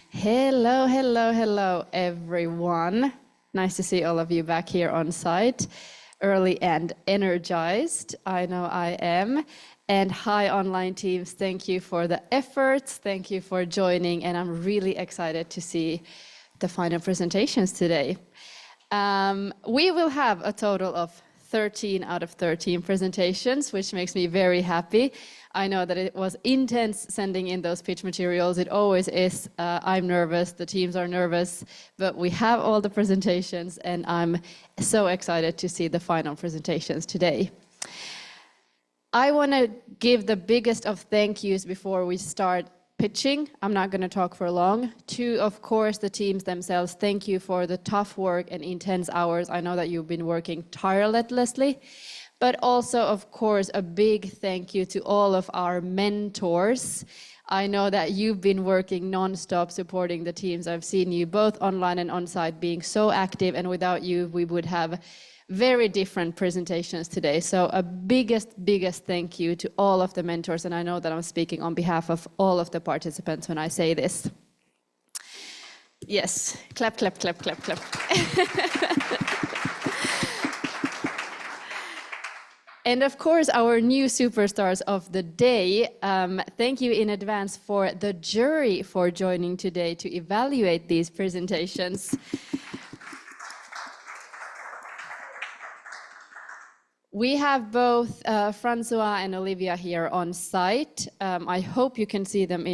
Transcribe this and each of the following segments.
Hello, hello, hello, everyone. Nice to see all of you back here on site, early and energized. I know I am. And hi, online teams. Thank you for the efforts. Thank you for joining. And I'm really excited to see the final presentations today. We will have a total of 13 out of 13 presentations, which makes me very happy. I know that it was intense sending in those pitch materials. It always is. I'm nervous, the teams are nervous, but we have all the presentations and I'm so excited to see the final presentations today. I want to give the biggest of thank yous before we start pitching. I'm not going to talk for long. To, of course, the teams themselves, thank you for the tough work and intense hours. I know that you've been working tirelessly. But also, of course, a big thank you to all of our mentors. I know that you've been working non-stop supporting the teams. I've seen you both online and on-site being so active, and without you, we would have very different presentations today. So a biggest thank you to all of the mentors, and I know that I'm speaking on behalf of all of the participants when I say this. Yes, clap, clap, clap, clap, clap. And of course, our new superstars of the day, thank you in advance for the jury for joining today to evaluate these presentations. We have both Francois and Olivia here on site. I hope you can see them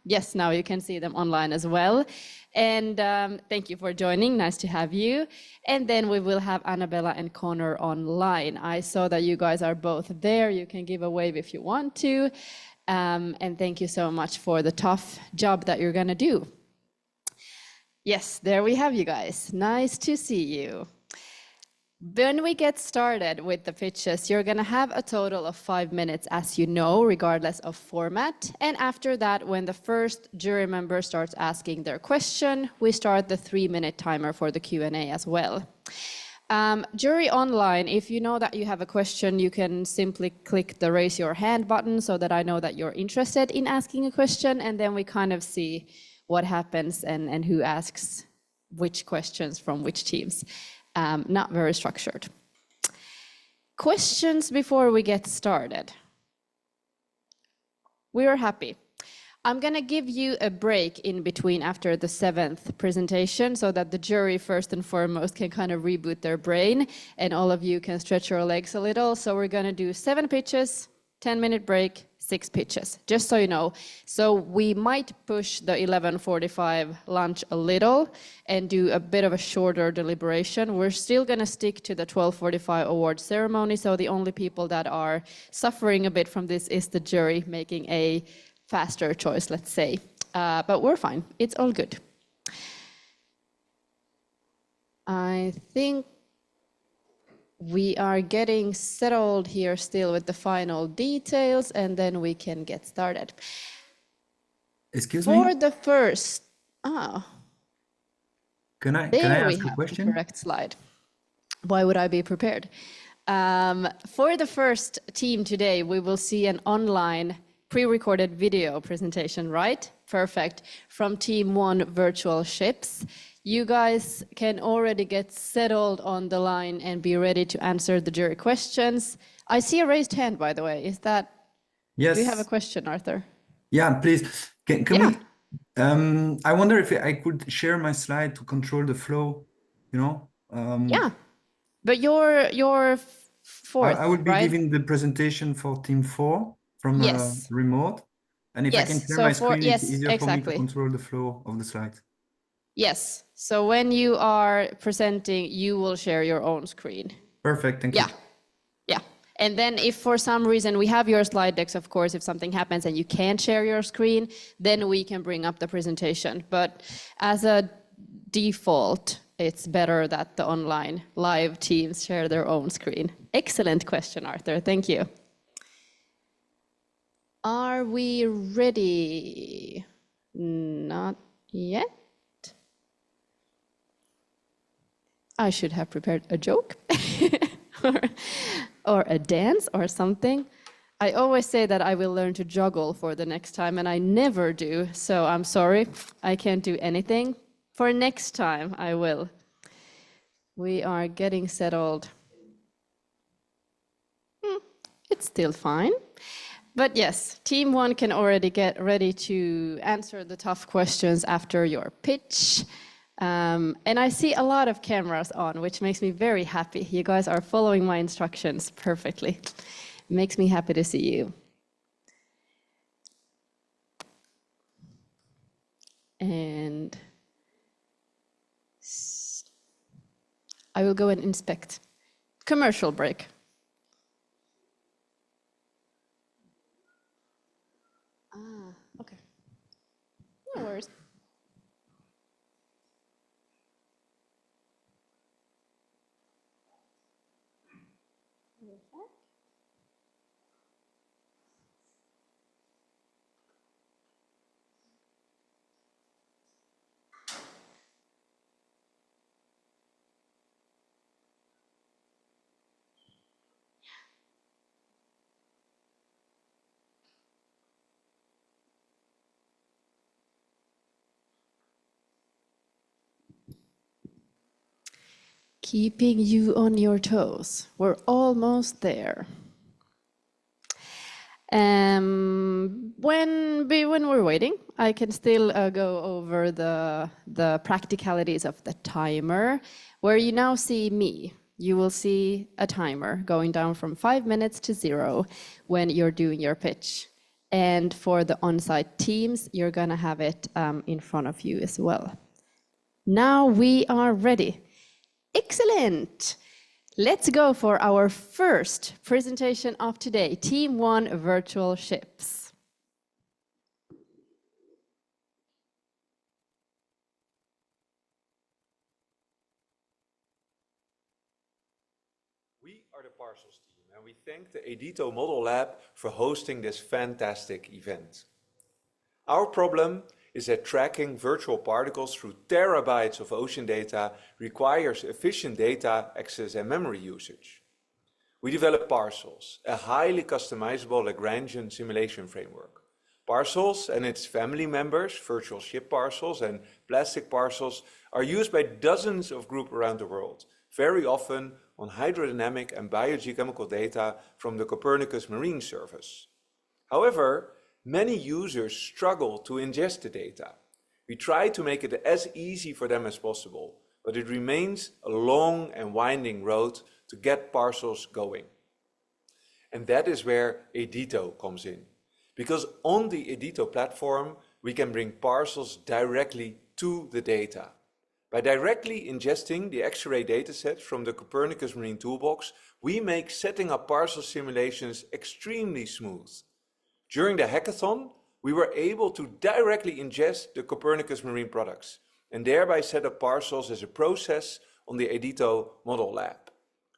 yes, now you can see them online as well. And thank you for joining, nice to have you. And then we will have Annabella and Connor online. I saw that you guys are both there. You can give a wave if you want to. And thank you so much for the tough job that you're gonna do. Yes, there we have you guys. Nice to see you. When we get started with the pitches, you're going to have a total of 5 minutes, as you know, regardless of format. And after that, when the first jury member starts asking their question, we start the 3-minute timer for the Q&A as well. Jury online, if you know that you have a question, you can simply click the raise your hand button so that I know that you're interested in asking a question, and then we kind of see what happens and who asks which questions from which teams. Not very structured. Questions before we get started? We are happy. I'm going to give you a break in between after the 7th presentation so that the jury first and foremost can kind of reboot their brain and all of you can stretch your legs a little. So we're going to do 7 pitches, 10-minute break, 6 pitches, just so you know. So we might push the 11:45 lunch a little and do a bit of a shorter deliberation. We're still going to stick to the 12:45 award ceremony. So the only people that are suffering a bit from this is the jury making a faster choice, let's say. But we're fine. It's all good. I think we are getting settled here still with the final details, and then we can get started. Excuse me? For the first, Can I ask a question? There we have the correct slide. Why would I be prepared? For the first team today, we will see an online pre-recorded video presentation, right? Perfect. From Team 1 Virtual Ships. You guys can already get settled on the line and be ready to answer the jury questions. I see a raised hand, by the way. Is that? Yes. Do you have a question, Arthur? Yeah, please. Can we? I wonder if I could share my slide to control the flow. You know. Yeah, but you're fourth. I would be right? giving the presentation for Team 4 from remote, and if I can share my screen, it's easier for me to control the flow of the slides. Yes. So when you are presenting, you will share your own screen. Perfect. Thank you. Yeah. And then if for some reason we have your slide decks, of course, if something happens and you can't share your screen, then we can bring up the presentation. But as a default, it's better that the online live teams share their own screen. Excellent question, Arthur. Thank you. Are we ready? Not yet. I should have prepared a joke or a dance or something. I always say that I will learn to juggle for the next time, and I never do. So I'm sorry, I can't do anything. For next time, I will. We are getting settled. It's still fine. But yes, team one can already get ready to answer the tough questions after your pitch. And I see a lot of cameras on, which makes me very happy. You guys are following my instructions perfectly. It makes me happy to see you. And I will go and inspect. Commercial break. Okay. No worries. Keeping you on your toes. We're almost there. When we're waiting, I can still go over the practicalities of the timer. Where you now see me, you will see a timer going down from 5 minutes to 0 when you're doing your pitch. And for the on-site teams, you're going to have it in front of you as well. Now we are ready. Excellent. Let's go for our first presentation of today, Team 1 Virtual Ships. We are the Parcels team, and we thank the EDITO-Model Lab for hosting this fantastic event. Our problem is that tracking virtual particles through terabytes of ocean data requires efficient data access and memory usage. We developed Parcels, a highly customizable Lagrangian simulation framework. Parcels and its family members, virtual ship parcels and plastic parcels, are used by dozens of groups around the world, very often on hydrodynamic and biogeochemical data from the Copernicus Marine Service. However, many users struggle to ingest the data. We try to make it as easy for them as possible, but it remains a long and winding road to get parcels going. And that is where EDITO comes in. Because on the EDITO platform, we can bring parcels directly to the data. By directly ingesting the X-ray datasets from the Copernicus Marine Toolbox, we make setting up parcel simulations extremely smooth. During the hackathon, we were able to directly ingest the Copernicus Marine products and thereby set up parcels as a process on the EDITO-Model Lab.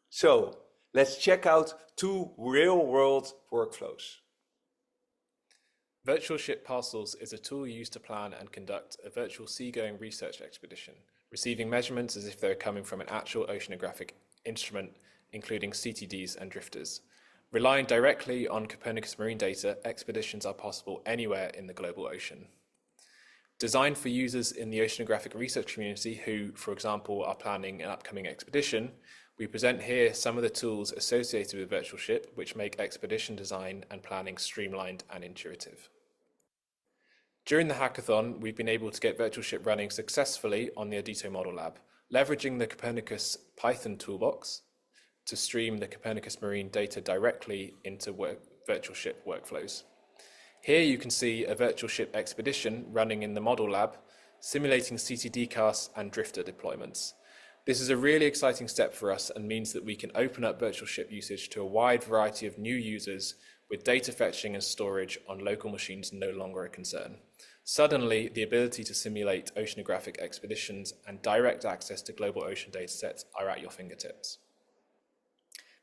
So let's check out 2 real-world workflows. Virtual Ship Parcels is a tool used to plan and conduct a virtual seagoing research expedition, receiving measurements as if they were coming from an actual oceanographic instrument, including CTDs and drifters. Relying directly on Copernicus Marine data, expeditions are possible anywhere in the global ocean. Designed for users in the oceanographic research community who, for example, are planning an upcoming expedition, we present here some of the tools associated with Virtual Ship, which make expedition design and planning streamlined and intuitive. During the hackathon, we've been able to get Virtual Ship running successfully on the EDITO-Model Lab, leveraging the Copernicus Python toolbox to stream the Copernicus Marine data directly into Virtual Ship workflows. Here you can see a Virtual Ship expedition running in the Model Lab, simulating CTD casts and drifter deployments. This is a really exciting step for us and means that we can open up Virtual Ship usage to a wide variety of new users with data fetching and storage on local machines no longer a concern. Suddenly, the ability to simulate oceanographic expeditions and direct access to global ocean datasets are at your fingertips.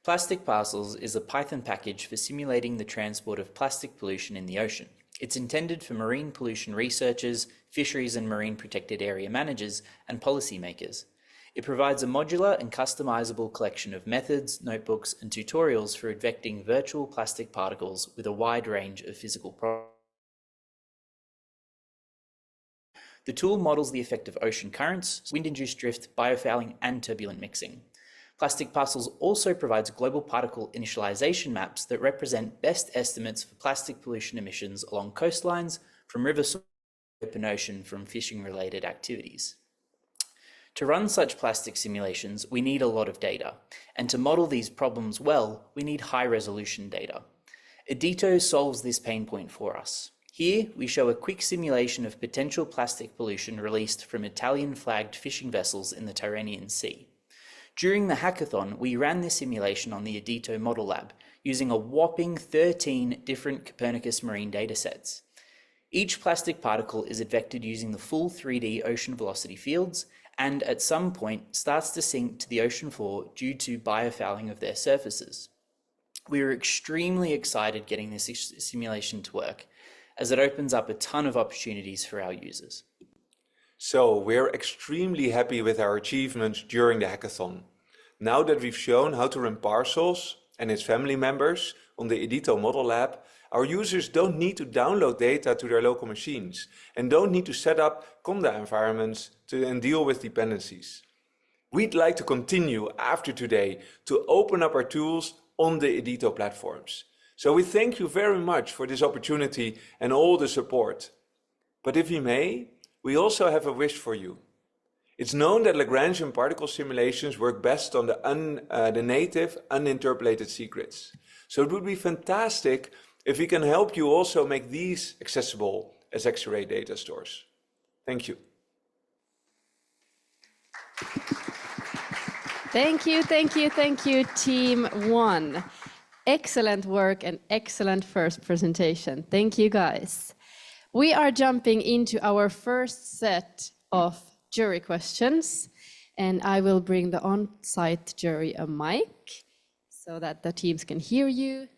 Plastic Parcels is a Python package for simulating the transport of plastic pollution in the ocean. It's intended for marine pollution researchers, fisheries and marine protected area managers, and policymakers. It provides a modular and customizable collection of methods, notebooks, and tutorials for inspecting virtual plastic particles with a wide range of physical properties. The tool models the effect of ocean currents, wind-induced drift, biofouling, and turbulent mixing. Plastic Parcels also provides global particle initialization maps that represent best estimates for plastic pollution emissions along coastlines, from river sources to open ocean from fishing-related activities. To run such plastic simulations, we need a lot of data, and to model these problems well, we need high-resolution data. EDITO solves this pain point for us. Here, we show a quick simulation of potential plastic pollution released from Italian-flagged fishing vessels in the Tyrrhenian Sea. During the hackathon, we ran this simulation on the EDITO-Model Lab, using a whopping 13 different Copernicus marine datasets. Each plastic particle is advected using the full 3D ocean velocity fields, and at some point starts to sink to the ocean floor due to biofouling of their surfaces. We were extremely excited getting this simulation to work, as it opens up a ton of opportunities for our users. So we're extremely happy with our achievements during the hackathon. Now that we've shown how to run Parcels and its family members on the EDITO Model Lab, our users don't need to download data to their local machines and don't need to set up Conda environments and deal with dependencies. We'd like to continue after today to open up our tools on the EDITO platforms. So we thank you very much for this opportunity and all the support. But if we may, we also have a wish for you. It's known that Lagrangian particle simulations work best on the native, uninterpolated secrets. So it would be fantastic if we can help you also make these accessible as X-ray data stores. Thank you. Thank you, Team 1. Excellent work and excellent first presentation. Thank you, guys. We are jumping into our first set of jury questions, and I will bring the on-site jury a mic so that the teams can hear you.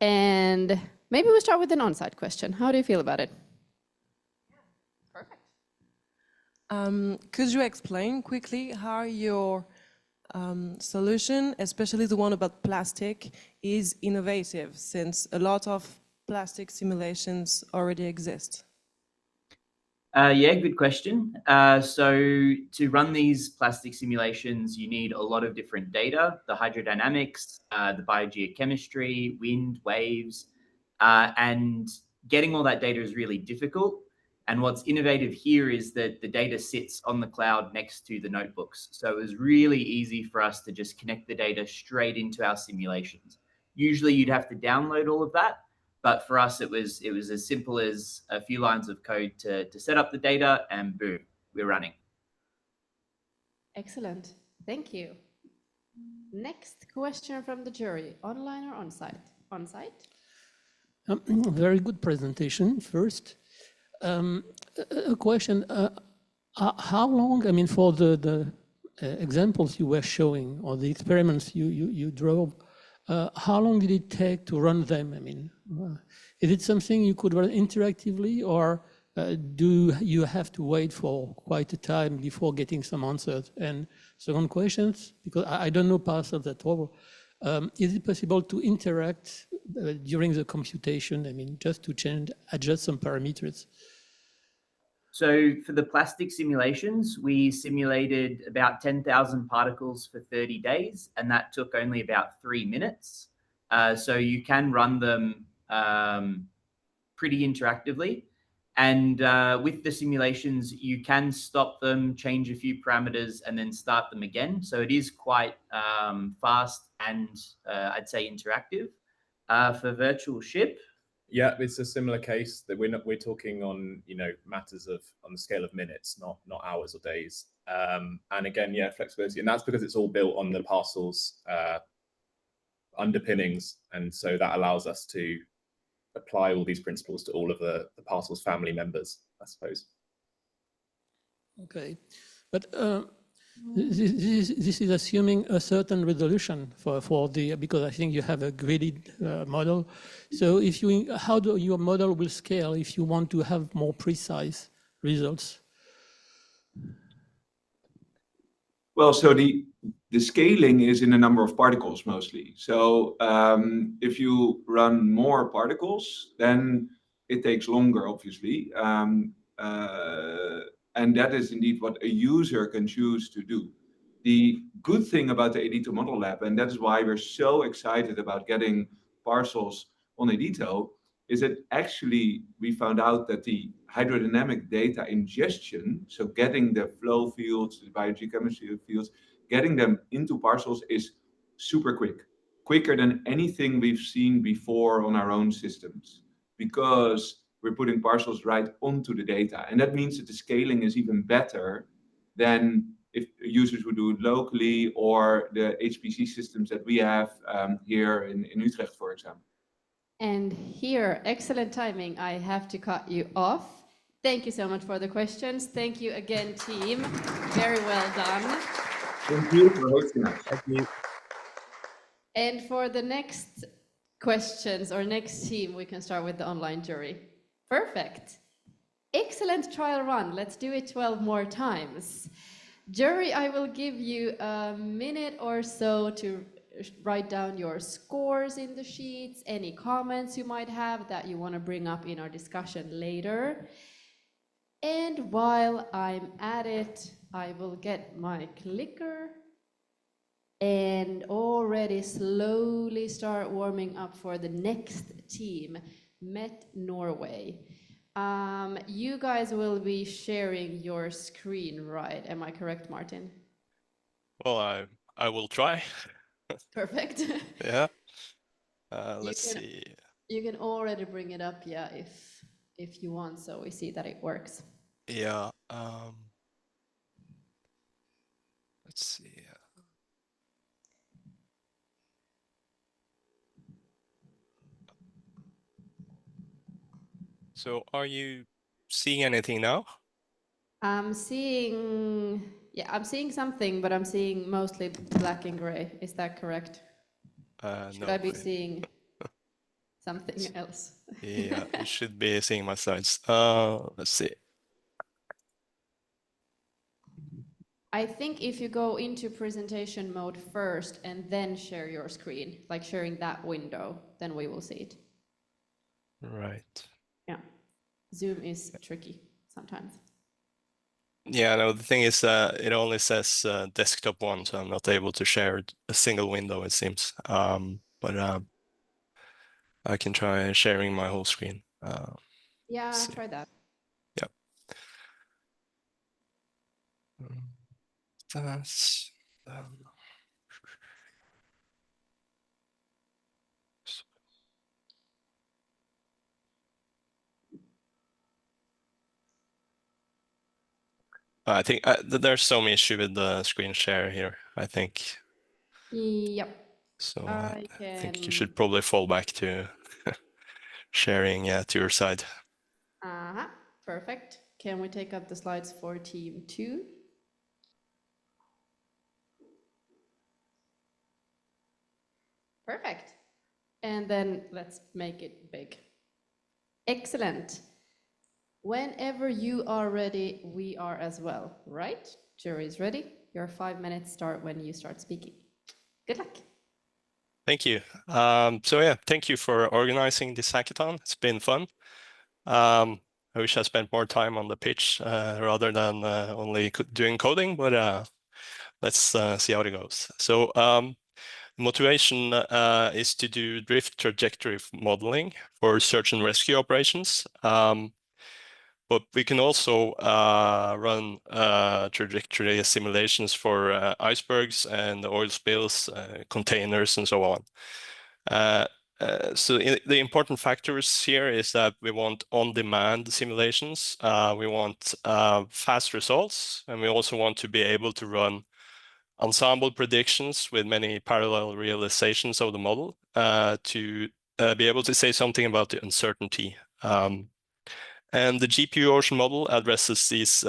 And maybe we'll start with an on-site question. How do you feel about it? Perfect. Could you explain quickly how your solution, especially the one about plastic, is innovative, since a lot of plastic simulations already exist? Yeah, good question. So to run these plastic simulations, you need a lot of different data, the hydrodynamics, the biogeochemistry, wind, waves, and getting all that data is really difficult. And what's innovative here is that the data sits on the cloud next to the notebooks. So it was really easy for us to just connect the data straight into our simulations. Usually you'd have to download all of that, but for us, it was as simple as a few lines of code to set up the data, and boom, we're running. Excellent. Thank you. Next question from the jury, online or on-site? On-site? Very good presentation. First, a question, how long, I mean, for the examples you were showing or the experiments you drove, how long did it take to run them? I mean, is it something you could run interactively, or do you have to wait for quite a time before getting some answers? And second question, because I don't know Parcels at all, is it possible to interact during the computation? I mean, just to adjust some parameters. So for the plastic simulations, we simulated about 10,000 particles for 30 days, and that took only about 3 minutes. So you can run them pretty interactively. And with the simulations, you can stop them, change a few parameters, and then start them again. So it is quite fast and I'd say interactive. For virtual ship, yeah, it's a similar case that we're talking on, matters of on the scale of minutes, not hours or days. And again, yeah, flexibility, and that's because it's all built on the Parcels underpinnings, and so that allows us to apply all these principles to all of the Parcels family members, I suppose. Okay, but this is assuming a certain resolution for the, because I think you have a gridded model. So if how do your model will scale if you want to have more precise results? Well, so the scaling is in a number of particles mostly. So if you run more particles, then it takes longer, obviously. And that is indeed what a user can choose to do. The good thing about the EDITO Model Lab, and that's why we're so excited about getting parcels on EDITO, is that actually we found out that the hydrodynamic data ingestion, so getting the flow fields, the biogeochemistry fields, getting them into parcels is super quick, quicker than anything we've seen before on our own systems, because we're putting parcels right onto the data. And that means that the scaling is even better than if users would do it locally, or the HPC systems that we have here in Utrecht, for example. And here, excellent timing, I have to cut you off. Thank you so much for the questions. Thank you again, team. Very well done. Thank you for hosting us. Thank you. And for the next questions or next team, we can start with the online jury. Perfect. Excellent trial run. Let's do it 12 more times. Jury, I will give you a minute or so to write down your scores in the sheets, any comments you might have that you want to bring up in our discussion later. And while I'm at it, I will get my clicker and already slowly start warming up for the next team, Met Norway. You guys will be sharing your screen, right? Am I correct, Martin? Well, I will try. Perfect. Yeah. Let's see. You can already bring it up, yeah, if you want, so we see that it works. Yeah. Let's see. So are you seeing anything now? I'm seeing something, but I'm seeing mostly black and gray. Is that correct? Should No. I be seeing something else? Yeah, you should be seeing my slides. Let's see. I think if you go into presentation mode first and then share your screen, like sharing that window, then we will see it. Right. Yeah. Zoom is tricky sometimes. Yeah, no, the thing is, it only says desktop one, so I'm not able to share a single window, it seems. But I can try sharing my whole screen. Yeah, try that. Yep. That's I think there's some issue with the screen share here, I think. Yep. So I think you should probably fall back to sharing to your side. Perfect. Can we take up the slides for team 2? Perfect. And then let's make it big. Excellent. Whenever you are ready, we are as well, right? Jury is ready. Your 5 minutes start when you start speaking. Good luck. Thank you. So yeah, thank you for organizing this hackathon. It's been fun. I wish I spent more time on the pitch rather than only doing coding, but let's see how it goes. So motivation is to do drift trajectory modeling for search and rescue operations. But we can also run trajectory simulations for icebergs and oil spills, containers, and so on. So the important factors here is that we want on-demand simulations. We want fast results, and we also want to be able to run ensemble predictions with many parallel realizations of the model to be able to say something about the uncertainty. And the GPU ocean model addresses these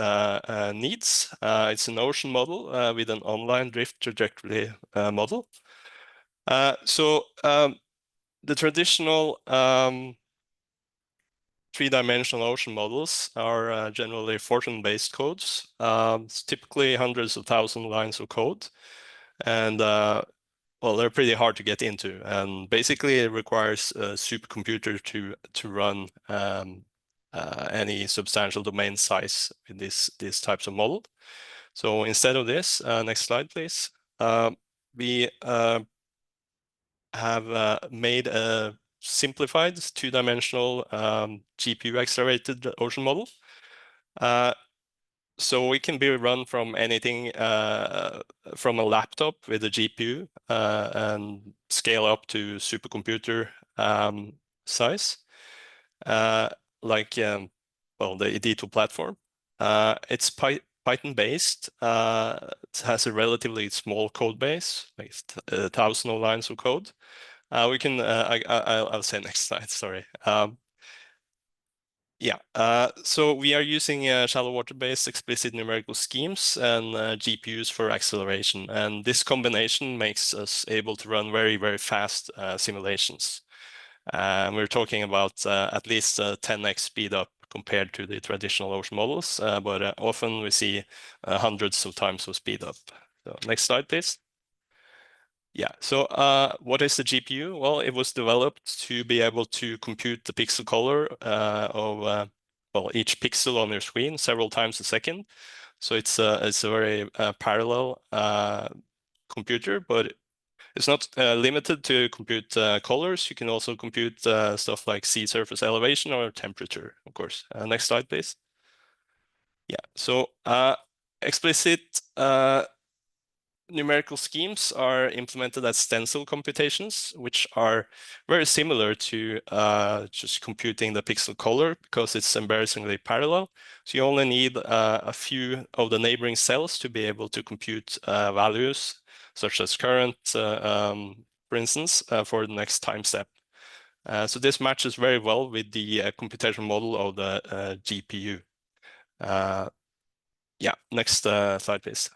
needs. It's an ocean model with an online drift trajectory model. So the traditional three-dimensional ocean models are generally Fortran-based codes. It's typically hundreds of thousands lines of code, and well, they're pretty hard to get into. And basically, it requires a supercomputer to run any substantial domain size with these types of model. So instead of this, next slide, please. We have made a simplified two-dimensional GPU accelerated ocean model. So it can be run from anything from a laptop with a GPU and scale up to supercomputer size, like well, the EDITO platform. It's Python-based. It has a relatively small code base, like 1,000 lines of code. We can. I'll say next slide. Sorry. Yeah, so we are using shallow water-based explicit numerical schemes and GPUs for acceleration. And this combination makes us able to run very, very fast simulations. We're talking about at least 10x speed up compared to the traditional ocean models, but often we see hundreds of times of speed up. So next slide, please. Yeah, so what is the GPU? Well, it was developed to be able to compute the pixel color of well, each pixel on your screen several times a second. So it's a very parallel computer, but it's not limited to compute colors. You can also compute stuff like sea surface elevation or temperature, of course. Next slide, please. Yeah, so explicit numerical schemes are implemented as stencil computations, which are very similar to just computing the pixel color because it's embarrassingly parallel. So you only need a few of the neighboring cells to be able to compute values such as current, for instance, for the next time step. So this matches very well with the computational model of the GPU. Yeah, next slide, please.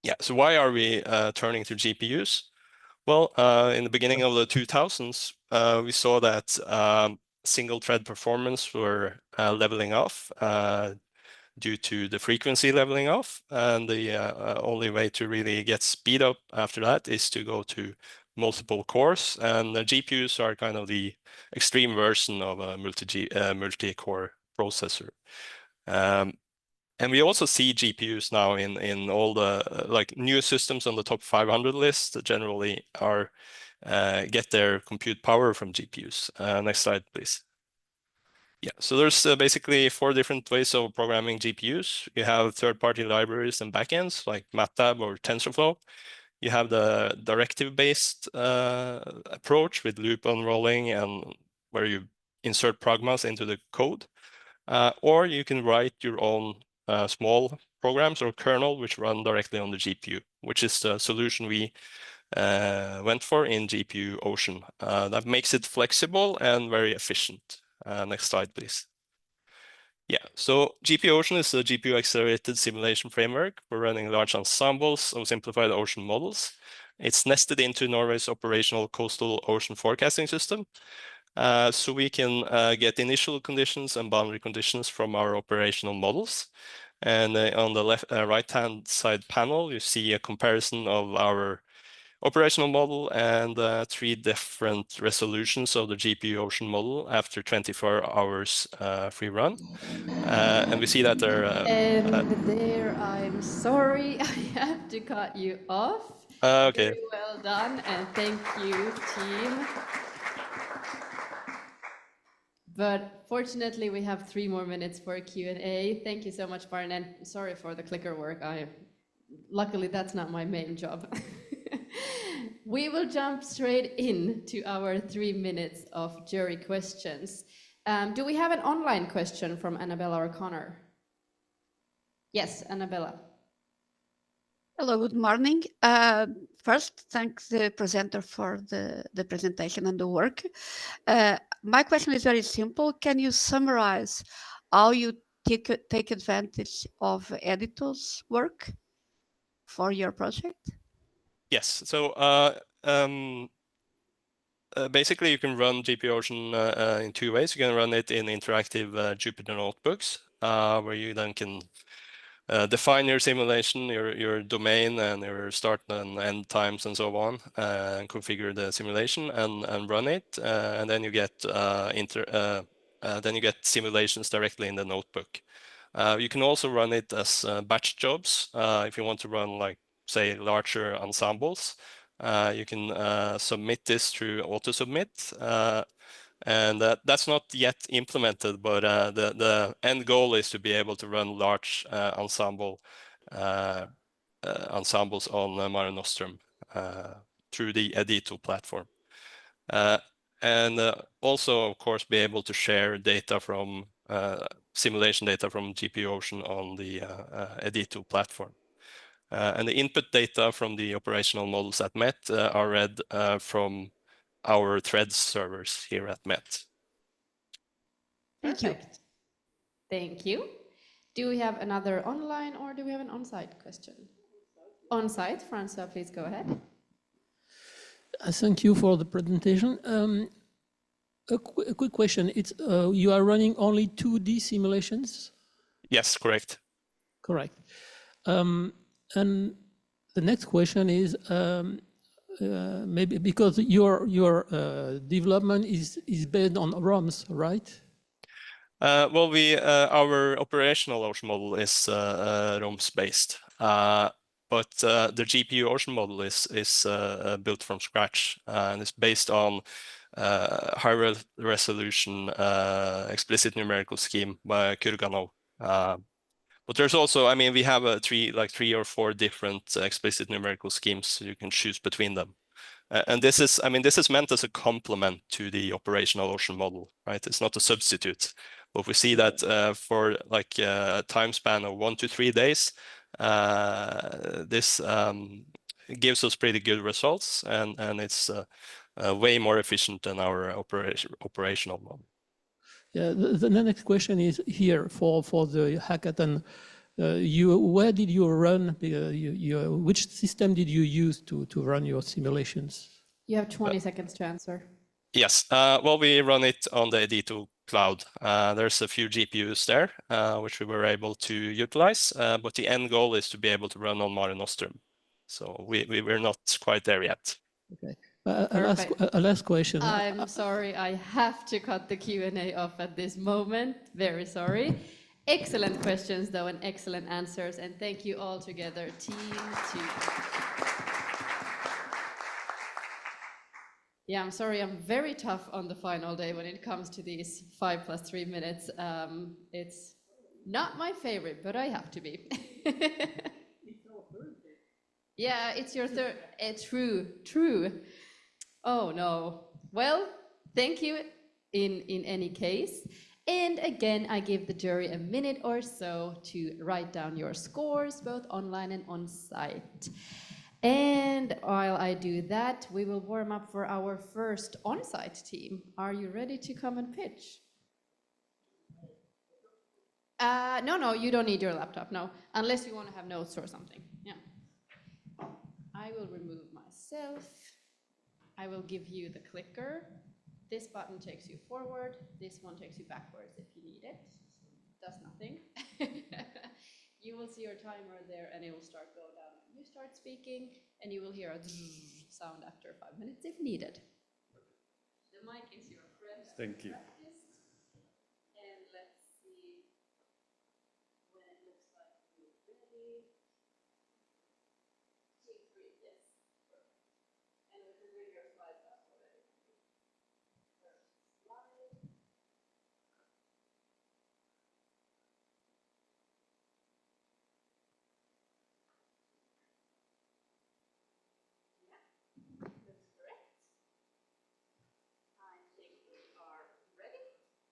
Yeah, so why are we turning to GPUs? Well, in the beginning of the 2000s, we saw that single thread performance were leveling off due to the frequency leveling off. And the only way to really get speed up after that is to go to multiple cores. And the GPUs are kind of the extreme version of a multi-core processor. And we also see GPUs now in all the like new systems on the top 500 list that generally are get their compute power from GPUs. Next slide, please. Yeah, so there's basically 4 different ways of programming GPUs. You have third-party libraries and backends like MATLAB or TensorFlow. You have the directive-based approach with loop unrolling and where you insert pragmas into the code. Or you can write your own small programs or kernel which run directly on the GPU, which is the solution we went for in GPU Ocean. That makes it flexible and very efficient. Next slide, please. Yeah, so GPU Ocean is a GPU accelerated simulation framework for running large ensembles of simplified ocean models. It's nested into Norway's operational coastal ocean forecasting system. So we can get initial conditions and boundary conditions from our operational models. And on the left, right-hand side panel, you see a comparison of our operational model and 3 different resolutions of the GPU Ocean model after 24 hours free run. And we see that there... and there, I'm sorry, I have to cut you off. Okay. Very well done, and thank you, team. But fortunately, we have 3 more minutes for Q&A. Thank you so much, Barn, and sorry for the clicker work. Luckily, that's not my main job. We will jump straight into our 3 minutes of jury questions. Do we have an online question from Annabella or Connor? Yes, Annabella. Hello, good morning. First, thank the presenter for the presentation and the work. My question is very simple. Can you summarize how you take advantage of EDITO's work for your project? Yes, so basically you can run GPOcean in two ways. You can run it in interactive Jupyter notebooks, where you then can define your simulation, your domain, and your start and end times and so on, and configure the simulation and run it, and then you get simulations directly in the notebook. You can also run it as batch jobs if you want to run, like, say, larger ensembles. You can submit this through auto-submit. And that's not yet implemented, but the end goal is to be able to run large ensembles on Mare Nostrum through the EDITO platform. And also, of course, be able to share data from simulation data from GPOcean on the EDITO platform. And the input data from the operational models at MET are read from our threads servers here at MET. Perfect. Thank you. Do we have another online or do we have an on-site question? On-site, Francois, please go ahead. Thank you for the presentation. A quick question. It's you are running only 2D simulations? Yes, correct. Correct. And the next question is maybe because your development is based on ROMs, right? Well, our operational ocean model is ROMs based, but the GPU ocean model is built from scratch and is based on high resolution explicit numerical scheme by Kurganov. But there's also, I mean, we have three or four different explicit numerical schemes, so you can choose between them. And this is meant as a complement to the operational ocean model, right? It's not a substitute. But we see that for like a time span of 1 to 3 days, this gives us pretty good results, and it's way more efficient than our operational model. Yeah, the next question is here for the hackathon. Where did you run? Which system did you use to run your simulations? You have 20 seconds to answer. Yes, well, we run it on the EDITO cloud. There's a few GPUs there, which we were able to utilize, but the end goal is to be able to run on Mare Nostrum. So we're not quite there yet. Okay. A last question. I'm sorry, I have to cut the Q&A off at this moment. Very sorry. Excellent questions, though, and excellent answers. And thank you all together, team 2. Yeah, I'm sorry, I'm very tough on the final day when it comes to these 5 + 3 minutes. It's not my favorite, but I have to be. It's our Thursday. Yeah, it's your third. True. Oh no. Well, thank you in any case. And again, I give the jury a minute or so to write down your scores, both online and on site. And while I do that, we will warm up for our first on-site team. Are you ready to come and pitch? No, you don't need your laptop, no, unless you want to have notes or something. Yeah. I will remove myself. I will give you the clicker. This button takes you forward. This one takes you backwards if you need it. Does nothing. You will see your timer there and it will start going down. You start speaking and you will hear a sound after 5 minutes if needed. The mic is your friend. Thank you. And let's see when it looks like you're ready. Team 3, yes. Perfect. And we can bring your slides up already. First slide. That's correct. I think we are ready.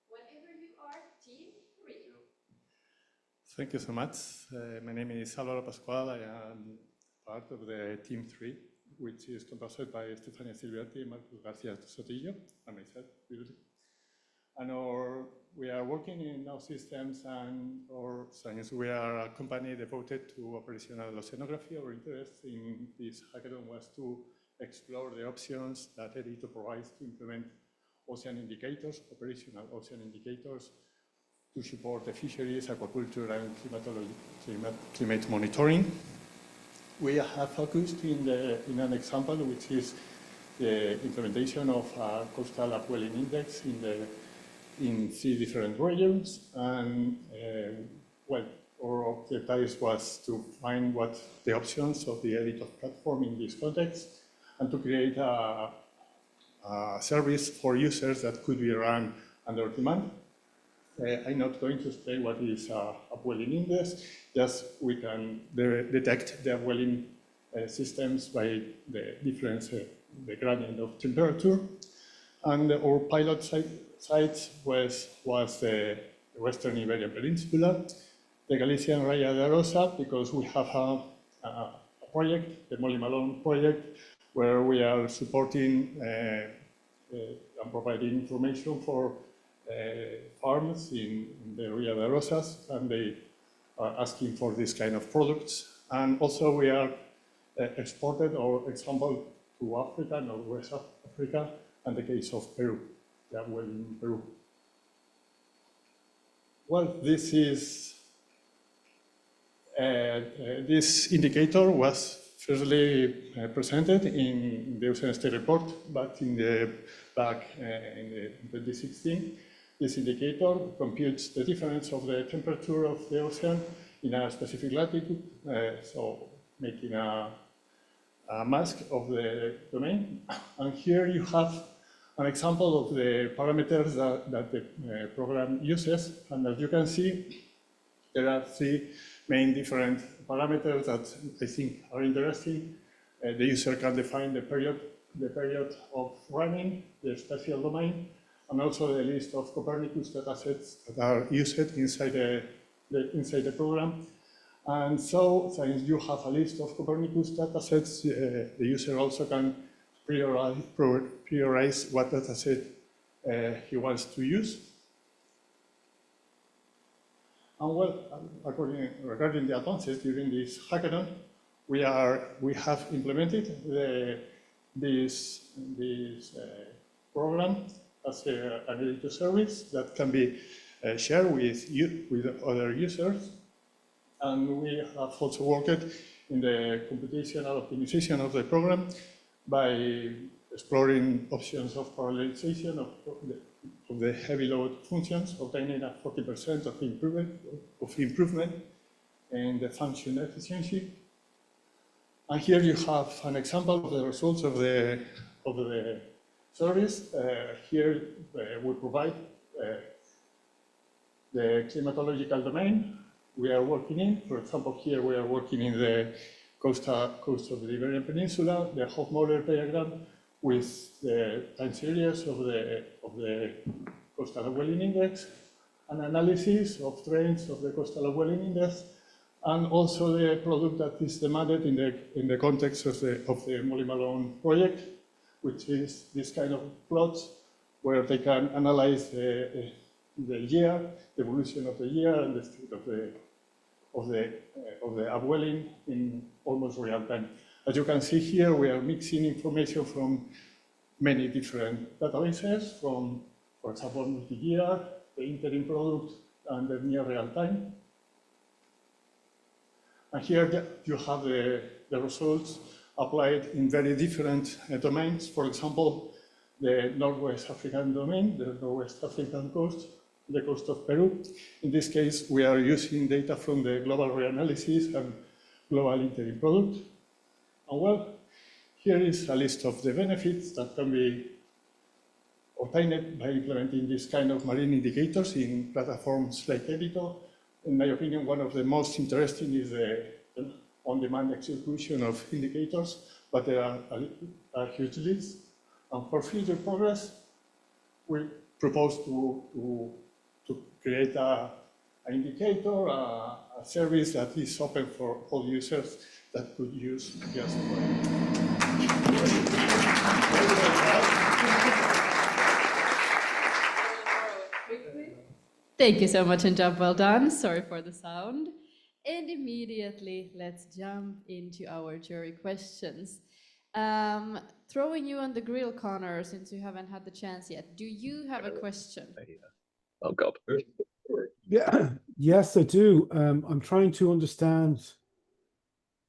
Whenever you are, team 3. Thank you so much. My name is Álvaro Pascual. I am part of the team 3, which is composed by Estefania Silviotti, Marcos Garcia Sotillo, and myself, usually. And we are working in our systems and our science. We are a company devoted to operational oceanography. Our interest in this hackathon was to explore the options that EDITO provides to implement ocean indicators, operational ocean indicators, to support the fisheries, aquaculture, and climate monitoring. We have focused in an example, which is the implementation of a coastal upwelling index in 3 different regions. And well, our objective was to find what the options of the EDITO platform in this context, and to create a service for users that could be run under demand. I'm not going to explain what is upwelling index, just we can detect the upwelling systems by the difference, the gradient of temperature. And our pilot site was the Western Iberian Peninsula, the Galician Raya de Arosa, because we have a project, the Molly Malone project, where we are supporting and providing information for farms in the Ria de Rosas, and they are asking for this kind of products. And also we are exported our example to Africa, Northwest Africa, and the case of Peru, the upwell in Peru. Well, this is this indicator was firstly presented in the Ocean State Report, but back in 2016. This indicator computes the difference of the temperature of the ocean in a specific latitude, so making a mask of the domain. And here you have an example of the parameters that the program uses. And as you can see, there are 3 main different parameters that I think are interesting. The user can define the period of running, the spatial domain, and also the list of Copernicus datasets that are used inside the program. And so, since you have a list of Copernicus datasets, the user also can prioritize what dataset he wants to use. And well, regarding the advances during this hackathon, we have implemented this program as an EDITO service that can be shared with other users. And we have also worked in the computational optimization of the program by exploring options of parallelization of the heavy load functions, obtaining a 40% of improvement in the function efficiency. And here you have an example of the results of the service. Here we provide the climatological domain we are working in. For example, here we are working in the coast of the Iberian Peninsula, the Hof-Moller diagram with the time series of the coastal upwelling index, an analysis of trends of the coastal upwelling index, and also the product that is demanded in the context of the Molly Malone project, which is this kind of plots where they can analyze the year, the evolution of the year, and the state of the upwelling in almost real time. As you can see here, we are mixing information from many different databases, from, for example, multi-year, the interim product, and the near real time. And here you have the results applied in very different domains. For example, the Northwest African domain, the Northwest African coast, the coast of Peru. In this case, we are using data from the global reanalysis and global interim product. And well, here is a list of the benefits that can be obtained by implementing this kind of marine indicators in platforms like EDITO. In my opinion, one of the most interesting is the on-demand execution of indicators, but there are a huge list. And for future progress, we propose to create an indicator, a service that is open for all users that could use just Thank you so much and job well done. Sorry for the sound. And immediately, let's jump into our jury questions. Throwing you on the grill, Connor, since you haven't had the chance yet. Do you have a question? Oh, God. Yeah, yes, I do. I'm trying to understand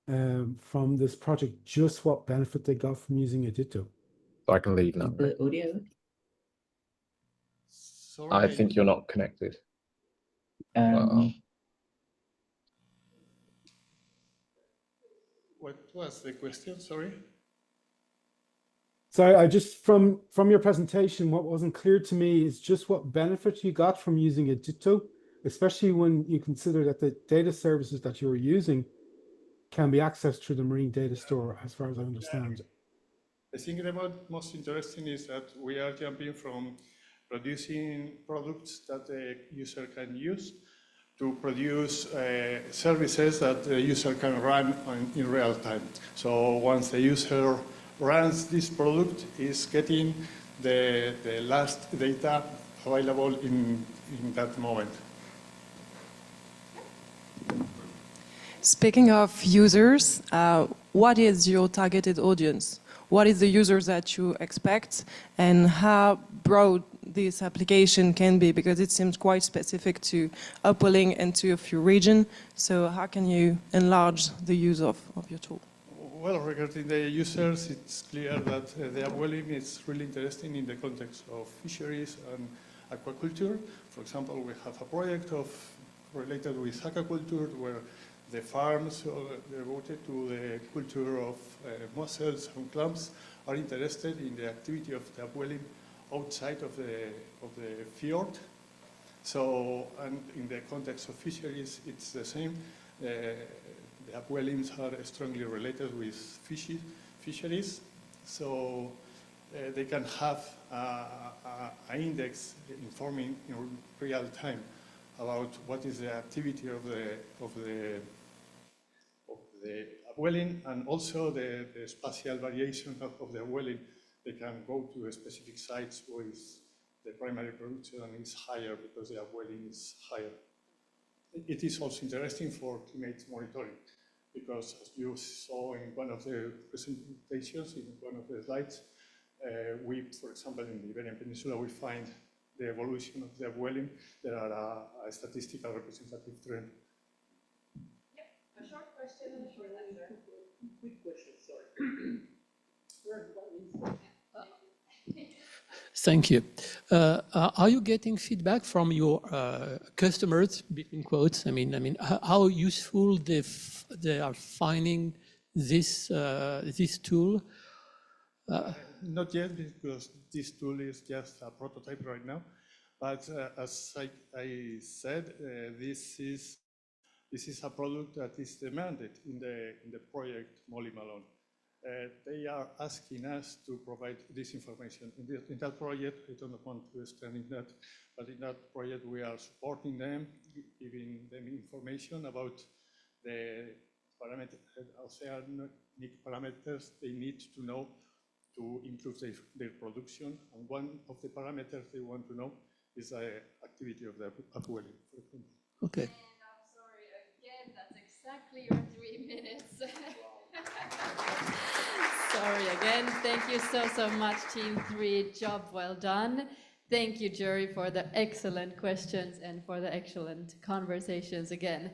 from this project just what benefit they got from using EDITO. So I can leave now. The audio? Sorry. I think you're not connected. What was the question? Sorry. So I just, from your presentation, what wasn't clear to me is just what benefit you got from using EDITO, especially when you consider that the data services that you were using can be accessed through the marine data store, as far as I understand. I think the most interesting is that we are jumping from producing products that the user can use to produce services that the user can run in real time. So once the user runs this product, is getting the last data available in that moment. Speaking of users, what is your targeted audience? What is the users that you expect, and how broad this application can be? Because it seems quite specific to upwelling and to a few regions. So how can you enlarge the use of your tool? Well, regarding the users, it's clear that the upwelling is really interesting in the context of fisheries and aquaculture. For example, we have a project related with aquaculture where the farms devoted to the culture of mussels and clams are interested in the activity of the upwelling outside of the fjord. So, and in the context of fisheries, it's the same. The upwellings are strongly related with fisheries, so they can have an index informing in real time about what is the activity of the upwelling, and also the spatial variation of the upwelling. They can go to specific sites where the primary production is higher because the upwelling is higher. It is also interesting for climate monitoring, because as you saw in one of the presentations, in one of the slides, we, for example, in the Iberian Peninsula, we find the evolution of the upwelling. There are a statistical representative trend. Yep, a short question and a short answer. Quick question, sorry. Thank you. Are you getting feedback from your customers, between quotes? I mean, how useful they are finding this this tool? Not yet, because this tool is just a prototype right now. But as I said, this is a product that is demanded in the project Molly Malone. They are asking us to provide this information. In that project, I don't want to extend in that, but in that project we are supporting them, giving them information about the oceanic parameters they need to know to improve their production. And one of the parameters they want to know is the activity of the upwelling. Okay. And I'm sorry, again, that's exactly your 3 minutes. Sorry again. Thank you so much, Team 3. Job well done. Thank you, jury, for the excellent questions and for the excellent conversations again.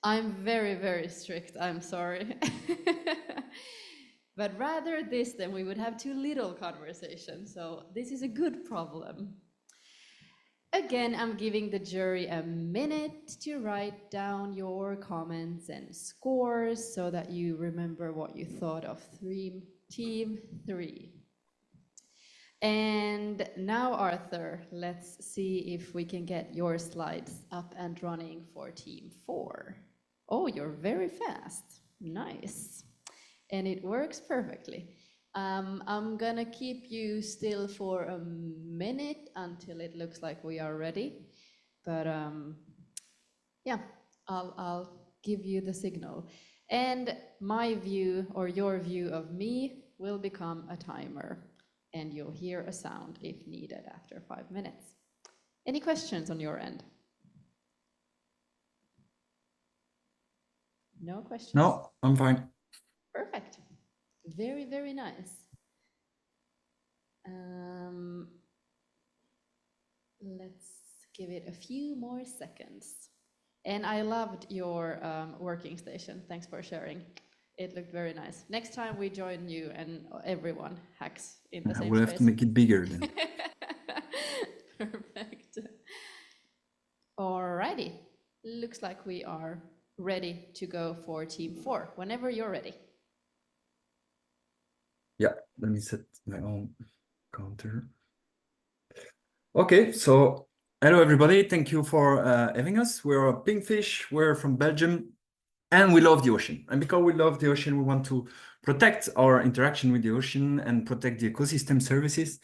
I'm very strict, I'm sorry. But rather this, then we would have too little conversation. So this is a good problem. Again, I'm giving the jury a minute to write down your comments and scores so that you remember what you thought of Team 3. And now, Arthur, let's see if we can get your slides up and running for Team 4. Oh, you're very fast. Nice. And it works perfectly. I'm gonna keep you still for a minute until it looks like we are ready. But yeah, I'll give you the signal. And my view, or your view of me, will become a timer. And you'll hear a sound if needed after 5 minutes. Any questions on your end? No questions? No, I'm fine. Perfect. Very, very nice. Let's give it a few more seconds. And I loved your working station. Thanks for sharing. It looked very nice. Next time we join you and everyone hacks in the same space. We'll have to make it bigger then. Perfect. Alrighty. Looks like we are ready to go for team 4, whenever you're ready. Yeah, let me set my own counter. Okay, so hello everybody. Thank you for having us. We're Pinkfish, we're from Belgium, and we love the ocean. And because we love the ocean, we want to protect our interaction with the ocean and protect the ecosystem services.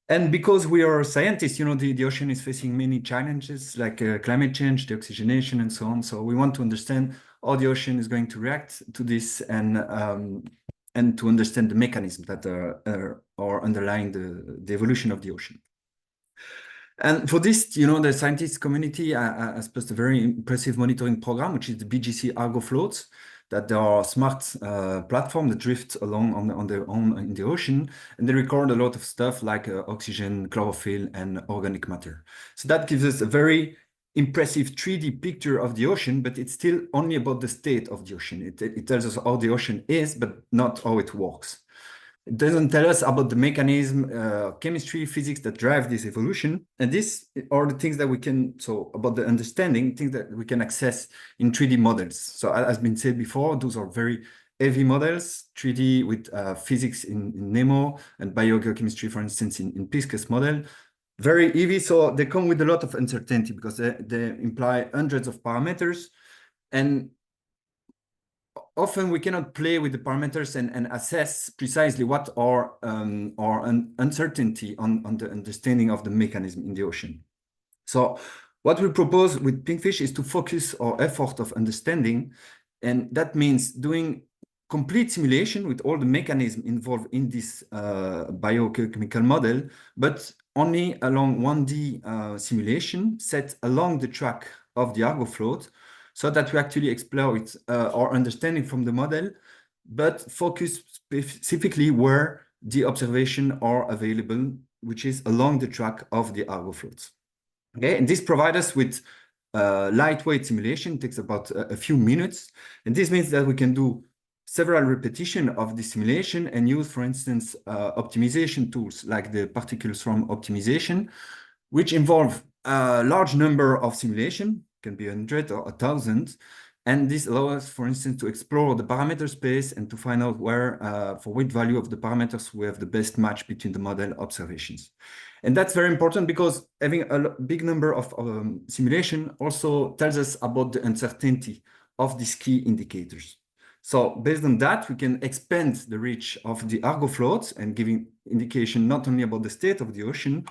And because we are scientists, you know, the ocean is facing many challenges like climate change, the oxygenation, and so on. So we want to understand how the ocean is going to react to this and to understand the mechanisms that are underlying the evolution of the ocean. And for this, you know, the scientist community has posted a very impressive monitoring program, which is the BGC Argo floats, that there are smart platforms that drift along on their own in the ocean, and they record a lot of stuff like oxygen, chlorophyll, and organic matter. So that gives us a very impressive 3D picture of the ocean, but it's still only about the state of the ocean. It tells us how the ocean is, but not how it works. It doesn't tell us about the mechanism, chemistry, physics that drive this evolution. And these are the things that we can, so about the understanding, things that we can access in 3D models. So as has been said before, those are very heavy models, 3D with physics in NEMO and biogeochemistry, for instance, in Pisces model. Very heavy, so they come with a lot of uncertainty because they imply hundreds of parameters. And often we cannot play with the parameters and assess precisely what are uncertainty on the understanding of the mechanism in the ocean. So what we propose with Pinkfish is to focus our effort of understanding, and that means doing complete simulation with all the mechanisms involved in this biochemical model, but only along 1D simulation set along the track of the Argo float, so that we actually explore it, our understanding from the model, but focus specifically where the observations are available, which is along the track of the Argo floats. Okay, and this provides us with lightweight simulation. It takes about a few minutes, and this means that we can do several repetitions of the simulation and use, for instance, optimization tools like the particle swarm optimization, which involve a large number of simulations, can be 100 or 1,000. And this allows us, for instance, to explore the parameter space and to find out where, for which value of the parameters we have the best match between the model observations. And that's very important because having a big number of simulation also tells us about the uncertainty of these key indicators. So based on that, we can expand the reach of the Argo floats and giving indication not only about the state of the ocean,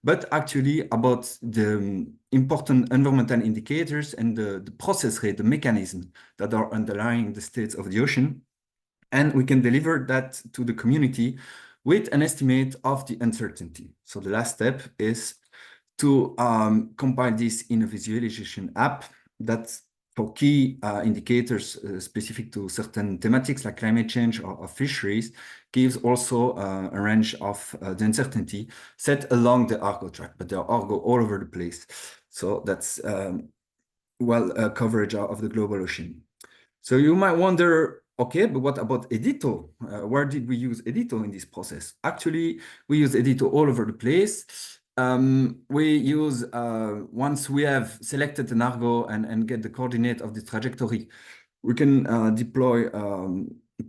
but actually about the important environmental indicators and the process rate, the mechanism that are underlying the states of the ocean. And we can deliver that to the community with an estimate of the uncertainty. So the last step is to compile this in a visualization app that's for key indicators specific to certain thematics like climate change or fisheries, gives also a range of the uncertainty set along the Argo track, but there are Argo all over the place. So that's coverage of the global ocean. So you might wonder, okay, but what about EDITO? Where did we use EDITO in this process? Actually, we use EDITO all over the place. We use, once we have selected an Argo and get the coordinate of the trajectory, we can deploy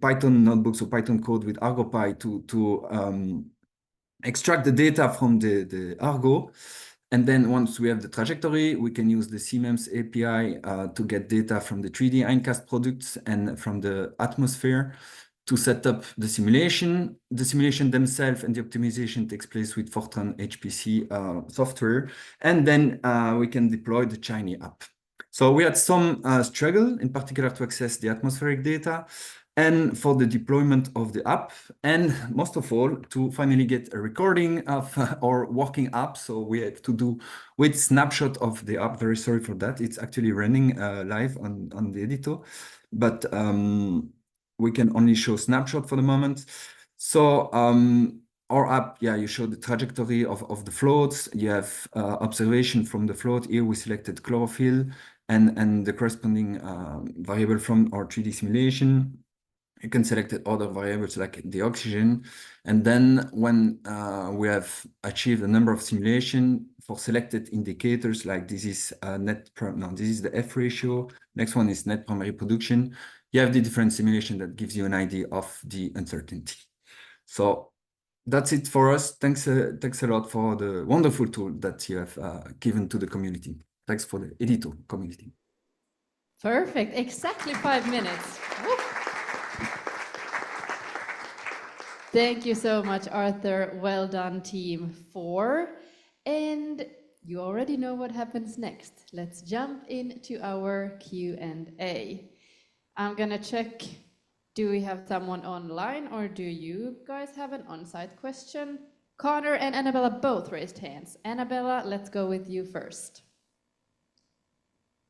Python notebooks or Python code with ArgoPy to extract the data from the Argo. And then once we have the trajectory, we can use the CMEMS API to get data from the 3D Hindcast products and from the atmosphere to set up the simulation. The simulation themselves and the optimization takes place with Fortran HPC software. And then we can deploy the Shiny app. So we had some struggle, in particular to access the atmospheric data and for the deployment of the app, and most of all, to finally get a recording of our working app. So we have to do with snapshot of the app. Very sorry for that. It's actually running live on the EDITO. But we can only show snapshot for the moment. So our app, yeah, you show the trajectory of the floats. You have observation from the float. Here we selected chlorophyll and the corresponding variable from our 3D simulation. You can select other variables like the oxygen. And then when we have achieved a number of simulation for selected indicators, like this is this is the F ratio. Next one is net primary production. You have the different simulation that gives you an idea of the uncertainty. So that's it for us. Thanks a lot for the wonderful tool that you have given to the community. Thanks for the EDITO community. Perfect, exactly 5 minutes. Woo. Thank you so much, Arthur. Well done, team 4. And you already know what happens next. Let's jump into our Q&A. I'm gonna check, do we have someone online or do you guys have an on-site question? Connor and Annabella both raised hands. Annabella, let's go with you first.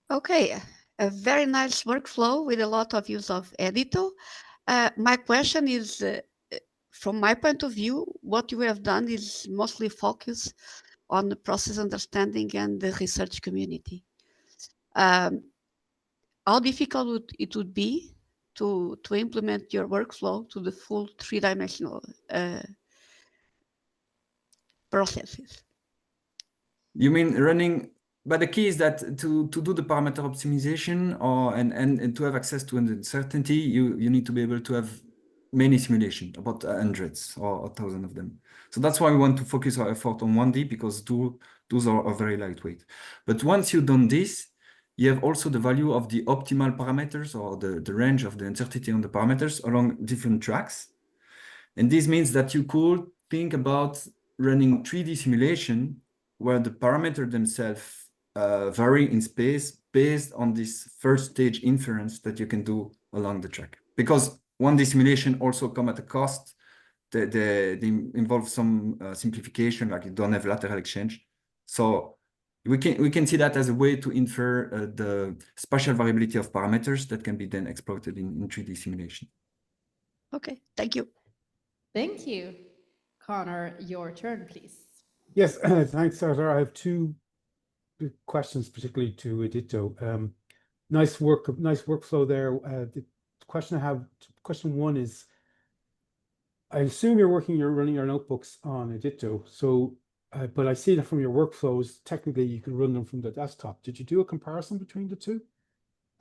Okay, a very nice workflow with a lot of use of EDITO. My question is, from my point of view, what you have done is mostly focus on the process understanding and the research community. How difficult it would be to implement your workflow to the full three-dimensional processes? You mean running, but the key is that to do the parameter optimization and to have access to uncertainty, you need to be able to have many simulations, about hundreds or 1,000 of them. So that's why we want to focus our effort on 1D, because those are very lightweight. But once you've done this, you have also the value of the optimal parameters, or the range of the uncertainty on the parameters along different tracks. And this means that you could think about running 3D simulation where the parameters themselves vary in space based on this first stage inference that you can do along the track. Because 1D simulation also come at a cost. They involve some simplification, like you don't have lateral exchange. So we can see that as a way to infer the spatial variability of parameters that can be then exploited in 3D simulation. Okay, thank you. Thank you. Connor, your turn, please. Yes, thanks, Arthur. I have two questions, particularly to EDITO. Nice workflow there. The question I have, question one is, I assume you're running your notebooks on EDITO. So, but I see that from your workflows, technically you can run them from the desktop. Did you do a comparison between the two?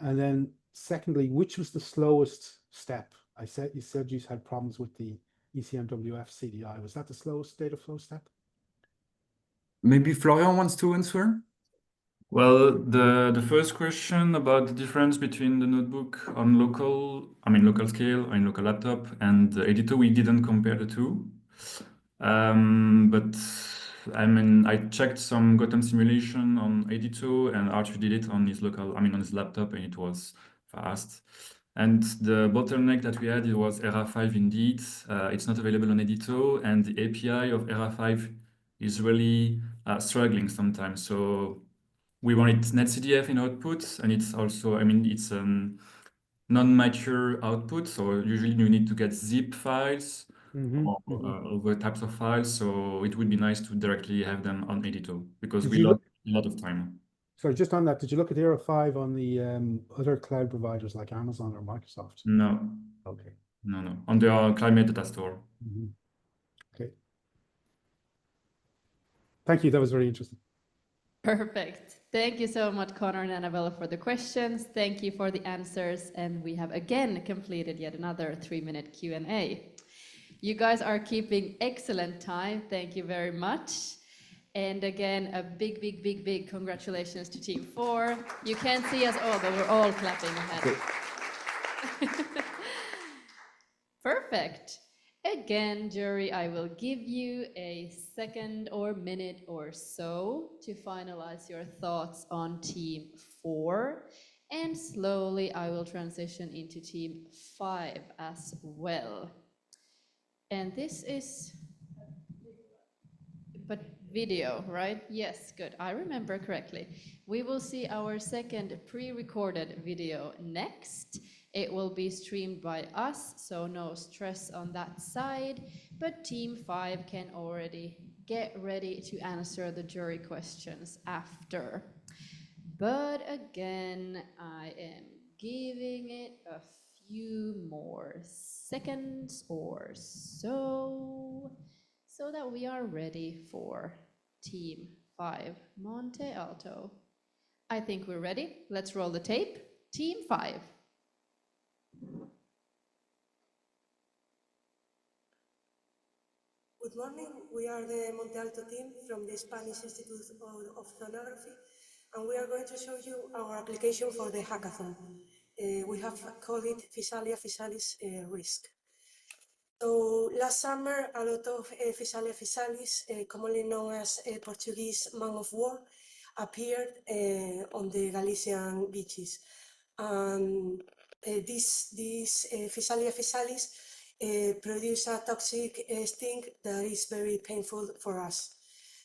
And then secondly, which was the slowest step? You said you had problems with the ECMWF CDI. Was that the slowest data flow step? Maybe Florian wants to answer? Well, the first question about the difference between the notebook on local scale, on local laptop, and the EDITO, we didn't compare the two. But I checked some Gotham simulation on EDITO, and Arthur did it on his on his laptop, and it was fast. And the bottleneck that we had, it was ERA5 indeed. It's not available on EDITO, and the API of ERA5 is really struggling sometimes. So we wanted netcdf in output, and it's also, it's a non-mature output. So usually you need to get zip files or other types of files. So it would be nice to directly have them on EDITO, because we lost a lot of time. Sorry, just on that, did you look at ERA5 on the other cloud providers like Amazon or Microsoft? No. Okay. No. On the climate data store. Okay. Thank you. That was very interesting. Perfect. Thank you so much, Connor and Annabella, for the questions. Thank you for the answers. And we have again completed yet another 3-minute Q&A. You guys are keeping excellent time. Thank you very much. And again, a big congratulations to Team 4. You can't see us all, but we're all clapping ahead. Perfect. Again, jury, I will give you a second or minute or so to finalize your thoughts on Team 4. And slowly I will transition into Team 5 as well. And this is, but video, right? Yes, good. I remember correctly. We will see our second pre-recorded video next. It will be streamed by us, so no stress on that side, but Team 5 can already get ready to answer the jury questions after. But again, I am giving it a few more seconds or so, so that we are ready for Team 5, Monte Alto. I think we're ready. Let's roll the tape. Team 5. Good morning. We are the Monte Alto team from the Spanish Institute of Oceanography, and we are going to show you our application for the hackathon. We have called it Physalia physalis risk. So last summer, a lot of Physalia physalis, commonly known as Portuguese man of war, appeared on the Galician beaches. These Physalia physalis produce a toxic stink that is very painful for us.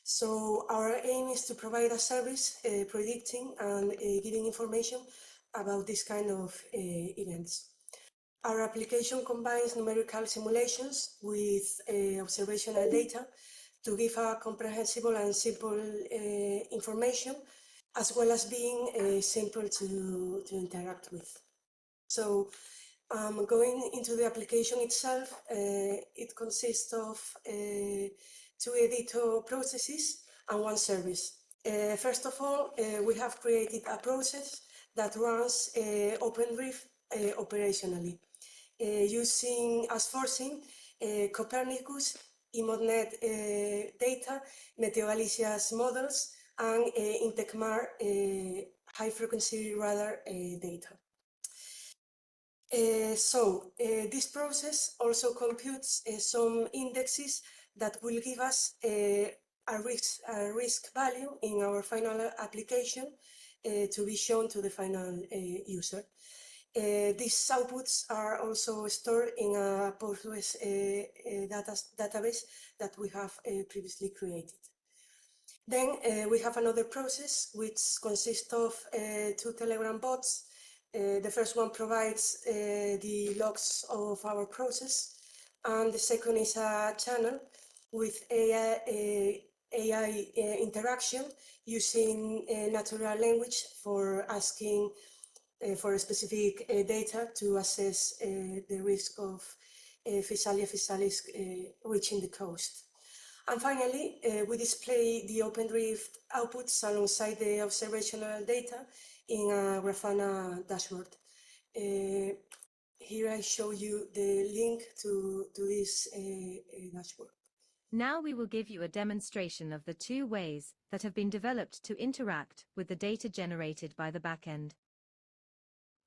So our aim is to provide a service predicting and giving information about this kind of events. Our application combines numerical simulations with observational data to give a comprehensible and simple information, as well as being simple to interact with. So going into the application itself, it consists of 2 EDITO processes and 1 service. First of all, we have created a process that runs OpenDrift operationally, using as forcing Copernicus, EDITO-Model data, MeteoGalicia's models, and Intecmar high-frequency radar data. This process also computes some indexes that will give us a risk value in our final application to be shown to the final user. These outputs are also stored in a Postgres database that we have previously created. Then we have another process which consists of 2 Telegram bots. The first one provides the logs of our process, and the second is a channel with AI interaction using natural language for asking for specific data to assess the risk of Physalia physalis reaching the coast. And finally, we display the OpenDrift outputs alongside the observational data in a Grafana dashboard. Here I show you the link to this dashboard. Now we will give you a demonstration of the 2 ways that have been developed to interact with the data generated by the backend.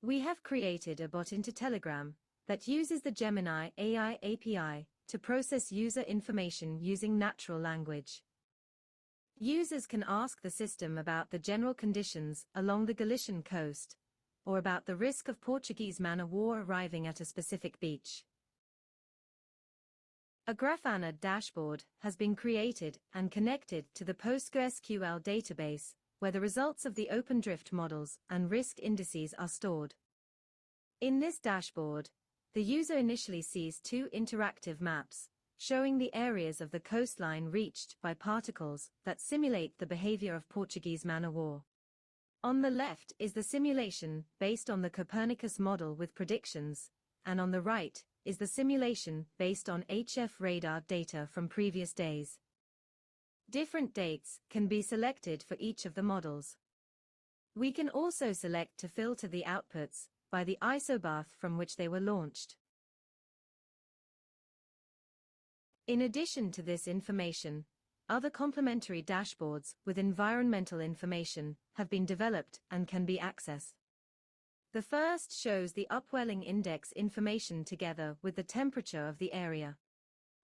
We have created a bot into Telegram that uses the Gemini AI API to process user information using natural language. Users can ask the system about the general conditions along the Galician coast, or about the risk of Portuguese man-of-war arriving at a specific beach. A Grafana dashboard has been created and connected to the PostgreSQL database, where the results of the OpenDrift models and risk indices are stored. In this dashboard, the user initially sees 2 interactive maps, showing the areas of the coastline reached by particles that simulate the behavior of Portuguese man-of-war. On the left is the simulation based on the Copernicus model with predictions, and on the right is the simulation based on HF radar data from previous days. Different dates can be selected for each of the models. We can also select to filter the outputs by the isobath from which they were launched. In addition to this information, other complementary dashboards with environmental information have been developed and can be accessed. The first shows the upwelling index information together with the temperature of the area.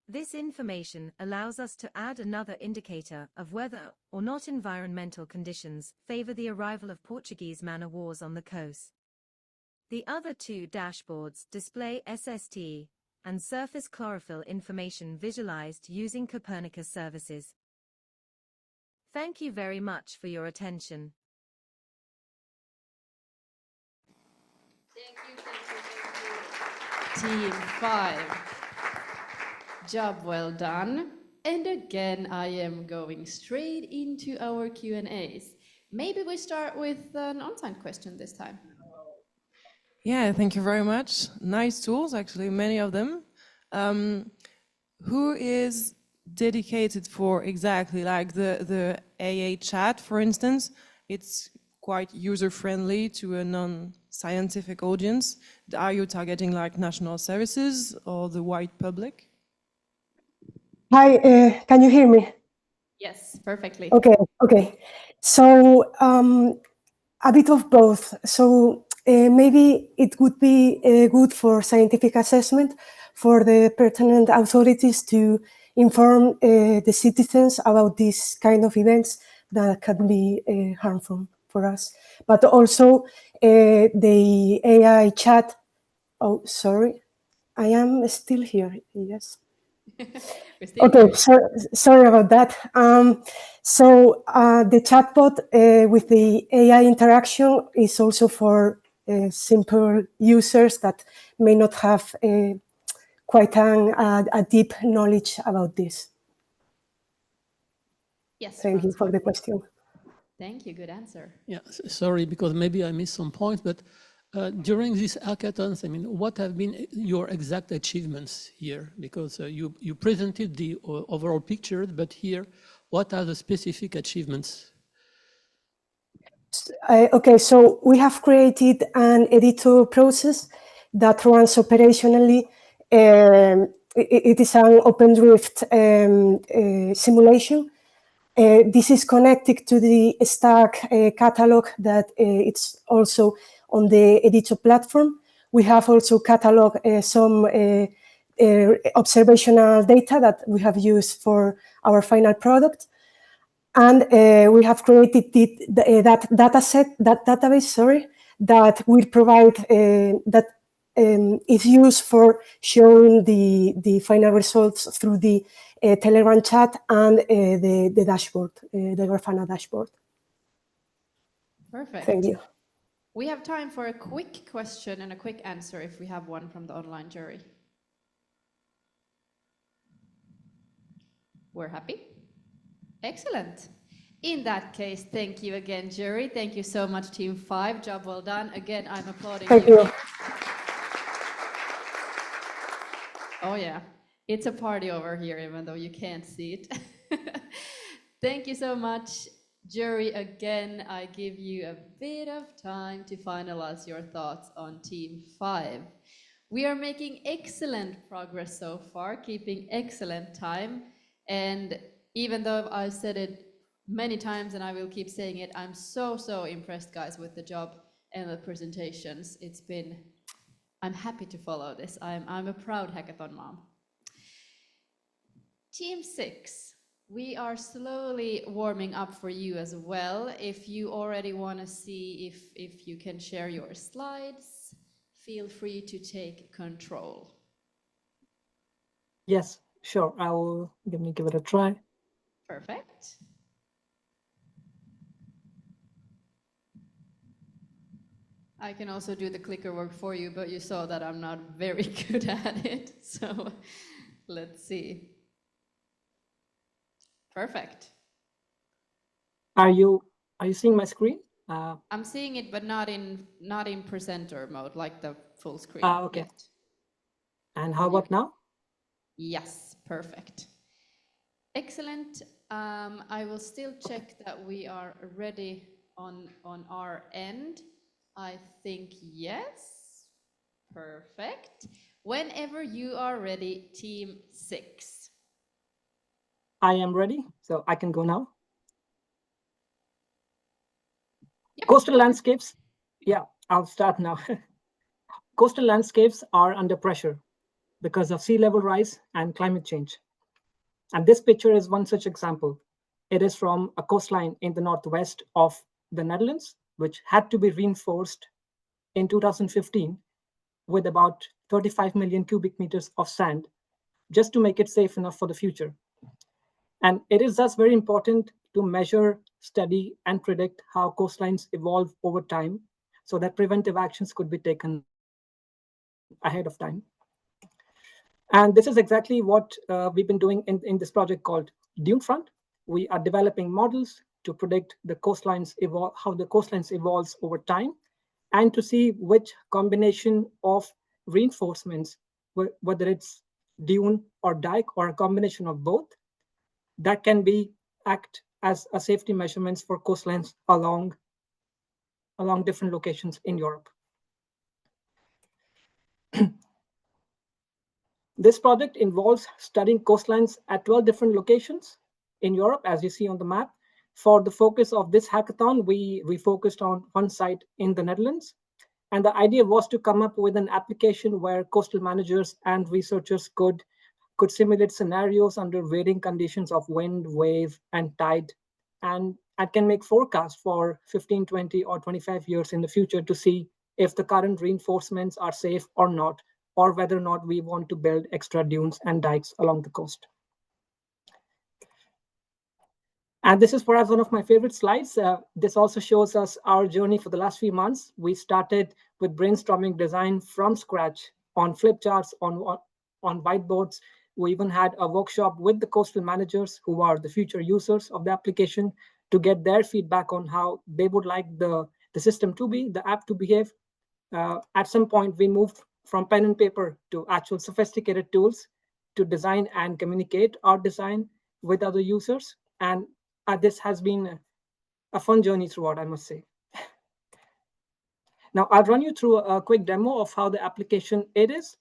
This information allows us to add another indicator of whether or not environmental conditions favor the arrival of Portuguese man-of-wars on the coast. The other 2 dashboards display SST and surface chlorophyll information visualized using Copernicus services. Thank you very much for your attention. Team 5. Job well done. And again, I am going straight into our Q&As. Maybe we start with an on-site question this time. Yeah, thank you very much. Nice tools, actually, many of them. Who is dedicated for exactly like the AA chat, for instance? It's quite user-friendly to a non-scientific audience. Are you targeting like national services or the wide public? Hi, can you hear me? Yes, perfectly. Okay. So a bit of both. So maybe it would be good for scientific assessment for the pertinent authorities to inform the citizens about these kind of events that can be harmful for us. But also the AI chat. Oh, sorry, I am still here. Yes. Okay, sorry about that. So the chatbot with the AI interaction is also for simple users that may not have quite a deep knowledge about this. Yes, thank you for the question. Thank you, good answer. Yeah, sorry, because maybe I missed some points, but during these hackathons, I mean, what have been your exact achievements here? Because you presented the overall picture, but here, what are the specific achievements? Okay, so we have created an EDITO process that runs operationally. It is an OpenDrift simulation. This is connected to the Stack catalog that it's also on the EDITO platform. We have also cataloged some observational data that we have used for our final product. And we have created that database, that will provide, that is used for showing the final results through the Telegram chat and the dashboard, the Grafana dashboard. Perfect. Thank you. We have time for a quick question and a quick answer if we have one from the online jury. We're happy? Excellent. In that case, thank you again, jury. Thank you so much, Team 5. Job well done. Again, I'm applauding you. Thank you. Oh yeah, it's a party over here, even though you can't see it. Thank you so much, jury. Again, I give you a bit of time to finalize your thoughts on Team 5. We are making excellent progress so far, keeping excellent time. And even though I said it many times and I will keep saying it, I'm so impressed, guys, with the job and the presentations. I'm happy to follow this. I'm a proud hackathon mom. Team 6, we are slowly warming up for you as well. If you already want to see if you can share your slides, feel free to take control. Yes, sure. I will give it a try. Perfect. I can also do the clicker work for you, but you saw that I'm not very good at it. So let's see. Perfect. Are you seeing my screen? I'm seeing it, but not in presenter mode, like the full screen. Okay. Yet. And how about now? Yes, perfect. Excellent. I will still check that we are ready on our end. I think yes. Perfect. Whenever you are ready, Team 6. I am ready, so I can go now. Yep. Coastal landscapes. Yeah, I'll start now. Coastal landscapes are under pressure because of sea level rise and climate change. And this picture is one such example. It is from a coastline in the northwest of the Netherlands, which had to be reinforced in 2015 with about 35 million cubic meters of sand just to make it safe enough for the future. And it is thus very important to measure, study, and predict how coastlines evolve over time so that preventive actions could be taken ahead of time. And this is exactly what we've been doing in this project called DuneFront. We are developing models to predict the coastlines how the coastlines evolves over time, and to see which combination of reinforcements, whether it's dune or dike or a combination of both, that can act as a safety measurements for coastlines along different locations in Europe. This project involves studying coastlines at 12 different locations in Europe, as you see on the map. For the focus of this hackathon, we focused on one site in the Netherlands. And the idea was to come up with an application where coastal managers and researchers could simulate scenarios under varying conditions of wind, wave, and tide, and can make forecasts for 15, 20, or 25 years in the future to see if the current reinforcements are safe or not, or whether or not we want to build extra dunes and dikes along the coast. And this is perhaps one of my favorite slides. This also shows us our journey for the last few months. We started with brainstorming design from scratch on flip charts, on whiteboards. We even had a workshop with the coastal managers, who are the future users of the application, to get their feedback on how they would like the system to be, the app to behave. At some point, we moved from pen and paper to actual sophisticated tools to design and communicate our design with other users. And this has been a fun journey throughout, I must say. Now, I'll run you through a quick demo of how the application is.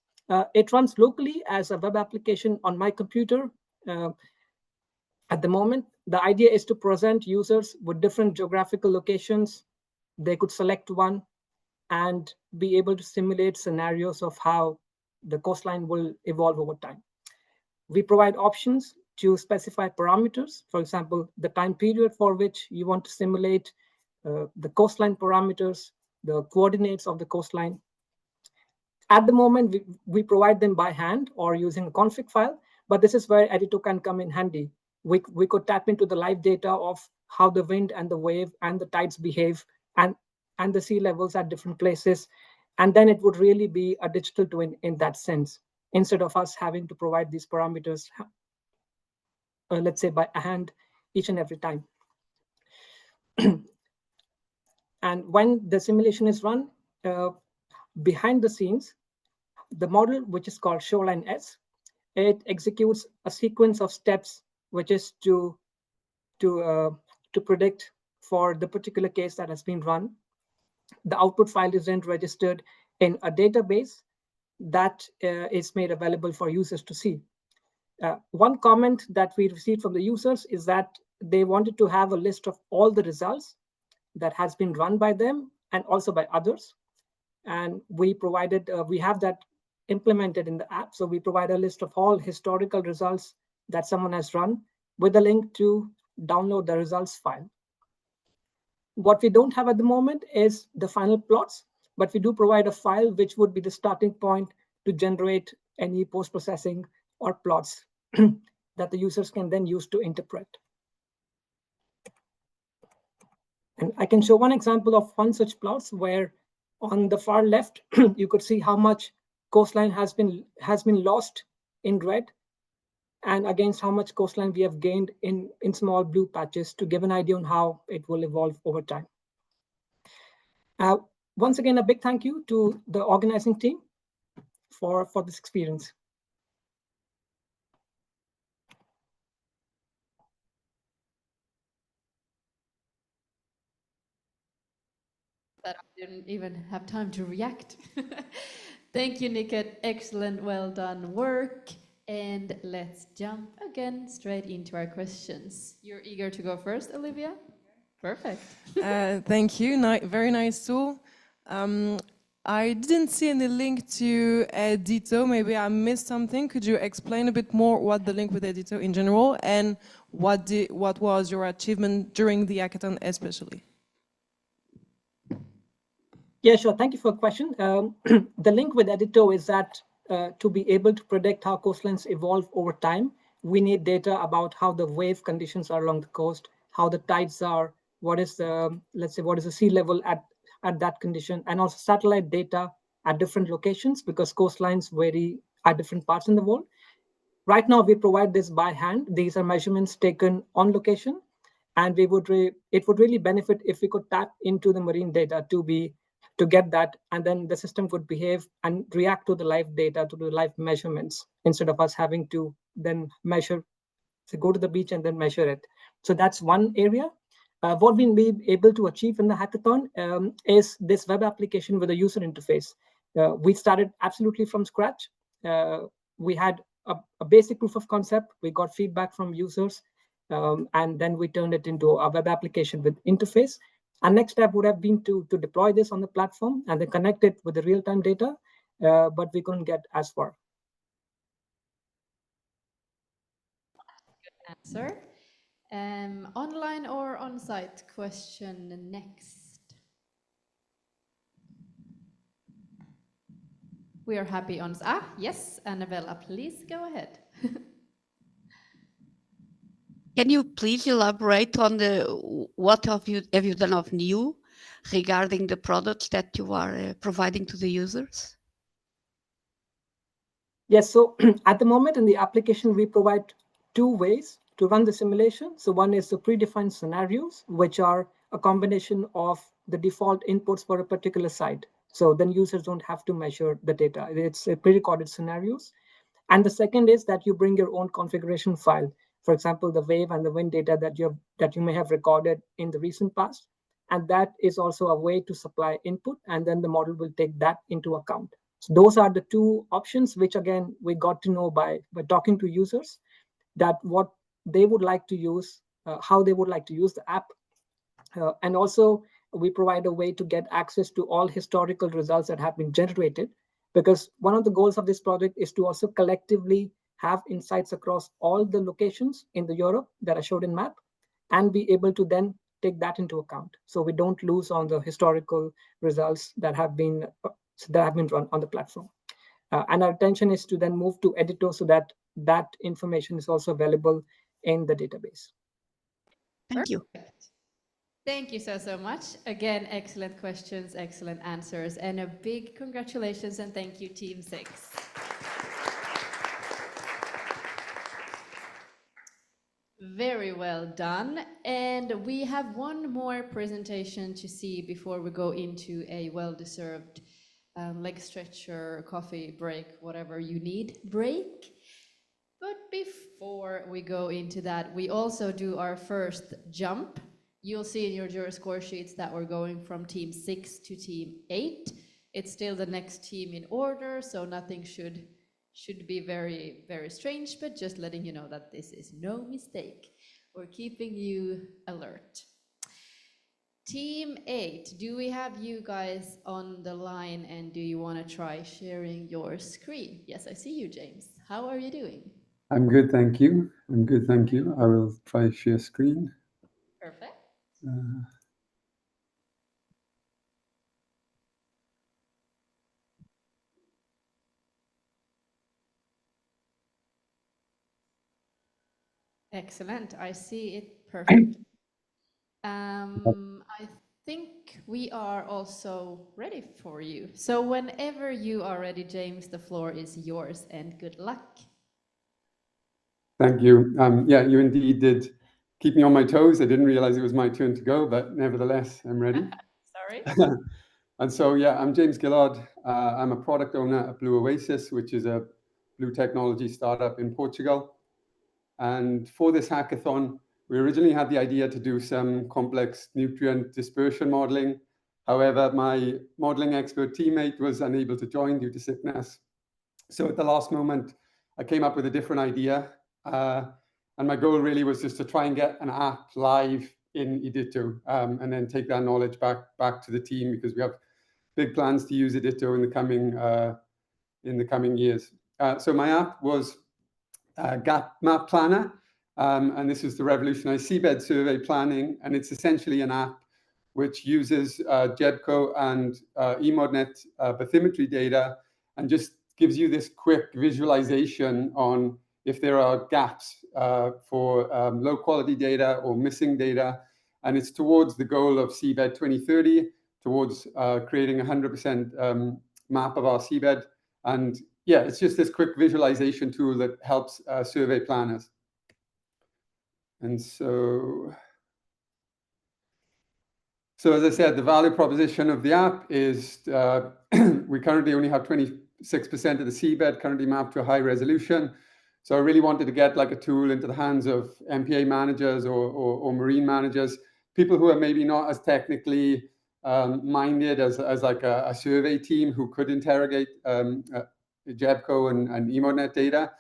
It runs locally as a web application on my computer. At the moment, the idea is to present users with different geographical locations. They could select one and be able to simulate scenarios of how the coastline will evolve over time. We provide options to specify parameters, for example, the time period for which you want to simulate, the coastline parameters, the coordinates of the coastline. At the moment, we provide them by hand or using a config file, but this is where EDITO can come in handy. We could tap into the live data of how the wind and the wave and the tides behave, and the sea levels at different places. And then it would really be a digital twin in that sense, instead of us having to provide these parameters, let's say by hand, each and every time. And when the simulation is run, behind the scenes, the model, which is called Shoreline S, it executes a sequence of steps, which is to predict for the particular case that has been run. The output file is then registered in a database that is made available for users to see. One comment that we received from the users is that they wanted to have a list of all the results that has been run by them and also by others. And we provided, we have that implemented in the app. So we provide a list of all historical results that someone has run with a link to download the results file. What we don't have at the moment is the final plots, but we do provide a file which would be the starting point to generate any post-processing or plots that the users can then use to interpret. And I can show one example of one such plots where on the far left, you could see how much coastline has been lost in red, and against how much coastline we have gained in small blue patches, to give an idea on how it will evolve over time. Once again, a big thank you to the organizing team for this experience. That I didn't even have time to react. Thank you, Niket. Excellent, well done work. And let's jump again straight into our questions. You're eager to go first, Olivia? Perfect. Thank you. Very nice tool. I didn't see any link to EDITO. Maybe I missed something. Could you explain a bit more what the link with EDITO in general, and what was your achievement during the hackathon especially? Yeah, sure. Thank you for the question. The link with EDITO is that to be able to predict how coastlines evolve over time, we need data about how the wave conditions are along the coast how the tides are, what is the, let's say, what is the sea level at that condition, and also satellite data at different locations, because coastlines vary at different parts in the world. Right now, we provide this by hand. These are measurements taken on location, and it would really benefit if we could tap into the marine data to get that, and then the system could behave and react to the live data, to the live measurements, instead of us having to then measure, so go to the beach and then measure it. So that's one area. What we'll be able to achieve in the hackathon is this web application with a user interface. We started absolutely from scratch. We had a basic proof of concept. We got feedback from users, and then we turned it into a web application with interface. Our next step would have been to deploy this on the platform and then connect it with the real-time data, but we couldn't get as far. Good answer. Online or on-site question next. We are happy on. Yes, Annabella, please go ahead. Can you please elaborate on what have you done of new regarding the products that you are providing to the users? Yes, so at the moment in the application, we provide two ways to run the simulation. So one is the predefined scenarios, which are a combination of the default inputs for a particular site. So then users don't have to measure the data. It's pre-recorded scenarios. And the second is that you bring your own configuration file. For example, the wave and the wind data that you may have recorded in the recent past. And that is also a way to supply input, and then the model will take that into account. So those are the two options, which again, we got to know by talking to users, that what they would like to use, how they would like to use the app. And also, we provide a way to get access to all historical results that have been generated, because one of the goals of this project is to also collectively have insights across all the locations in the Europe that are showed in map, and be able to then take that into account. So we don't lose on the historical results that have been run on the platform. And our intention is to then move to EDITO so that that information is also available in the database. Thank you. Thank you so much. Again, excellent questions, excellent answers, and a big congratulations and thank you, Team 6. Very well done. And we have one more presentation to see before we go into a well-deserved leg stretcher, coffee break, whatever you need break. But before we go into that, we also do our first jump. You'll see in your score sheets that we're going from Team 6 to Team 8. It's still the next team in order, so nothing should be very, very strange, but just letting you know that this is no mistake. We're keeping you alert. Team 8, do we have you guys on the line, and do you want to try sharing your screen? Yes, I see you, James. How are you doing? I'm good, thank you. I'm good, thank you. I will try share screen. Perfect. Excellent. I see it perfect. I think we are also ready for you. So whenever you are ready, James, the floor is yours, and good luck. Thank you. Yeah, you indeed did keep me on my toes. I didn't realize it was my turn to go, but nevertheless, I'm ready. Sorry. And so, yeah, I'm James Gillard. I'm a product owner at Blue Oasis, which is a blue technology startup in Portugal. And for this hackathon, we originally had the idea to do some complex nutrient dispersion modeling. However, my modeling expert teammate was unable to join due to sickness. So at the last moment, I came up with a different idea. And my goal really was just to try and get an app live in EDITO, and then take that knowledge back to the team, because we have big plans to use EDITO in the coming years. So my app was Gap Map Planner, and this is the revolutionized seabed survey planning, and it's essentially an app which uses JEDCO and EMODNet bathymetry data, and just gives you this quick visualization on if there are gaps for low quality data or missing data. And it's towards the goal of seabed 2030, towards creating 100% map of our seabed. And yeah, it's just this quick visualization tool that helps survey planners. And so as I said, the value proposition of the app is we currently only have 26% of the seabed currently mapped to a high resolution. So I really wanted to get like a tool into the hands of MPA managers or marine managers, people who are maybe not as technically minded as like a survey team who could interrogate JEBCO and EDITO-Model data.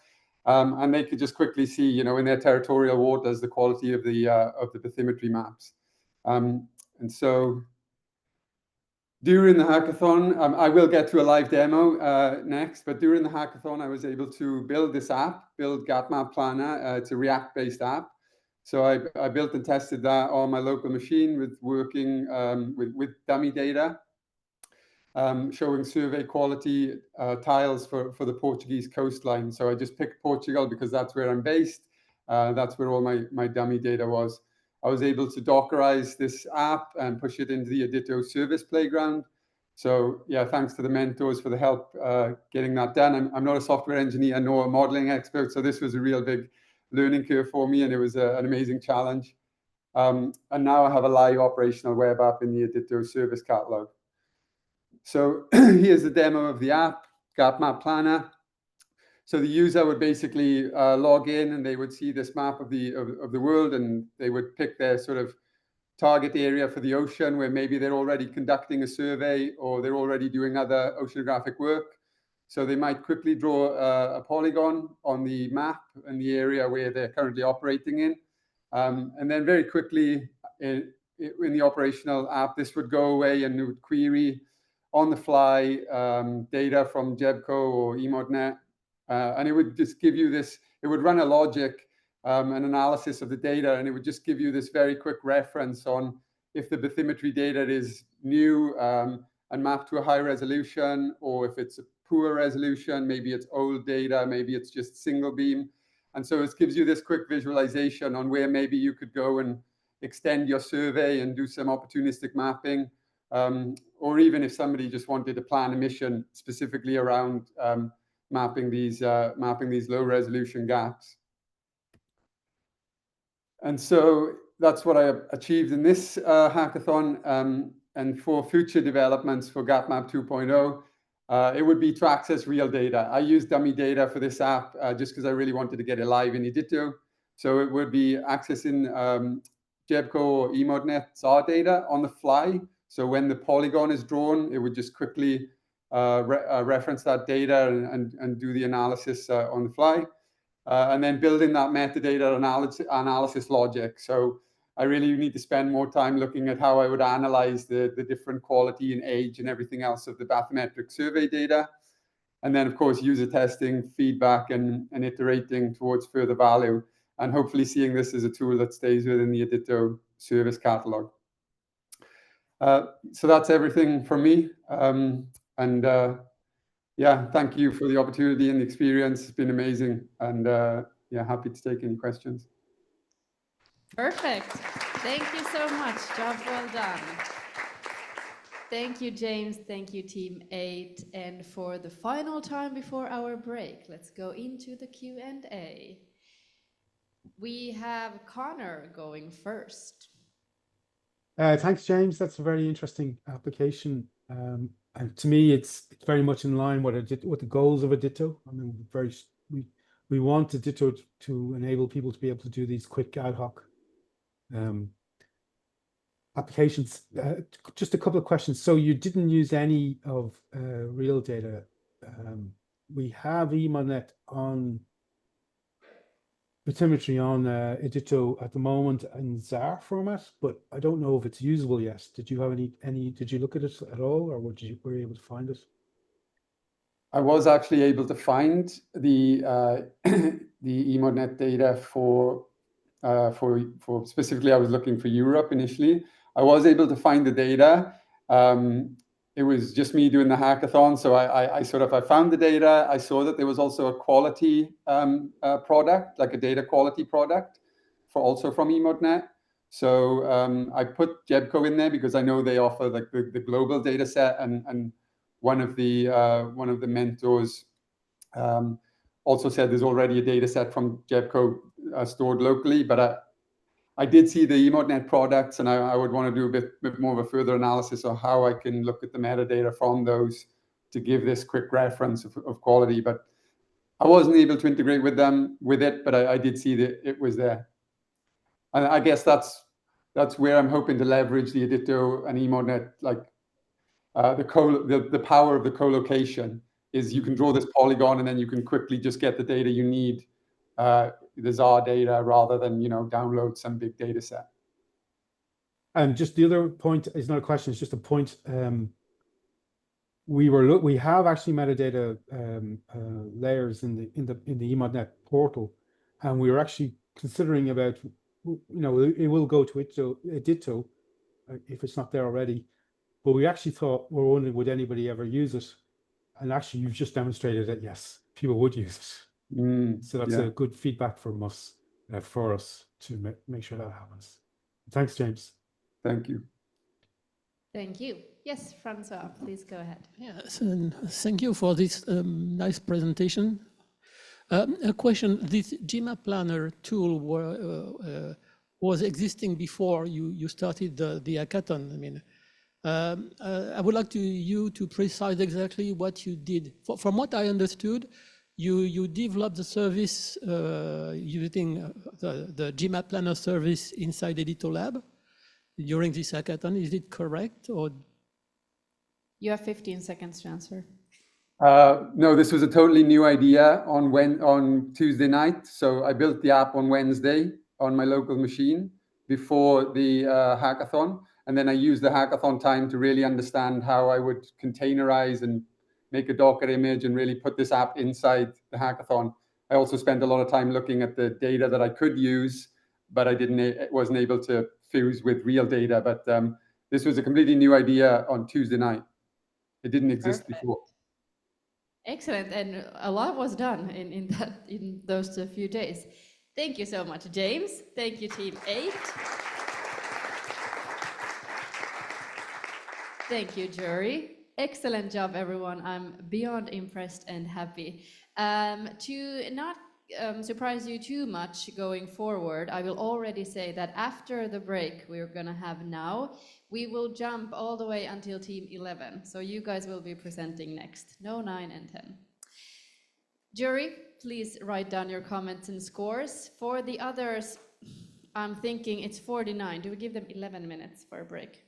And they could just quickly see, you know, in their territorial waters, the quality of the bathymetry maps. And so during the hackathon, I will get to a live demo next, but during the hackathon, I was able to build this app, build GapMap Planner. It's a React-based app. So I built and tested that on my local machine with working with dummy data, showing survey quality tiles for the Portuguese coastline. So I just picked Portugal because that's where I'm based. That's where all my dummy data was. I was able to Dockerize this app and push it into the EDITO service playground. So yeah, thanks to the mentors for the help getting that done. I'm not a software engineer nor a modeling expert, so this was a real big learning curve for me, and it was an amazing challenge. And now I have a live operational web app in the EDITO service catalog. So here's the demo of the app, GapMap Planner. So the user would basically log in, and they would see this map of the world, and they would pick their sort of target area for the ocean, where maybe they're already conducting a survey or they're already doing other oceanographic work. So they might quickly draw a polygon on the map in the area where they're currently operating in. And then very quickly in the operational app, this would go away and it would query on the fly data from JEBCO or EDITO-Model. And it would just give you this, it would run a logic, an analysis of the data, and it would just give you this very quick reference on if the bathymetry data is new and mapped to a high resolution, or if it's a poor resolution, maybe it's old data, maybe it's just single beam. And so it gives you this quick visualization on where maybe you could go and extend your survey and do some opportunistic mapping. Or even if somebody just wanted to plan a mission specifically around mapping these low resolution gaps. And so that's what I achieved in this hackathon. And for future developments for GapMap 2.0, it would be to access real data. I used dummy data for this app just because I really wanted to get it live in EDITO. So it would be accessing JEBCO or EDITO-Model SAR data on the fly. So when the polygon is drawn, it would just quickly reference that data and do the analysis on the fly. And then building that metadata analysis logic. So I really need to spend more time looking at how I would analyze the different quality and age and everything else of the bathymetric survey data. And then, of course, user testing, feedback, and iterating towards further value, and hopefully seeing this as a tool that stays within the EDITO service catalog. So that's everything from me. Yeah, thank you for the opportunity and the experience. It's been amazing. And yeah, happy to take any questions. Perfect. Thank you so much. Job well done. Thank you, James. Thank you, Team 8. And for the final time before our break, let's go into the Q&A. We have Connor going first. Thanks, James. That's a very interesting application. And to me, it's very much in line with the goals of EDITO. I mean, we want EDITO to enable people to be able to do these quick ad hoc applications. Just a couple of questions. So you didn't use any of real data. We have EDITO-Model on bathymetry on EDITO at the moment in ZAR format, but I don't know if it's usable yet. Did you have any? Did you look at it at all, or were you able to find it? I was actually able to find the EDITO-Model data for specifically. I was looking for Europe initially. I was able to find the data. It it was just me doing the hackathon. So I found the data. I saw that there was also a quality product, like a data quality product, also from EDITO-Model. So I put Jebco in there because I know they offer like the global data set, and one of the mentors also said there's already a data set from Jebco stored locally. But I did see the EDITO-Model products, and I would want to do a bit more of a further analysis of how I can look at the metadata from those to give this quick reference of quality. But I wasn't able to integrate with it, but I did see that it was there. And I guess that's where I'm hoping to leverage the EDITO and EDITO-Model, like the power of the co-location is you can draw this polygon and then you can quickly just get the data you need, the ZAR data, rather than download some big data set. And just the other point is not a question; it's just a point. We have actually metadata layers in the EDITO-Model portal, and we were actually considering about, it will go to EDITO if it's not there already. But we actually thought, we're wondering, would anybody ever use it? And actually, you've just demonstrated that yes, people would use it. So that's a good feedback from us for us to make sure that happens. Thanks, James. Thank you. Thank you. Yes, Francois, please go ahead. Yes, and thank you for this nice presentation. A question: this GMAP Planner tool was existing before you started the hackathon. I mean, I would like you to precise exactly what you did. From what I understood, you developed the service using the GMAP Planner service inside EDITO Lab during this hackathon. Is it correct? Or you have 15 seconds to answer. No, this was a totally new idea on Tuesday night. So I built the app on Wednesday on my local machine before the hackathon. And then I used the hackathon time to really understand how I would containerize and make a Docker image and really put this app inside the hackathon. I also spent a lot of time looking at the data that I could use, but I wasn't able to fuse with real data. But this was a completely new idea on Tuesday night. It didn't exist before. Excellent, and a lot was done in those few days. Thank you so much, James. Thank you, Team 8. Thank you, jury. Excellent job, everyone. I'm beyond impressed and happy. To not surprise you too much going forward, I will already say that after the break we're going to have now, we will jump all the way until Team 11. So you guys will be presenting next. No 9 and 10. Jury, please write down your comments and scores. For the others, I'm thinking it's 49. Do we give them 11 minutes for a break?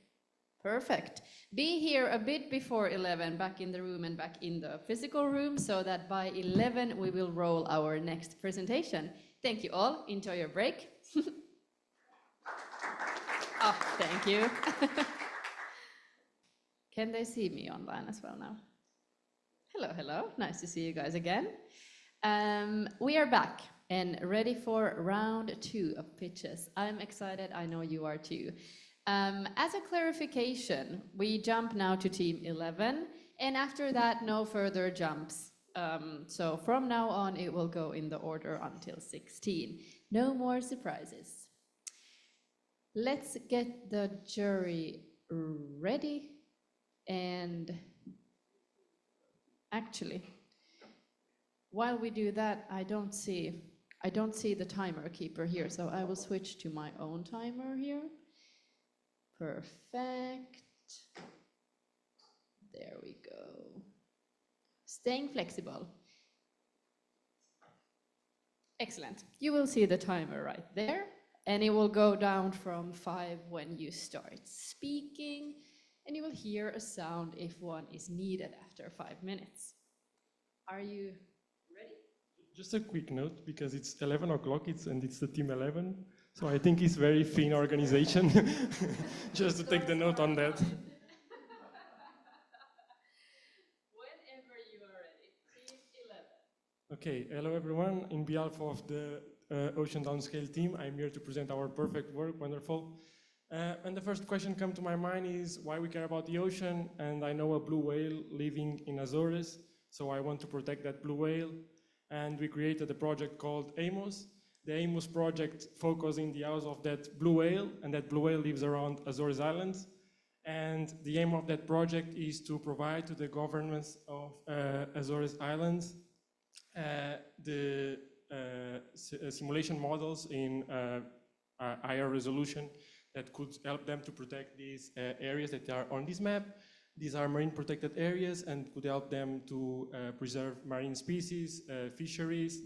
Perfect. Be here a bit before 11, back in the room and back in the physical room, so that by 11 we will roll our next presentation. Thank you all. Enjoy your break. Oh, thank you. Can they see me online as well now? Hello, hello. Nice to see you guys again. We are back and ready for round 2 of pitches. I'm excited. I know you are too. As a clarification, we jump now to Team 11, and after that, no further jumps. So from now on, it will go in the order until 16. No more surprises. Let's get the jury ready. And actually, while we do that, I don't see the timer keeper here, so I will switch to my own timer here. Perfect. There we go. Staying flexible. Excellent. You will see the timer right there, and it will go down from 5 when you start speaking, and you will hear a sound if one is needed after 5 minutes. Are you ready? Just a quick note, because it's 11 o'clock and it's the Team 11. So I think it's very thin organization. Just to take the note on that. Whenever you are ready. Team 11. Okay, hello everyone. In behalf of the Ocean Downscale team, I'm here to present our perfect work, wonderful. And the first question come to my mind is why we care about the ocean, and I know a blue whale living in Azores, so I want to protect that blue whale. And we created a project called AMOS. The AMOS project focuses in the house of that blue whale, and that blue whale lives around Azores Islands. And the aim of that project is to provide to the governments of Azores Islands the simulation models in higher resolution that could help them to protect these areas that are on this map. These are marine protected areas and could help them to preserve marine species, fisheries,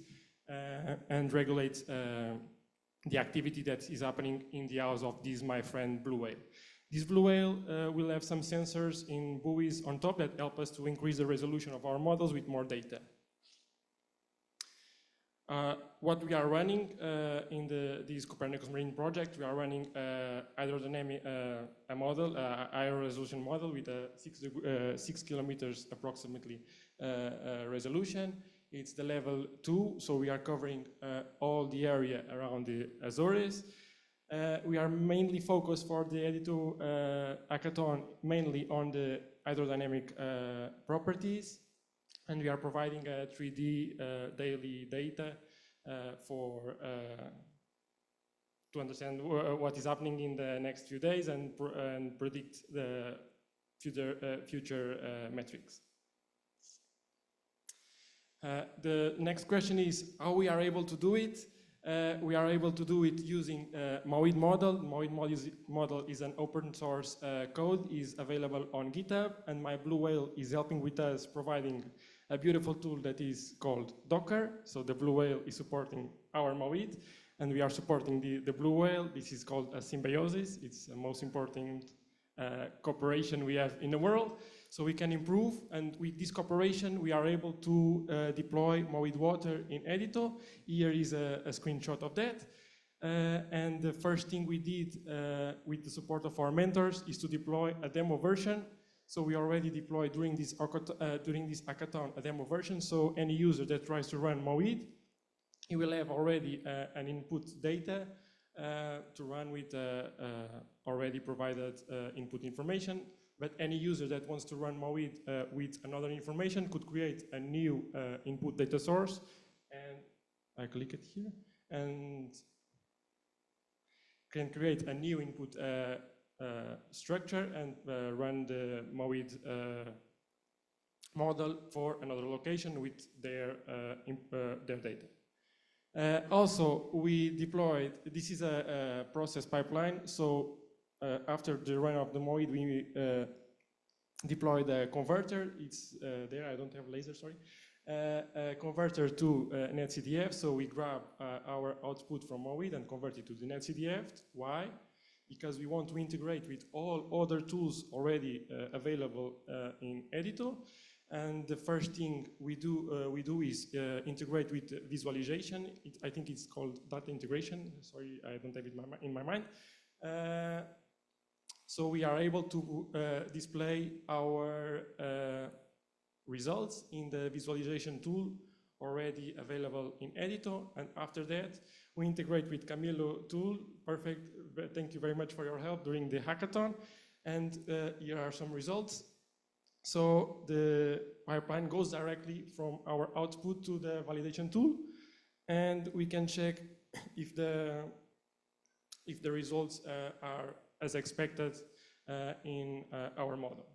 and regulate the activity that is happening in the house of this my friend blue whale. This blue whale will have some sensors in buoys on top that help us to increase the resolution of our models with more data. What we are running in this Copernicus Marine project, we are running hydrodynamic a model, higher resolution model with a 6 kilometers approximately resolution. It's the level 2, so we are covering all the area around the Azores. We are mainly focused for the EDITO hackathon mainly on the hydrodynamic properties, and we are providing 3D daily data to understand what is happening in the next few days and predict the future metrics. The next question is how we are able to do it. We are able to do it using MOID model. MOID model is an open source code, is available on GitHub, and my blue whale is helping with us providing a beautiful tool that is called Docker. So the blue whale is supporting our MOID, and we are supporting the blue whale. This is called a symbiosis. It's the most important cooperation we have in the world. So we can improve, and with this cooperation, we are able to deploy MOID water in EDITO. Here is a screenshot of that. And the first thing we did with the support of our mentors is to deploy a demo version. So we already deployed during this hackathon a demo version. So any user that tries to run MOID, he will have already an input data to run with already provided input information. But any user that wants to run MOID with another information could create a new input data source. And I click it here and can create a new input structure and run the MOID model for another location with their data. Also, we deployed, this is a process pipeline, so after the run of the MOID, we deployed a converter. It's there, I don't have laser, sorry. A converter to netCDF, so we grab our output from MOID and convert it to the netCDF. Why? Because we want to integrate with all other tools already available in EDITO. And the first thing we do is integrate with visualization. I think it's called data integration. Sorry, I don't have it in my mind. So we are able to display our results in the visualization tool already available in EDITO. And after that, we integrate with Camilo tool. Perfect. Thank you very much for your help during the hackathon. And here are some results. So the pipeline goes directly from our output to the validation tool, and we can check if the results are as expected in our model.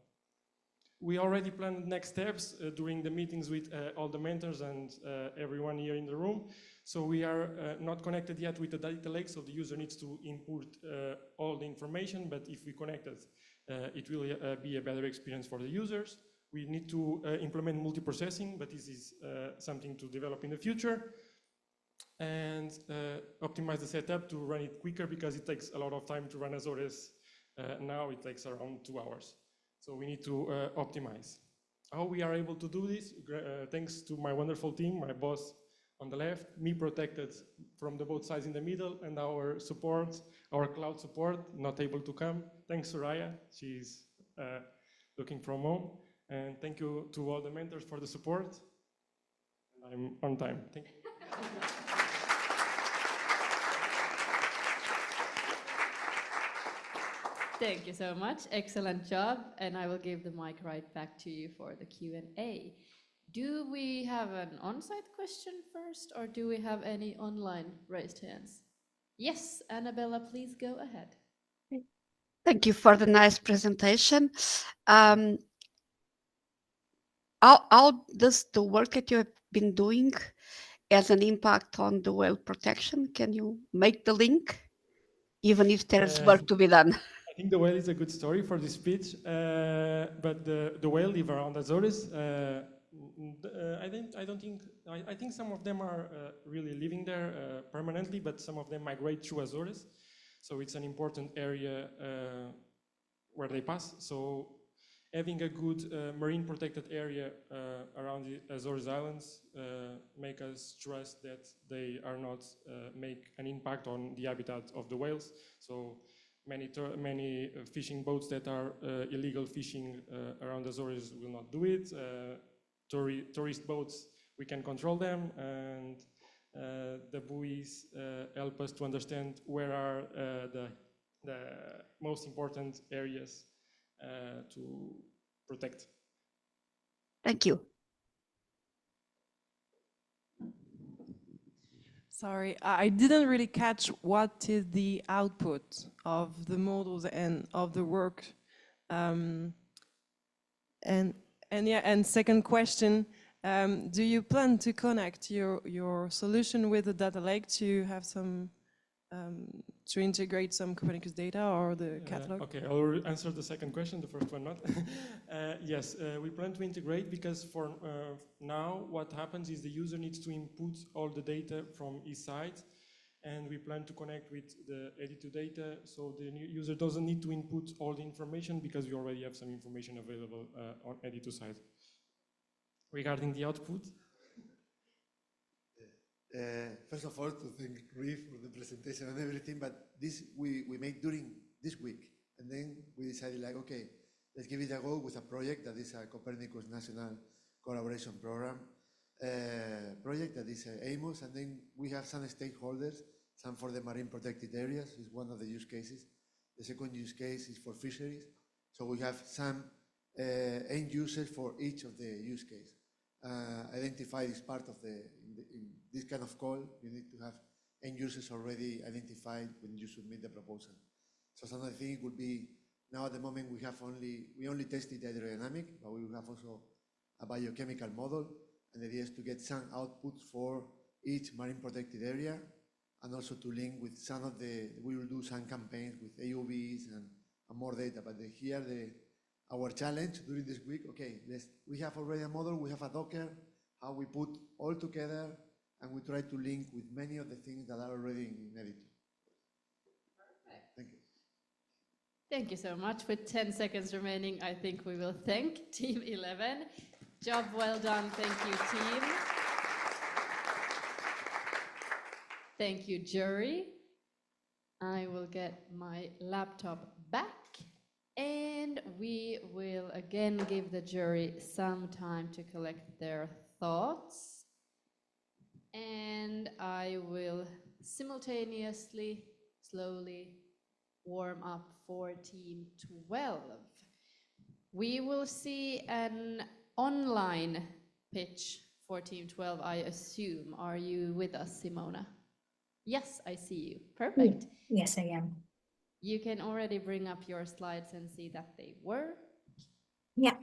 We already planned next steps during the meetings with all the mentors and everyone here in the room. So we are not connected yet with the data lake, so the user needs to input all the information, but if we connect it, it will be a better experience for the users. We need to implement multiprocessing, but this is something to develop in the future. And optimize the setup to run it quicker because it takes a lot of time to run Azores. Now it takes around 2 hours. So we need to optimize. How we are able to do this? Thanks to my wonderful team, my boss on the left, me protected from the both sides in the middle, and our support, our cloud support, not able to come. Thanks, Soraya. She's looking from home. And thank you to all the mentors for the support. I'm on time. Thank you. Thank you so much. Excellent job. And I will give the mic right back to you for the Q&A. Do we have an on-site question first, or do we have any online raised hands? Yes, Annabella, please go ahead. Thank you for the nice presentation. How does the work that you have been doing has an impact on the whale protection? Can you make the link, even if there's work to be done? I think the whale is a good story for this speech, but the whale live around Azores. I think some of them are really living there permanently, but some of them migrate through Azores. So it's an important area where they pass. So having a good marine protected area around the Azores Islands make us trust that they are not make an impact on the habitat of the whales. So many fishing boats that are illegal fishing around the Azores will not do it. Tourist boats, we can control them, and the buoys help us to understand where are the most important areas to protect. Thank you. Sorry, I didn't really catch what is the output of the models and of the work. And second question, do you plan to connect your solution with the data lake to have some to integrate some Copernicus data or the catalog? Okay, I'll answer the second question, the first one not. Yes, we plan to integrate because for now what happens is the user needs to input all the data from his side, and we plan to connect with the EDITO data, so the new user doesn't need to input all the information because we already have some information available on EDITO side. Regarding the output, first of all, to thank Rui for the presentation and everything, but this we made during this week, and then we decided like, okay, let's give it a go with a project that is a Copernicus National Collaboration Program project that is AMOS, and then we have some stakeholders, some for the marine protected areas is one of the use cases. The second use case is for fisheries, so we have some end users for each of the use case. Identified as part of in this kind of call, you need to have end users already identified when you submit the proposal. So some of the things would be, now at the moment we only tested hydrodynamic, but we will have also a biochemical model, and the idea is to get some outputs for each marine protected area, and also to link with some of we will do some campaigns with AOVs and more data, but our challenge during this week, okay, we have already a model, we have a Docker, how we put all together, and we try to link with many of the things that are already in EDITO. Perfect. Thank you. Thank you so much. With 10 seconds remaining, I think we will thank Team 11. Job well done. Thank you, team. Thank you, jury. I will get my laptop back. And we will again give the jury some time to collect their thoughts. And I will simultaneously, slowly warm up for Team 12. We will see an online pitch for Team 12, I assume. Are you with us, Simona? Yes, I see you. Perfect. Yes, I am. You can already bring up your slides and see that they work. Yeah.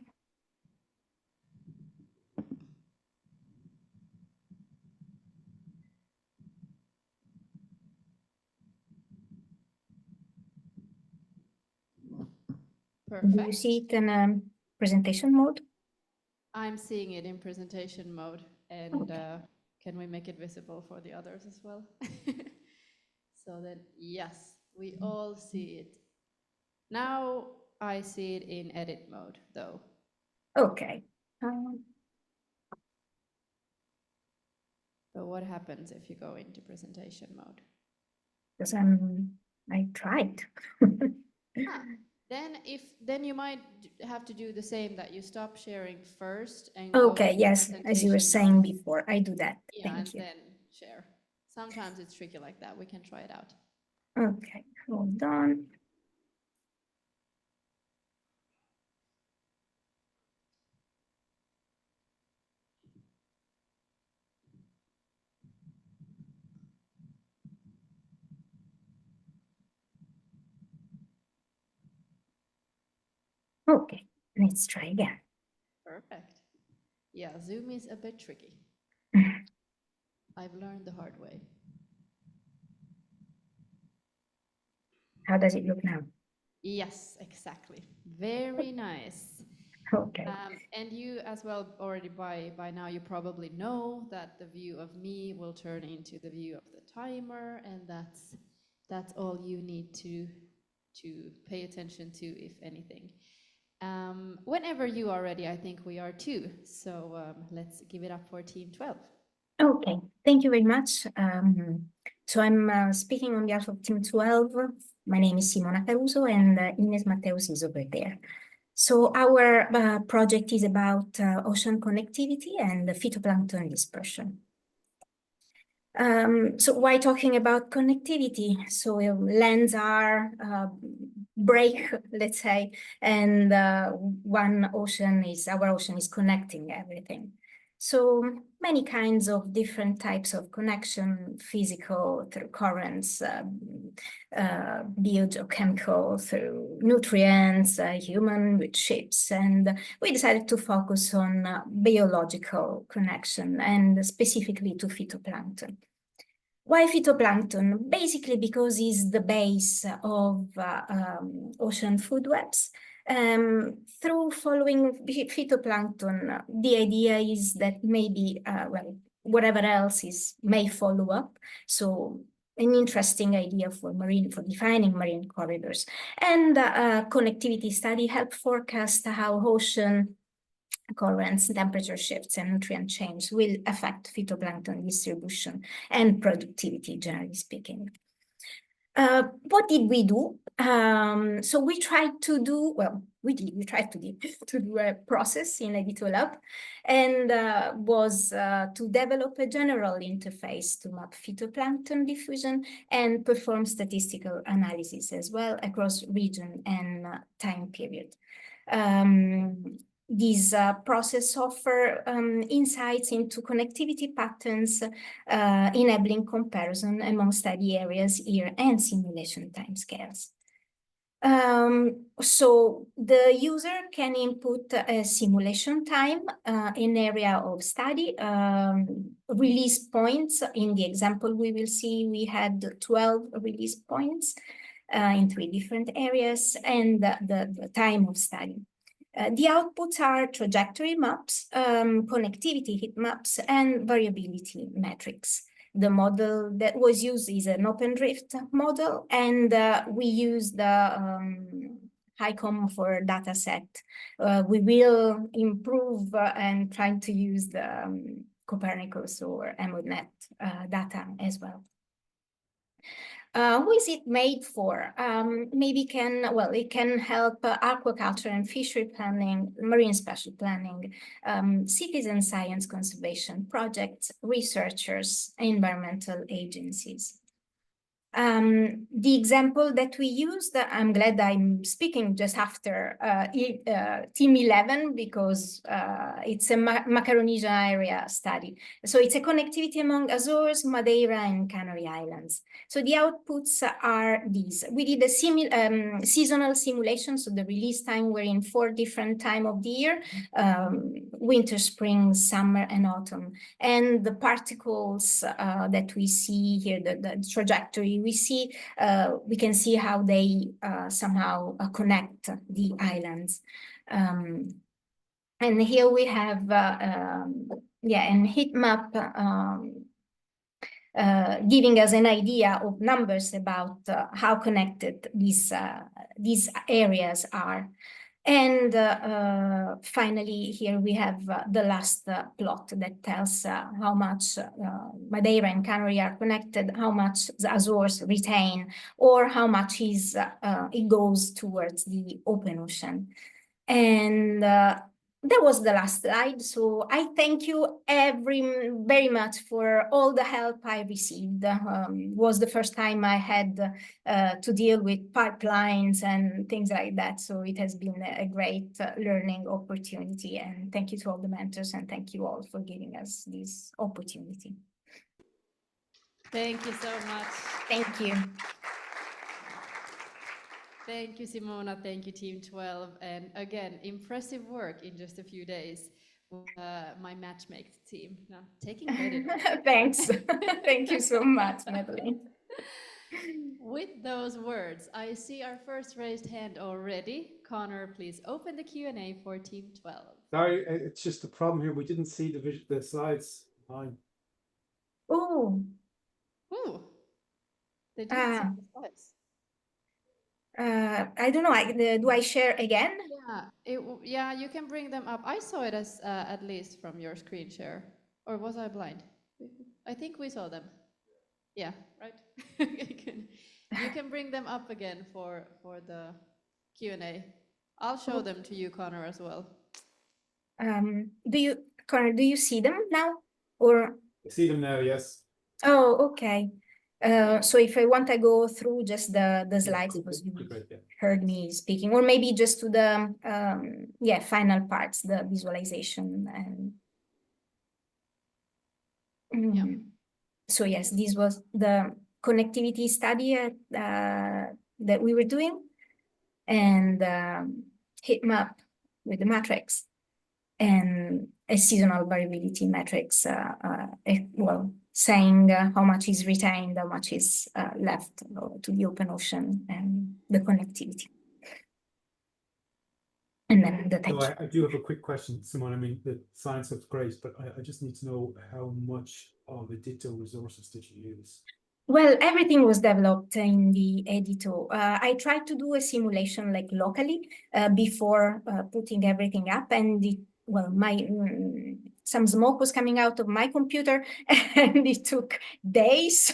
Perfect. Do you see it in presentation mode? I'm seeing it in presentation mode, and can we make it visible for the others as well? So that, yes, we all see it. Now I see it in edit mode, though. Okay. But what happens if you go into presentation mode? Because I tried. Then you might have to do the same, that you stop sharing first and Okay, go yes, as you were saying before, I do that. Yeah, Thank you. and then share. Sometimes it's tricky like that. We can try it out. Okay, hold on. Okay, let's try again. Perfect. Yeah, Zoom is a bit tricky. I've learned the hard way. How does it look now? Yes, exactly. Very nice. Okay. And you as well, already by now, you probably know that the view of me will turn into the view of the timer, and that's all you need to pay attention to, if anything. Whenever you are ready, I think we are too. So let's give it up for Team 12. Okay, thank you very much. So I'm speaking on behalf of Team 12. My name is Simona Caruso, and Ines Mateus is over there. So our project is about ocean connectivity and phytoplankton dispersion. So why talking about connectivity? So lands are break, let's say, and our ocean is connecting everything. So many kinds of different types of connection, physical through currents, biogeochemical through nutrients, human with ships. And we decided to focus on biological connection and specifically to phytoplankton. Why phytoplankton? Basically because it's the base of ocean food webs. Through following phytoplankton, the idea is that maybe, well, whatever else may follow up. So an interesting idea for defining marine corridors. And connectivity study help forecast how ocean currents, temperature shifts, and nutrient change will affect phytoplankton distribution and productivity, generally speaking. What did we do? So we tried to do, well, we tried to do a process in EDITO Lab, and was to develop a general interface to map phytoplankton diffusion and perform statistical analysis as well across region and time period. These process offer insights into connectivity patterns, enabling comparison among study areas, year, and simulation timescales. So the user can input a simulation time, an area of study, release points. In the example we will see, we had 12 release points in 3 different areas, and the time of study. The outputs are trajectory maps, connectivity heat maps, and variability metrics. The model that was used is an OpenDrift model, and we use the HiCom for data set. We will improve and try to use the Copernicus or EMODNet data as well. Who is it made for? Maybe it can help aquaculture and fishery planning, marine spatial planning, citizen science conservation projects, researchers, environmental agencies. The example that we used, I'm glad I'm speaking just after Team 11 because it's a Macaronesia area study. So it's a connectivity among Azores, Madeira, and Canary Islands. So the outputs are these. We did a seasonal simulation, so the release time were in 4 different times of the year, winter, spring, summer, and autumn. And the particles that we see here, the trajectory, we can see how they somehow connect the islands. And here we have, a heat map giving us an idea of numbers about how connected these areas are. And finally, here we have the last plot that tells how much Madeira and Canary are connected, how much the Azores retain, or how much it goes towards the open ocean. And that was the last slide. So I thank you very much for all the help I received. Was the first time I had to deal with pipelines and things like that. So it has been a great learning opportunity. And thank you to all the mentors, and thank you all for giving us this opportunity. Thank you so much. Thank you. Thank you, Simona. Thank you, Team 12. And again, impressive work in just a few days with my matchmaked team. Now, taking credit. Thanks. Thank you so much, Madeline. With those words, I see our first raised hand already. Connor, please open the Q&A for Team 12. Sorry, it's just the problem here. We didn't see the slides. Fine. Oh. Ooh. They didn't see the slides. I don't know. Do I share again? Yeah, you can bring them up. I saw it as at least from your screen share. Or was I blind? I think we saw them. Yeah, right. You can bring them up again for the Q&A. I'll show them to you, Connor, as well. Connor, do you see them now? Or I see them now, yes. oh, okay. So if I want to go through just the slides, because you heard me speaking, or maybe just to the final parts, the visualization and so yes, this was the connectivity study that we were doing, and heat map with the matrix and a seasonal variability matrix, well, saying how much is retained, how much is left to the open ocean, and the connectivity. And then the text. So I do have a quick question, Simone. I mean, the science looks great, but I just need to know how much of EDITO resources did you use? Well, everything was developed in the EDITO. I tried to do a simulation like locally before putting everything up, and some smoke was coming out of my computer, and it took days.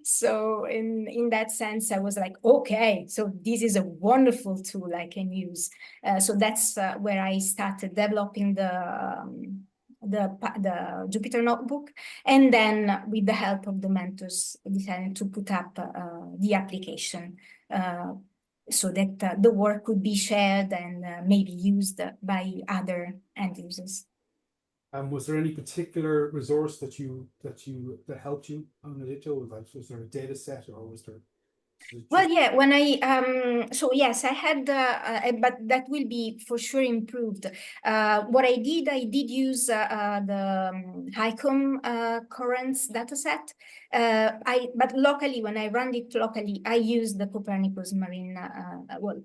So in that sense, I was like, okay, so this is a wonderful tool I can use. So that's where I started developing the Jupyter notebook, and then with the help of the mentors, decided to put up the application so that the work could be shared and maybe used by other end users. Was there any particular resource that helped you on EDITO? Like, was there a data set, or was there? Well, yeah, when so yes, I had, but that will be for sure improved. What I did use the HICOM currents dataset. But locally, when I ran it locally, I used the Copernicus Marine,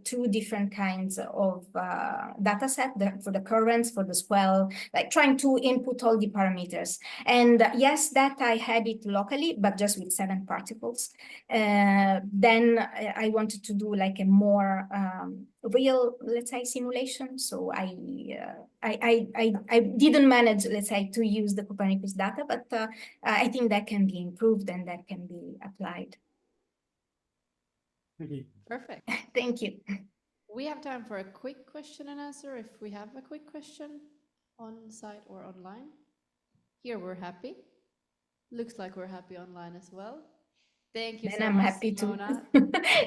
two different kinds of dataset for the currents, for the swell, like trying to input all the parameters. And yes, that I had it locally, but just with 7 particles. Then I wanted to do like a more real, let's say, simulation. So I didn't manage, let's say, to use the Copernicus data, but I think that can be improved and that can be applied. Thank you. Perfect. Thank you. We have time for a quick question and answer if we have a quick question on site or online. Here we're happy. Looks like we're happy online as well. Thank you so much. I'm happy Simona.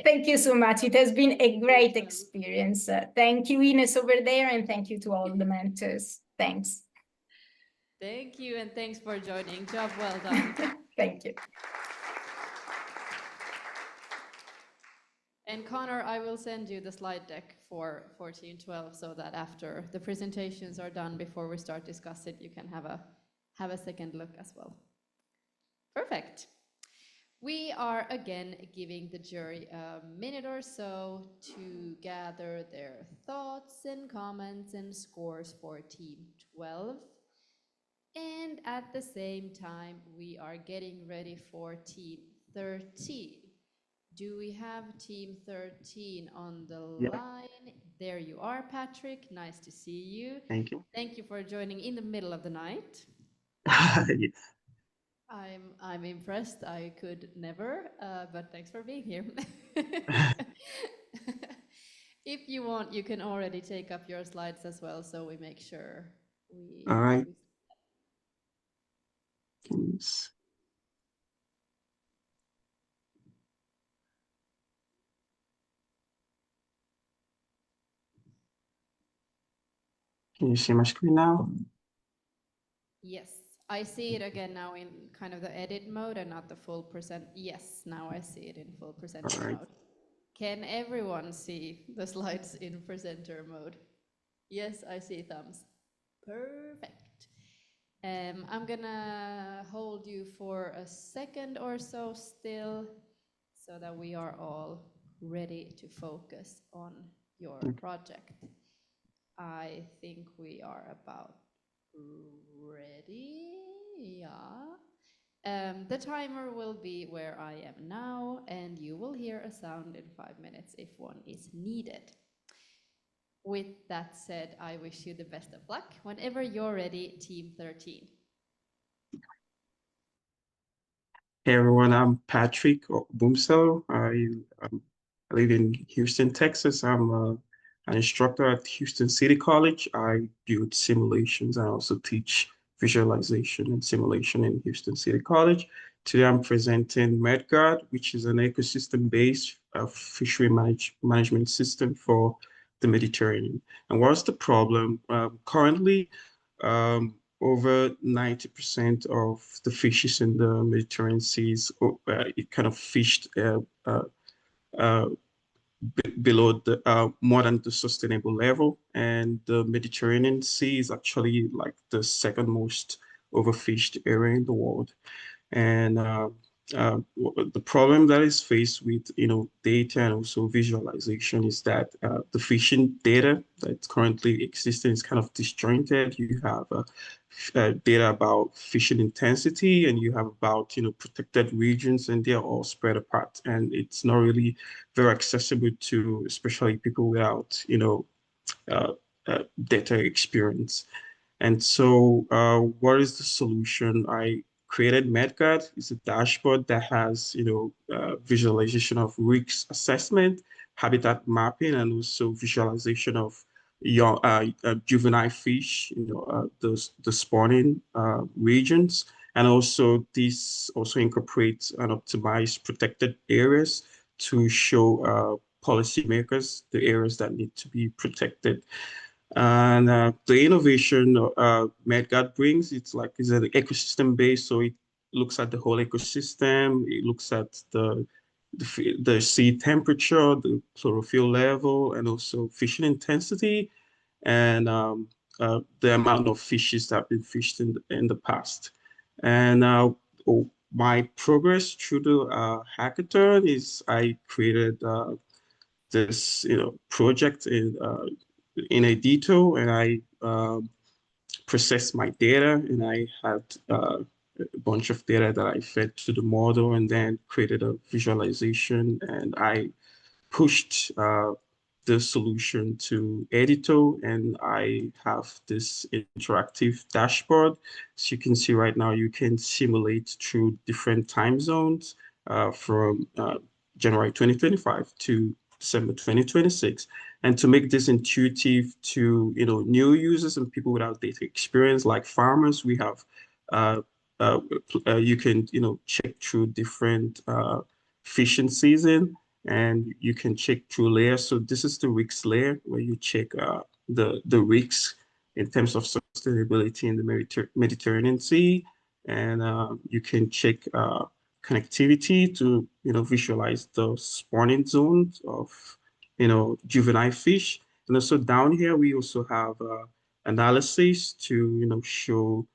Thank you so much. It has been a great experience. Thank you, Ines, over there, and thank you to all the mentors. Thanks. Thank you, and thanks for joining. Job well done. Thank you. And Connor, I will send you the slide deck for Team 12 so that after the presentations are done, before we start discussing, you can have a second look as well. Perfect. We are again giving the jury a minute or so to gather their thoughts and comments and scores for Team 12. And at the same time, we are getting ready for Team 13. Do we have Team 13 on the line? There you are, Patrick. Nice to see you. Thank you. Thank you for joining in the middle of the night. Yes. I'm impressed. I could never, but thanks for being here. If you want, you can already take up your slides as well, so we make sure we... All right. Can you see my screen now? Yes, I see it again now in kind of the edit mode and not the full percent. Yes, now I see it in full percentage mode. Can everyone see the slides in presenter mode? Yes, I see thumbs. Perfect. I'm gonna hold you for a second or so still, so that we are all ready to focus on your project. I think we are about ready. Yeah. The timer will be where I am now, and you will hear a sound in 5 minutes if one is needed. With that said, I wish you the best of luck. Whenever you're ready, Team 13. Hey everyone, I'm Patrick Boomsell. I live in Houston, Texas. I'm an instructor at Houston City College. I build simulations. I also teach visualization and simulation in Houston City College. Today I'm presenting MedGuard, which is an ecosystem-based fishery management system for the Mediterranean. And what's the problem? Currently, over 90% of the fishes in the Mediterranean seas, it kind of fished below the more than the sustainable level, and the Mediterranean Sea is actually like the second most overfished area in the world. And the problem that is faced with data and also visualization is that the fishing data that's currently existing is kind of disjointed. You have data about fishing intensity, and you have about protected regions, and they're all spread apart, and it's not really very accessible to especially people without data experience. And so what is the solution? I created MedGuard. It's a dashboard that has, visualization of risk assessment, habitat mapping, and also visualization of young, juvenile fish, the spawning regions. And also this also incorporates and optimize protected areas to show policymakers the areas that need to be protected. And the innovation MedGuard brings, it's an ecosystem based, so it looks at the whole ecosystem. It looks at the sea temperature, the chlorophyll level, and also fishing intensity, and the amount of fishes that have been fished in the past. And my progress through the hackathon is I created this project in EDITO, and I processed my data, and I had a bunch of data that I fed to the model, and then created a visualization, and I pushed the solution to EDITO, and I have this interactive dashboard. So you can see right now, you can simulate through different time zones from January 2025 to December 2026. And to make this intuitive to new users and people without data experience, like farmers, we have you can check through different fishing season, and you can check through layers. So this is the risks layer where you check the risks in terms of sustainability in the Mediterranean Sea, and you can check connectivity to visualize the spawning zones of juvenile fish. And also down here we also have analysis to show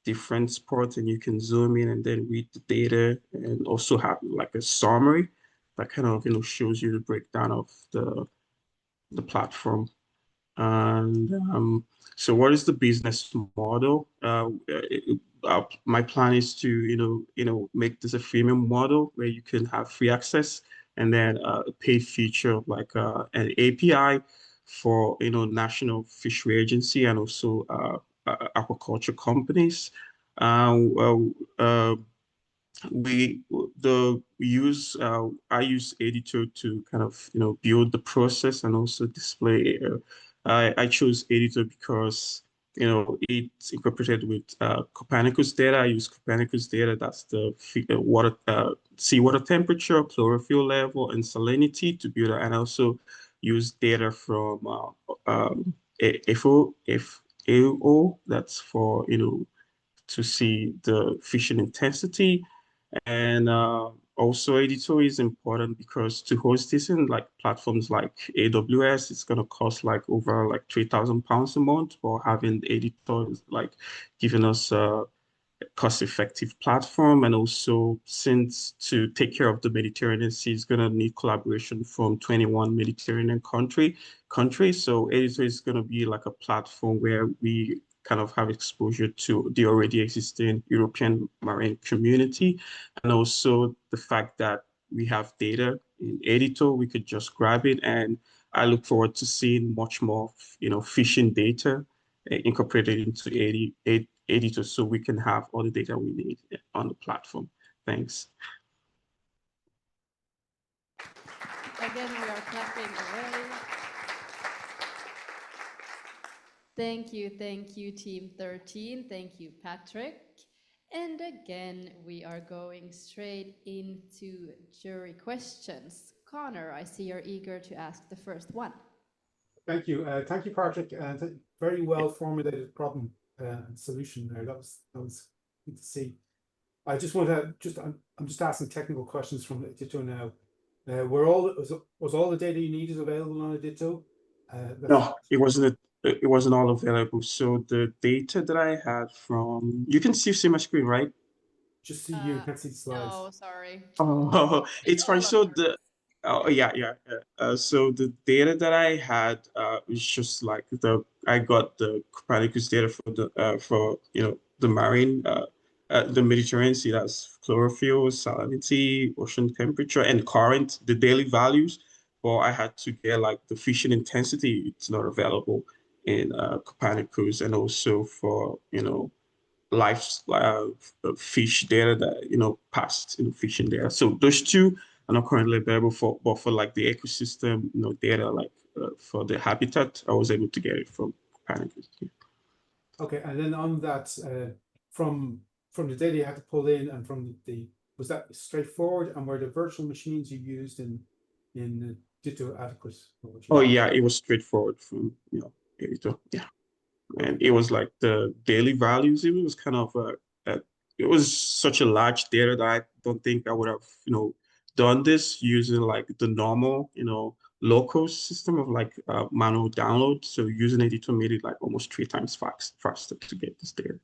different spots, and you can zoom in and then read the data, and also have like a summary that kind of shows you the breakdown of the platform. And so what is the business model? My plan is to make this a freemium model where you can have free access, and then a paid feature like an API for National Fishery Agency, and also aquaculture companies. I use EDITO to kind of build the process and also display. I chose EDITO because it's incorporated with Copernicus data. I use Copernicus data. That's the water, seawater temperature, chlorophyll level, and salinity to build it, and also use data from FAO. That's for to see the fishing intensity. And Also, EDITO is important because to host this in like platforms like AWS, it's gonna cost like over like £3,000 a month. But having EDITO is like giving us cost-effective platform, and also since to take care of the Mediterranean Sea is going to need collaboration from 21 Mediterranean countries. So EDITO is going to be like a platform where we kind of have exposure to the already existing European marine community, and also the fact that we have data in EDITO, we could just grab it, and I look forward to seeing much more, fishing data incorporated into EDITO so we can have all the data we need on the platform. Thanks. Again, we are clapping away. Thank you, Team 13. Thank you, Patrick. And again, we are going straight into jury questions. Connor, I see you're eager to ask the first one. Thank you, Patrick. Very well formulated problem solution there. That was good to see. I just want to I'm just asking technical questions from EDITO now. Was all the data you needed available on EDITO? No, it wasn't all available. So the data that I had from, you can see my screen, right? Just see you, can't see the slides. No, sorry. Oh, it's fine. So so the data that I had was just like I got the Copernicus data for the marine the Mediterranean Sea, that's chlorophyll, salinity, ocean temperature, and current, the daily values. But I had to get like the fishing intensity. It's not available in Copernicus, and also for life fish data that passed fishing data. So those two are not currently available but for like the ecosystem data, like for the habitat, I was able to get it from Copernicus. Yeah. Okay, and then on that, from the data you had to pull in, and from was that straightforward, and were the virtual machines you used in EDITO adequate? Oh yeah, it was straightforward from EDITO. Yeah. And it was like the daily values. It was kind of it was such a large data that I don't think I would have done this using like the normal local system of like manual download. So using EDITO made it like almost 3 times faster to get this data.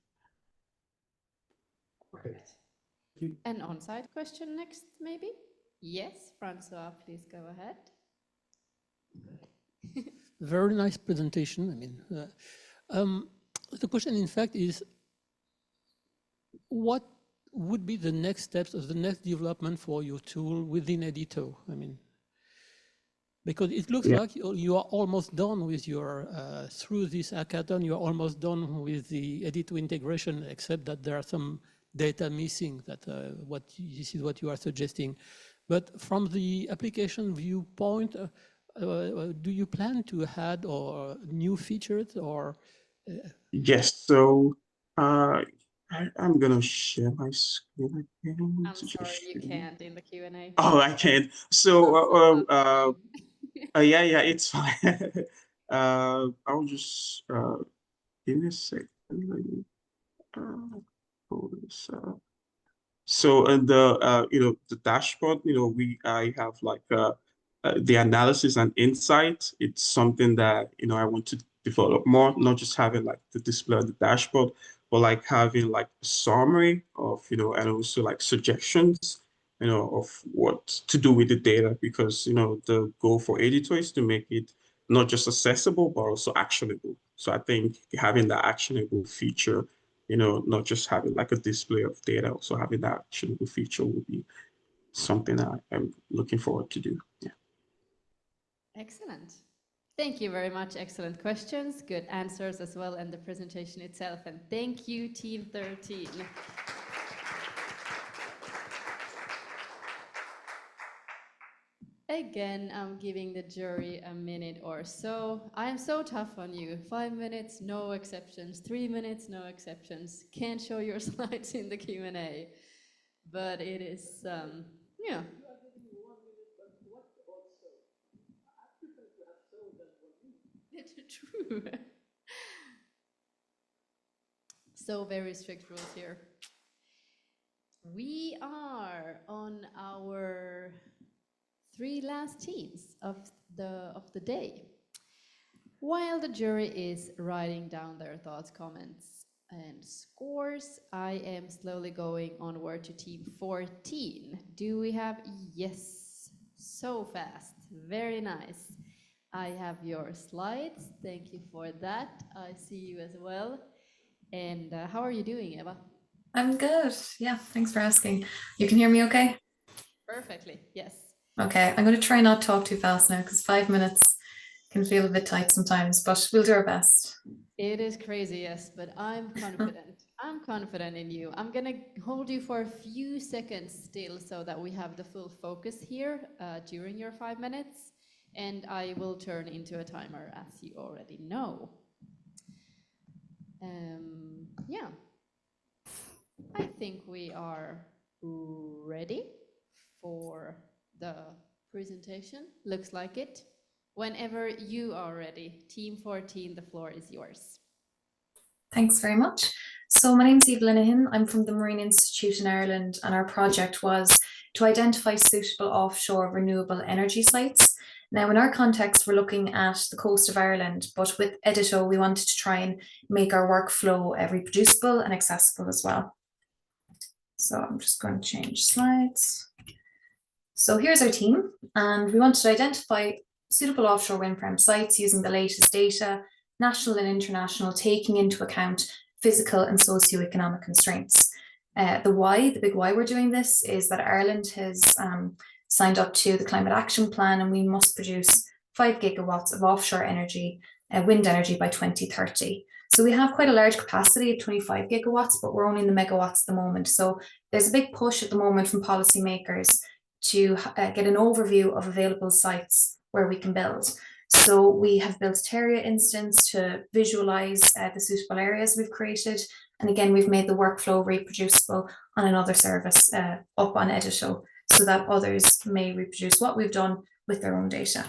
Okay. An on-site question next, maybe? Yes, Francois, please go ahead. Very nice presentation. I mean, the question, in fact, is what would be the next steps of the next development for your tool within EDITO? I mean, because it looks like you are almost done with your, through this hackathon, you are almost done with the EDITO integration, except that there are some data missing that this is what you are suggesting. But from the application viewpoint, do you plan to add or new features or? Yes, so I'm gonna share my screen again. I'm sorry, you can't in the Q&A. Oh, I can't. So yeah, it's fine. I'll just give me a second. Let me pull this up. So in the dashboard, I have like the analysis and insight. It's something that I want to develop more, not just having like the display on the dashboard, but like having like a summary of and also like suggestions of what to do with the data, because the goal for EDITO is to make it not just accessible but also actionable. So I think having that actionable feature, not just having like a display of data, also having that actionable feature would be something I'm looking forward to do. Yeah. Excellent. Thank you very much. Excellent questions, good answers as well, and the presentation itself. And thank you, Team 13. Again, I'm giving the jury a minute or so. I am so tough on you. 5 minutes, no exceptions. 3 minutes, no exceptions. Can't show your slides in the Q&A. But it is, yeah. True. So very strict rules here. We are on our 3 last teams of the day. While the jury is writing down their thoughts, comments, and scores, I am slowly going onward to team 14. Do we have? Yes, so fast, very nice. I have your slides, thank you for that. I see you as well. And how are you doing, Eva? I'm good. Yeah, thanks for asking. You can hear me okay? Perfectly, yes. Okay, I'm going to try not to talk too fast now because 5 minutes can feel a bit tight sometimes, but we'll do our best. It is crazy, yes, but I'm confident. I'm confident in you. I'm gonna hold you for a few seconds still so that we have the full focus here during your 5 minutes, and I will turn into a timer as you already know. Yeah, I think we are ready for the presentation. Looks like it. Whenever you are ready, team 14, the floor is yours. Thanks very much. So my name's Eva Linehan. I'm from the Marine Institute in Ireland, and our project was to identify suitable offshore renewable energy sites. Now, in our context, we're looking at the coast of Ireland, but with EDITO, we wanted to try and make our workflow reproducible and accessible as well. So I'm just going to change slides. So here's our team, and we wanted to identify suitable offshore wind farm sites using the latest data, national and international, taking into account physical and socioeconomic constraints. The big why we're doing this is that Ireland has signed up to the Climate Action Plan, and we must produce 5 gigawatts of offshore energy, wind energy by 2030. So we have quite a large capacity of 25 gigawatts, but we're only in the megawatts at the moment. So there's a big push at the moment from policymakers to get an overview of available sites where we can build. So we have built a Terra instance to visualize the suitable areas we've created. And again, we've made the workflow reproducible on another service up on EDITO so that others may reproduce what we've done with their own data.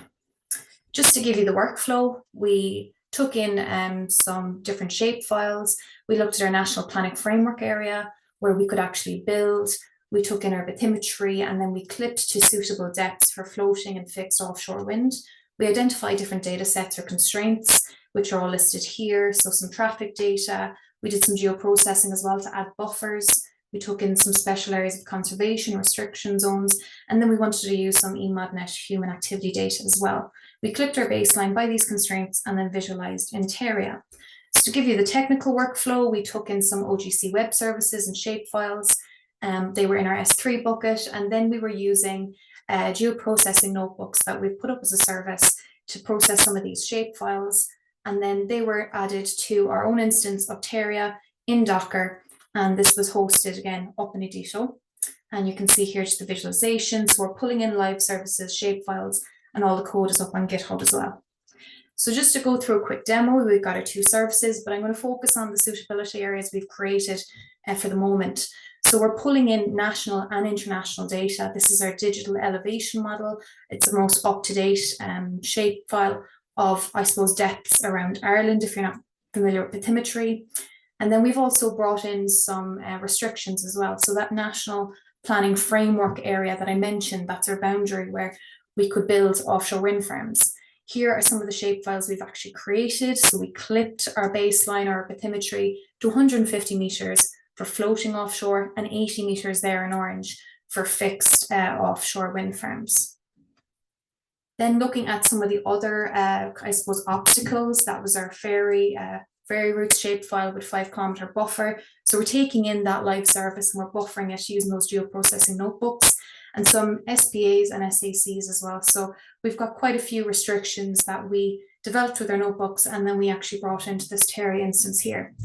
Just to give you the workflow, we took in some different shape files. We looked at our national planning framework area where we could actually build. We took in our bathymetry, and then we clipped to suitable depths for floating and fixed offshore wind. We identified different data sets or constraints, which are all listed here. So some traffic data. We did some geoprocessing as well to add buffers. We took in some special areas of conservation, restriction zones, and then we wanted to use some EDITO-Model human activity data as well. We clipped our baseline by these constraints and then visualized in Terra. So to give you the technical workflow, we took in some OGC web services and shapefiles. They were in our S3 bucket, and then we were using geoprocessing notebooks that we've put up as a service to process some of these shapefiles, and then they were added to our own instance of Terra in Docker, and this was hosted again up in EDITO. And you can see here just the visualization. So we're pulling in live services, shapefiles, and all the code is up on GitHub as well. So just to go through a quick demo, we've got our 2 services, but I'm going to focus on the suitability areas we've created for the moment. So we're pulling in national and international data. This is our digital elevation model. It's the most up-to-date shapefile of, I suppose, depths around Ireland, if you're not familiar with bathymetry. And then we've also brought in some restrictions as well. So that national planning framework area that I mentioned, that's our boundary where we could build offshore wind farms. Here are some of the shapefiles we've actually created. So we clipped our baseline, our bathymetry, to 150 meters for floating offshore and 80 meters there in orange for fixed offshore wind farms. Then looking at some of the other, I suppose, obstacles, that was our ferry routes shapefile with 5 kilometer buffer. So we're taking in that live service and we're buffering it using those geoprocessing notebooks and some SPAs and SACs as well. So we've got quite a few restrictions that we developed with our notebooks, and then we actually brought into this Terra instance here.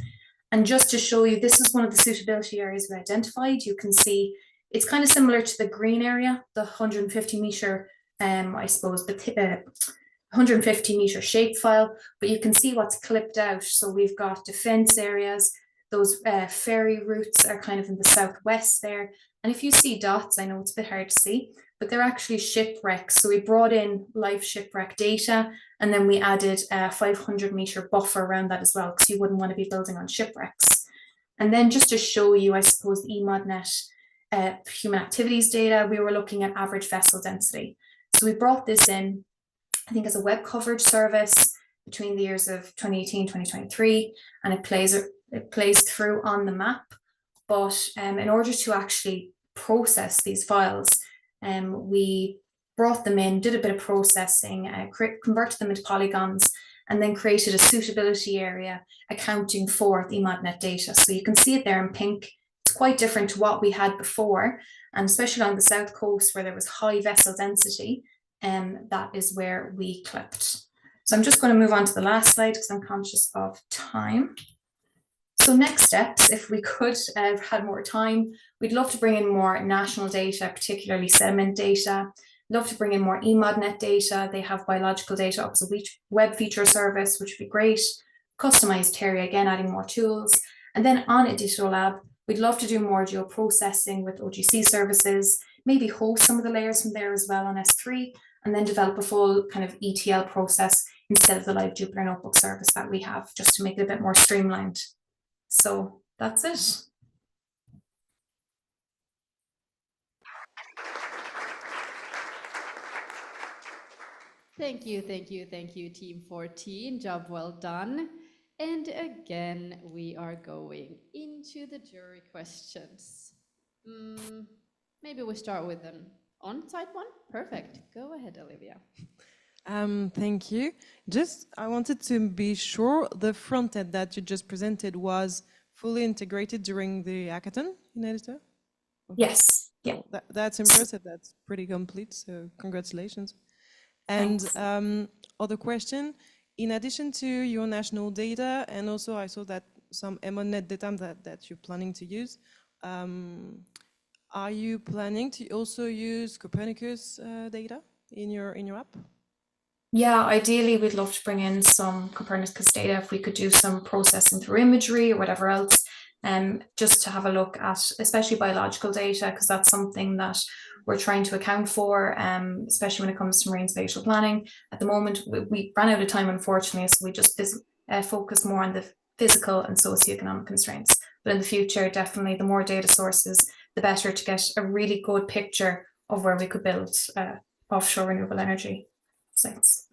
And just to show you, this is one of the suitability areas we identified. You can see it's kind of similar to the green area, the 150 meter, I suppose, 150 meter shapefile, but you can see what's clipped out. So we've got defense areas, those ferry routes are kind of in the southwest there. And if you see dots, I know it's a bit hard to see, but they're actually shipwrecks. So we brought in live shipwreck data, and then we added a 500 meter buffer around that as well, because you wouldn't want to be building on shipwrecks. And then just to show you, I suppose, the EDITO-Model human activities data, we were looking at average vessel density. So we brought this in, I think, as a web coverage service between the years of 2018, 2023, and it plays through on the map. But in order to actually process these files, we brought them in, did a bit of processing, converted them into polygons, and then created a suitability area accounting for the EDITO-Model data. So you can see it there in pink. It's quite different to what we had before, and especially on the south coast where there was high vessel density, that is where we clipped. So I'm just going to move on to the last slide because I'm conscious of time. So next steps, if we could have had more time, we'd love to bring in more national data, particularly sediment data. Love to bring in more EDITO-Model data. They have biological data up to web feature service, which would be great. Customized area, again, adding more tools. And then on EDITO Lab, we'd love to do more geoprocessing with OGC services, maybe host some of the layers from there as well on S3, and then develop a full kind of ETL process instead of the live Jupyter Notebook service that we have, just to make it a bit more streamlined. So that's it. Thank you, thank you, thank you, Team 14. Job well done. And again, we are going into the jury questions. Maybe we start with an on-site one. Perfect. Go ahead, Olivia. Thank you. I wanted to be sure the front end that you just presented was fully integrated during the hackathon in EDITO? Okay. Yes. Yeah. That's impressive. That's pretty complete. So congratulations. And other question, in addition to your national data, and also I saw that some EDITO-Net data that you're planning to use, are you planning to also use Copernicus data in your app? Yeah, ideally we'd love to bring in some Copernicus data if we could do some processing through imagery or whatever else, just to have a look at especially biological data, because that's something that we're trying to account for, especially when it comes to marine spatial planning. At the moment, we ran out of time, unfortunately, so we just focus more on the physical and socioeconomic constraints. But in the future, definitely the more data sources, the better, to get a really good picture of where we could build offshore renewable energy sites.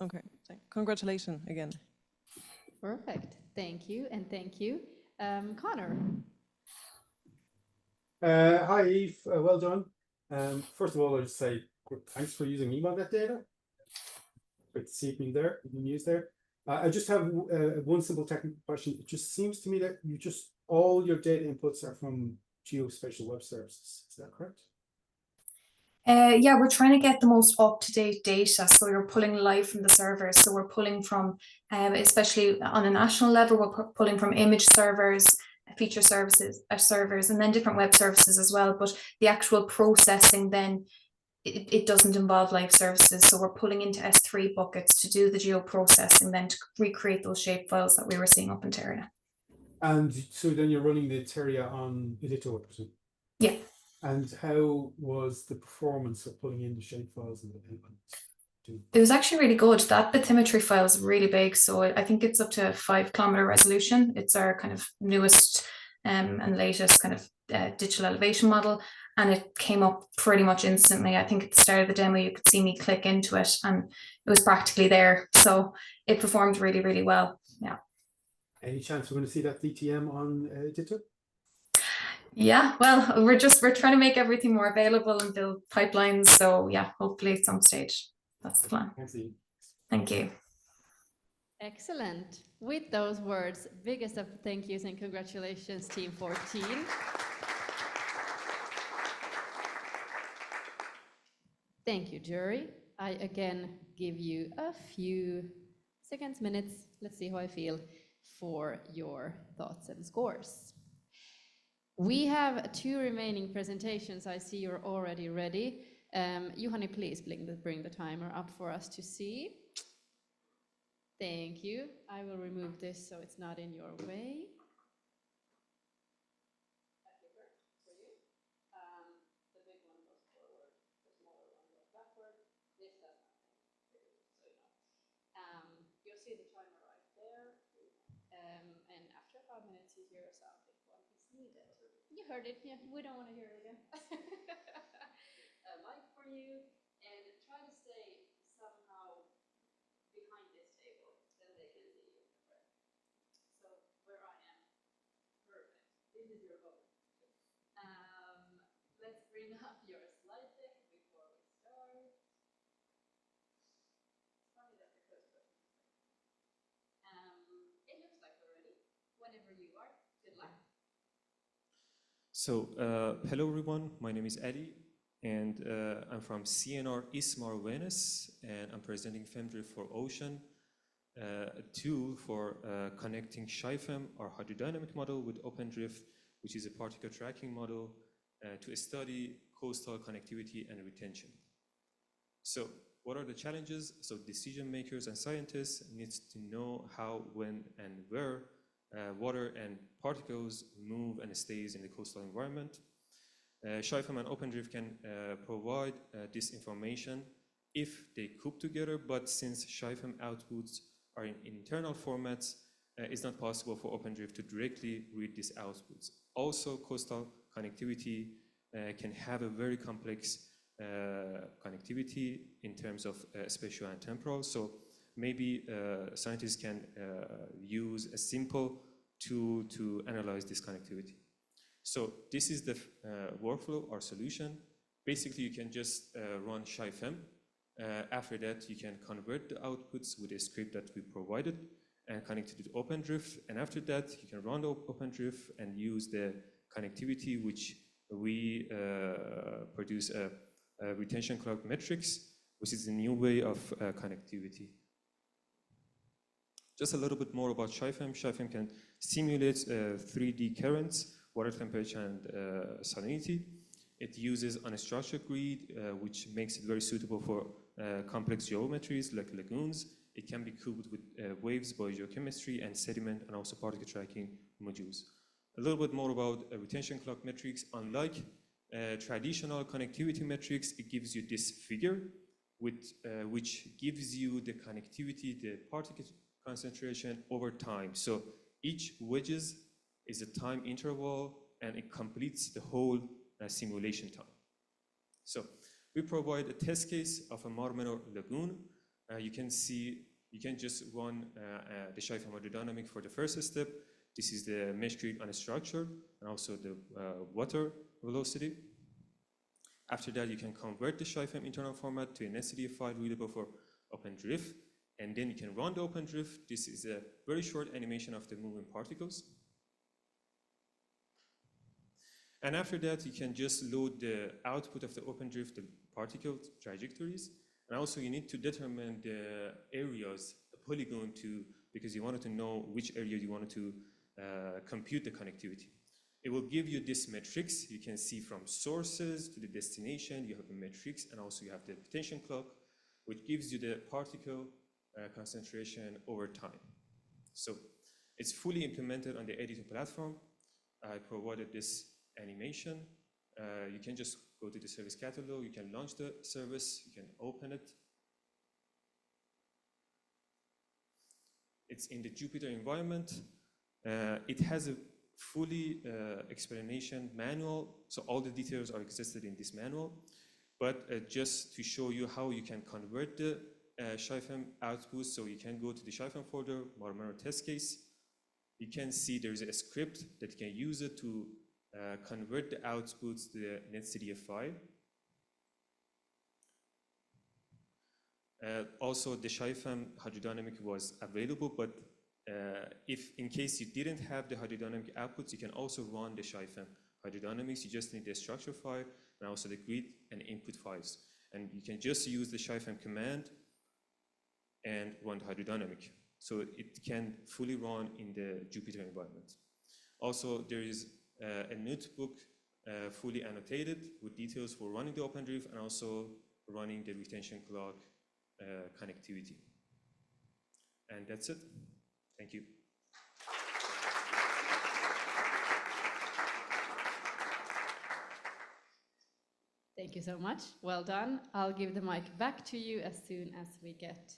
Okay, congratulations again. Perfect. Thank you, and thank you. Connor. Hi, Eve. Well done. First of all, I'll just say thanks for using EDITO data. Great to see it being used there. I just have one simple technical question. It just seems to me that all your data inputs are from geospatial web services. Is that correct? Yeah, we're trying to get the most up-to-date data. So we're pulling live from the servers. So we're pulling from, especially on a national level, we're pulling from image servers, feature services, servers, and then different web services as well. But the actual processing then, it doesn't involve live services. So we're pulling into S3 buckets to do the geo-processing, then to recreate those shape files that we were seeing up in Terra. And so then you're running the Terra on EDITO, I presume? Yeah. And how was the performance of pulling in the shape files in the It was actually really good. That bathymetry file is really big, so I think it's up to 5-kilometer resolution. It's our kind of newest and latest kind of digital elevation model, and it came up pretty much instantly. I think at the start of the demo, you could see me click into it, and it was practically there. So it performed really, really well. Yeah. Any chance we're going to see that DTM on EDITO? Yeah, well, we're trying to make everything more available and build pipelines. So yeah, hopefully at some stage. That's the plan. Thank you. Excellent. With those words, biggest of thank yous and congratulations, Team 14. Thank you, jury. I again give you a few seconds, minutes, let's see how I feel, for your thoughts and scores. We have 2 remaining presentations. I see you're already ready. Juhani, please bring the timer up for us to see. Thank you. I will remove this so it's not in your way. The big one goes forward, the smaller one goes backward. This does nothing, so you know. You'll see the timer right there. And after 5 minutes, you hear a sound if one is needed. Yeah. You heard it. Yeah, we don't want to hear it again. A mic for you, and try to stay somehow behind this table, then they can see you. So where I am, perfect. This is your home. Let's bring up your slide deck before we start. It's funny that the code button is like. It looks like we're ready. Whenever you are. Good luck. So, hello everyone, my name is Eddie, and I'm from CNR ISMAR Venice, and I'm presenting FEMDrift for Ocean, a tool for connecting ShyFem, our hydrodynamic model, with OpenDrift, which is a particle tracking model, to study coastal connectivity and retention. So, what are the challenges? So, decision makers and scientists need to know how, when, and where water and particles move and stays in the coastal environment. ShyFem and OpenDrift can provide this information if they coop together, but since ShyFem outputs are in internal formats, it's not possible for OpenDrift to directly read these outputs. Also, coastal connectivity can have a very complex connectivity in terms of spatial and temporal. So maybe scientists can use a simple tool to analyze this connectivity. So this is the workflow or solution. Basically, you can just run ShyFem. After that, you can convert the outputs with a script that we provided and connect it to OpenDrift. And after that, you can run the OpenDrift and use the connectivity which we produce a retention clock metrics, which is a new way of connectivity. Just a little bit more about ShyFem. ShyFem can simulate 3D currents, water temperature, and salinity. It uses unstructured grid, which makes it very suitable for complex geometries like lagoons. It can be coupled with waves, biogeochemistry, and sediment, and also particle tracking modules. A little bit more about retention clock metrics. Unlike traditional connectivity metrics, it gives you this figure, which gives you the connectivity, the particle concentration over time. So each wedges is a time interval, and it completes the whole simulation time. So we provide a test case of a Marmero lagoon. You can see, you can just run the ShyFem hydrodynamic for the first step. This is the mesh grid unstructured, and also the water velocity. After that, you can convert the ShyFem internal format to an SCDF file readable for OpenDrift, and then you can run the OpenDrift. This is a very short animation of the moving particles. And after that, you can just load the output of the OpenDrift, the particle trajectories. And also you need to determine the areas, the polygon because you wanted to know which area you wanted to compute the connectivity. It will give you this matrix. You can see from sources to the destination, you have a matrix, and also you have the retention clock, which gives you the particle concentration over time. So it's fully implemented on the EDITO platform. I provided this animation. You can just go to the service catalog, you can launch the service, you can open it. It's in the Jupyter environment. It has a fully explanation manual, so all the details are existed in this manual. But just to show you how you can convert the ShyFem outputs, so you can go to the ShyFem folder, Marmero test case. You can see there's a script that you can use it to convert the outputs to the netcdf file. Also, the ShyFem hydrodynamic was available, but if in case you didn't have the hydrodynamic outputs, you can also run the ShyFem hydrodynamics. You just need the structure file and also the grid and input files. And you can just use the ShyFem command and run the hydrodynamic. So it can fully run in the Jupyter environment. Also, there is a notebook fully annotated with details for running the OpenDrift and also running the retention clock connectivity. And that's it. Thank you. Thank you so much. Well done. I'll give the mic back to you as soon as we get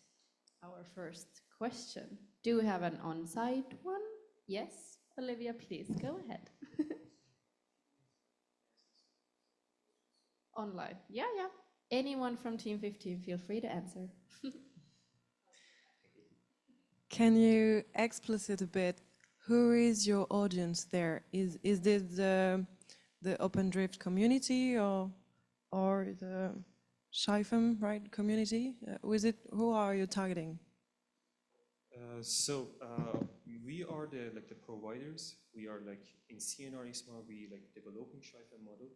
our first question. Do we have an on-site one? Yes. Olivia, please go ahead. online. Yeah, yeah. Anyone from Team 15, feel free to answer. Can you explicit a bit? Who is your audience there? Is this the OpenDrift community or the Shyfem, right, community? Who are you targeting? We are the providers. We are like in CNR ISMAR, we like developing Shyfem model,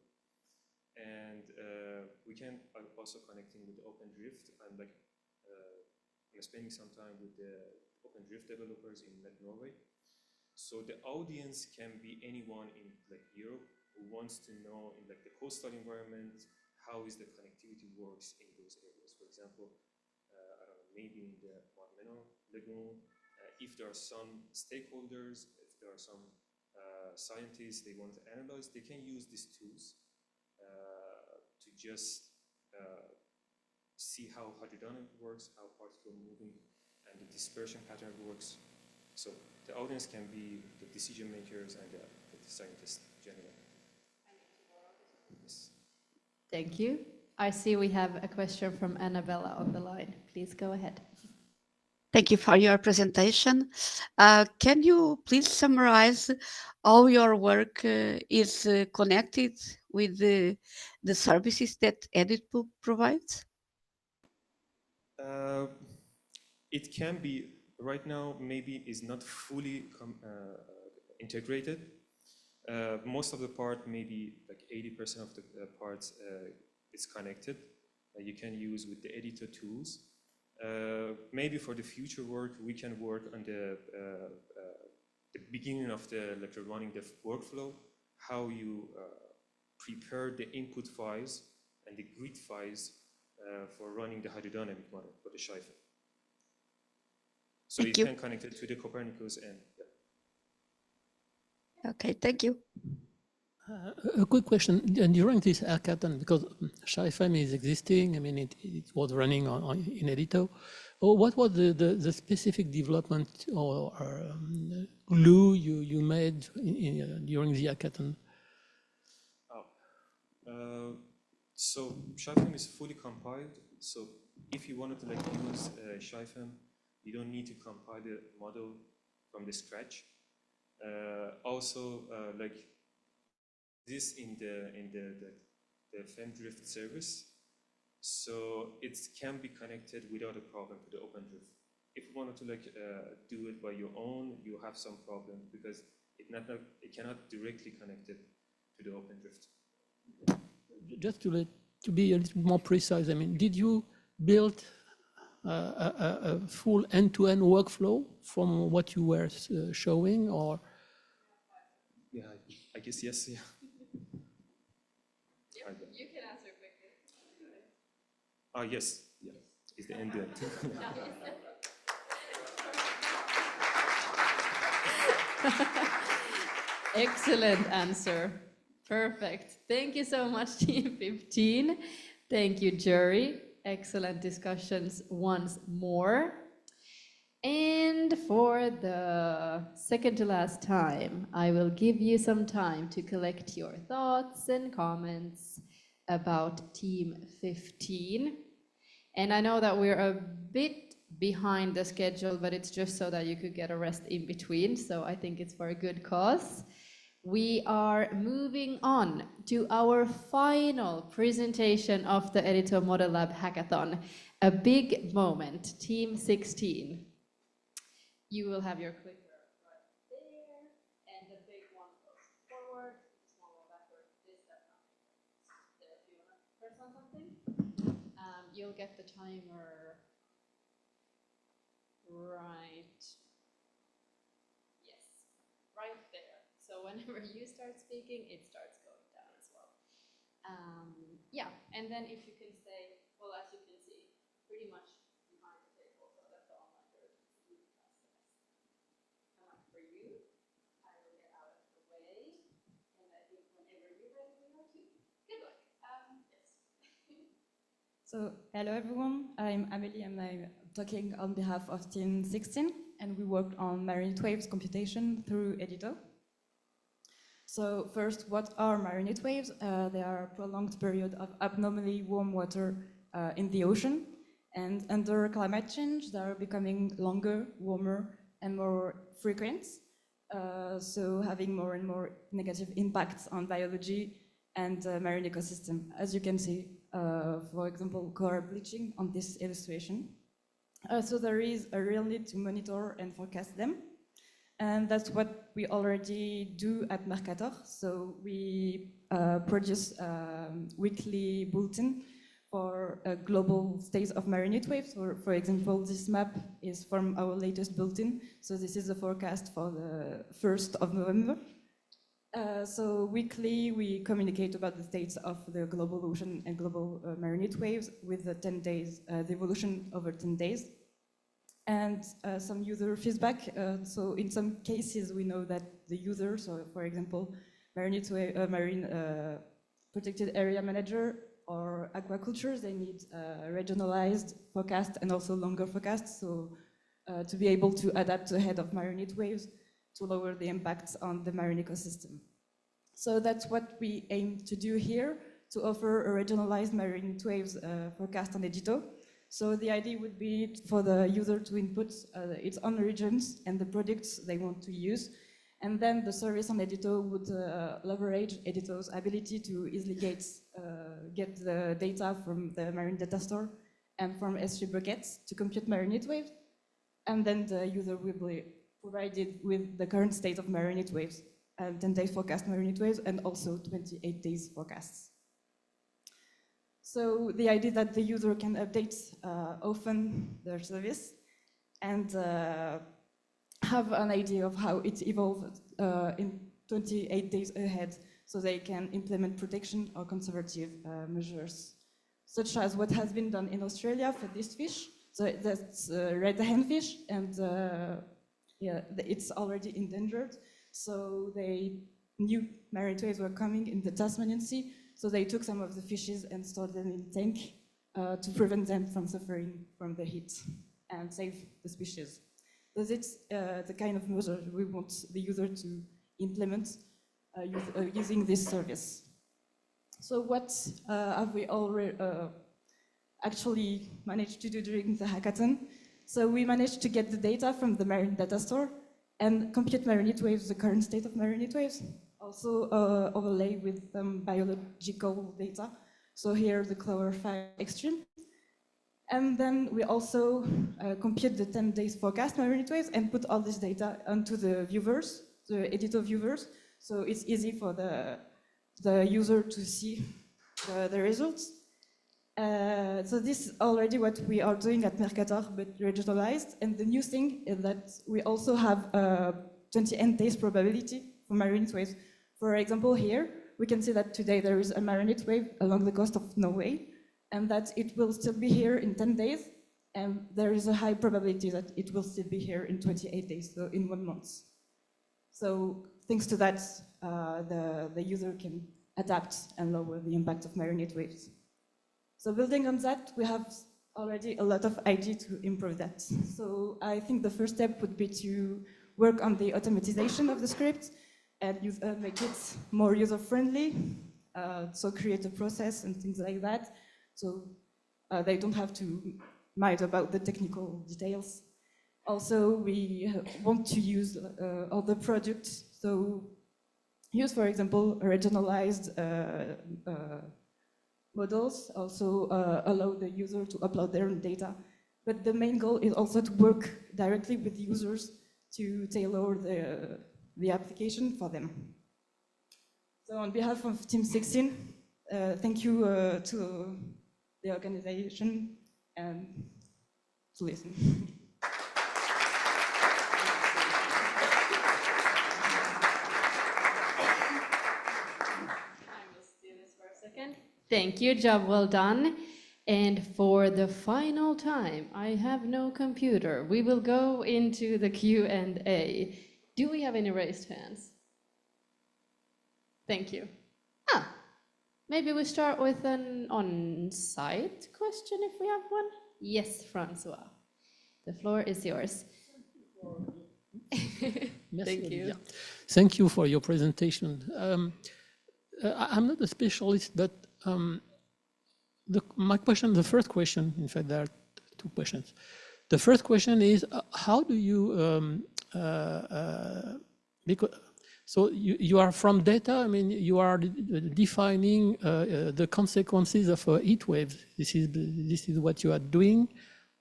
and we can also connecting with OpenDrift. I'm spending some time with the OpenDrift developers in Norway. So the audience can be anyone in Europe who wants to know in the coastal environment how is the connectivity works in those areas. For example, I don't know, maybe in the Marmeno Lagoon, if there are some stakeholders, if there are some scientists they want to analyze, they can use these tools to just see how hydrodynamic works, how particle moving, and the dispersion pattern works. So the audience can be the decision makers and the scientists generally. Yes. Thank you. I see we have a question from Annabella on the line. Please go ahead. Thank you for your presentation. Can you please summarize how your work is connected with the services that EDITO provides? It can be, right now, maybe is not fully integrated. Most of the part, maybe like 80% of the parts is connected. You can use with the EDITO tools. Maybe for the future work, we can work on the beginning of the running the workflow, how you prepare the input files and the grid files for running the hydrodynamic model for the Shyfem. So it can connect it to the Copernicus and yeah. Okay, thank you. A quick question. During this hackathon, because Shyfem is existing, I mean, it was running in EDITO. What was the specific development or glue you made during the hackathon? So Shyfem is fully compiled. So if you wanted to use Shyfem, you don't need to compile the model from the scratch. Also, this in the FemDrift service, so it can be connected without a problem to the OpenDrift. If you wanted to do it by your own, you have some problem because it cannot directly connect it to the OpenDrift. Just to be a little more precise, I mean, did you build a full end-to-end workflow from what you were showing, or? Yeah, I guess yes. Yeah. You can answer quickly. Yes. Yeah. It's the end-to-end. Excellent answer. Perfect. Thank you so much, Team 15. Thank you, jury. Excellent discussions once more. And for the second to last time, I will give you some time to collect your thoughts and comments about Team 15. And I know that we're a bit behind the schedule, but it's just so that you could get a rest in between. So I think it's for a good cause. We are moving on to our final presentation of the EDITO-Model Lab Hackathon. A big moment, Team 16. You will have your clicker right there, and the big one goes forward, small one backward, this, that, there. If you want to press on something, you'll get the timer right, yes, right there. So whenever you start speaking, it starts going down as well. Yeah, and then if you can say, well, as you can see, pretty much behind the table, so that's the online version. Come up for you. I will get out of the way, and I think whenever you're ready, we are too. Good luck. Yes. So, hello everyone. I'm Amélie, and I'm talking on behalf of Team 16, and we worked on marine waves computation through EDITO. So first, what are marine heat waves? They are a prolonged period of abnormally warm water in the ocean. And under climate change, they are becoming longer, warmer, and more frequent. So having more and more negative impacts on biology and marine ecosystem. As you can see, for example, coral bleaching on this illustration. So there is a real need to monitor and forecast them. And that's what we already do at Mercator. So we produce weekly bulletin for a global state of marine heat waves. For example, this map is from our latest bulletin. So this is the forecast for the 1st of November. So weekly, we communicate about the states of the global ocean and global marine heat waves with the 10 days, the evolution over 10 days. And some user feedback. So in some cases, we know that the user, so for example, marine protected area manager or aquaculture, they need regionalized forecast and also longer forecasts. So to be able to adapt ahead of marine heat waves to lower the impacts on the marine ecosystem. So that's what we aim to do here, to offer a regionalized marine heat waves forecast on EDITO. So the idea would be for the user to input its own regions and the products they want to use. And then the service on EDITO would leverage EDITO's ability to easily get the data from the marine data store and from S3 buckets to compute marine heat waves. And then the user will be provided with the current state of marine heat waves, 10 days forecast marine heat waves, and also 28 days forecasts. So the idea that the user can update often their service and have an idea of how it evolved in 28 days ahead, so they can implement protection or conservative measures, such as what has been done in Australia for this fish. So that's red handfish, and yeah, it's already endangered. So they knew marine waves were coming in the Tasmanian Sea, so they took some of the fishes and stored them in a tank to prevent them from suffering from the heat and save the species. So it's the kind of measure we want the user to implement using this service. So what have we already actually managed to do during the hackathon? So we managed to get the data from the marine data store and compute marine heat waves, the current state of marine heat waves. Also overlay with biological data. So here the chlorophyll extreme. And then we also compute the 10 days forecast marine heat waves and put all this data onto the viewers, the EDITO viewers. So it's easy for the user to see the results. So this is already what we are doing at Mercator, but regionalized. And the new thing is that we also have 28 days probability for marine heat waves. For example, here, we can see that today there is a marine heat wave along the coast of Norway, and that it will still be here in 10 days, and there is a high probability that it will still be here in 28 days, so in 1 month. So thanks to that, the user can adapt and lower the impact of marine heat waves. So building on that, we have already a lot of ideas to improve that. So I think the first step would be to work on the automatization of the script and make it more user-friendly, so create a process and things like that, so they don't have to mind about the technical details. Also, we want to use other products, so use, for example, regionalized models, also allow the user to upload their own data. But the main goal is also to work directly with users to tailor the application for them. So on behalf of Team 16, thank you to the organization and to listen. Thank you, job well done. And for the final time, I have no computer. We will go into the Q&A. Do we have any raised hands? Thank you. Maybe we start with an on-site question if we have one. Yes, Francois. The floor is yours. Merci, Thank you. Olivia. Thank you for your presentation. I'm not a specialist, but my question, the first question, in fact, there are two questions. The first question is, how do you, because, so you are from data, I mean, you are defining the consequences of heat waves. This is what you are doing,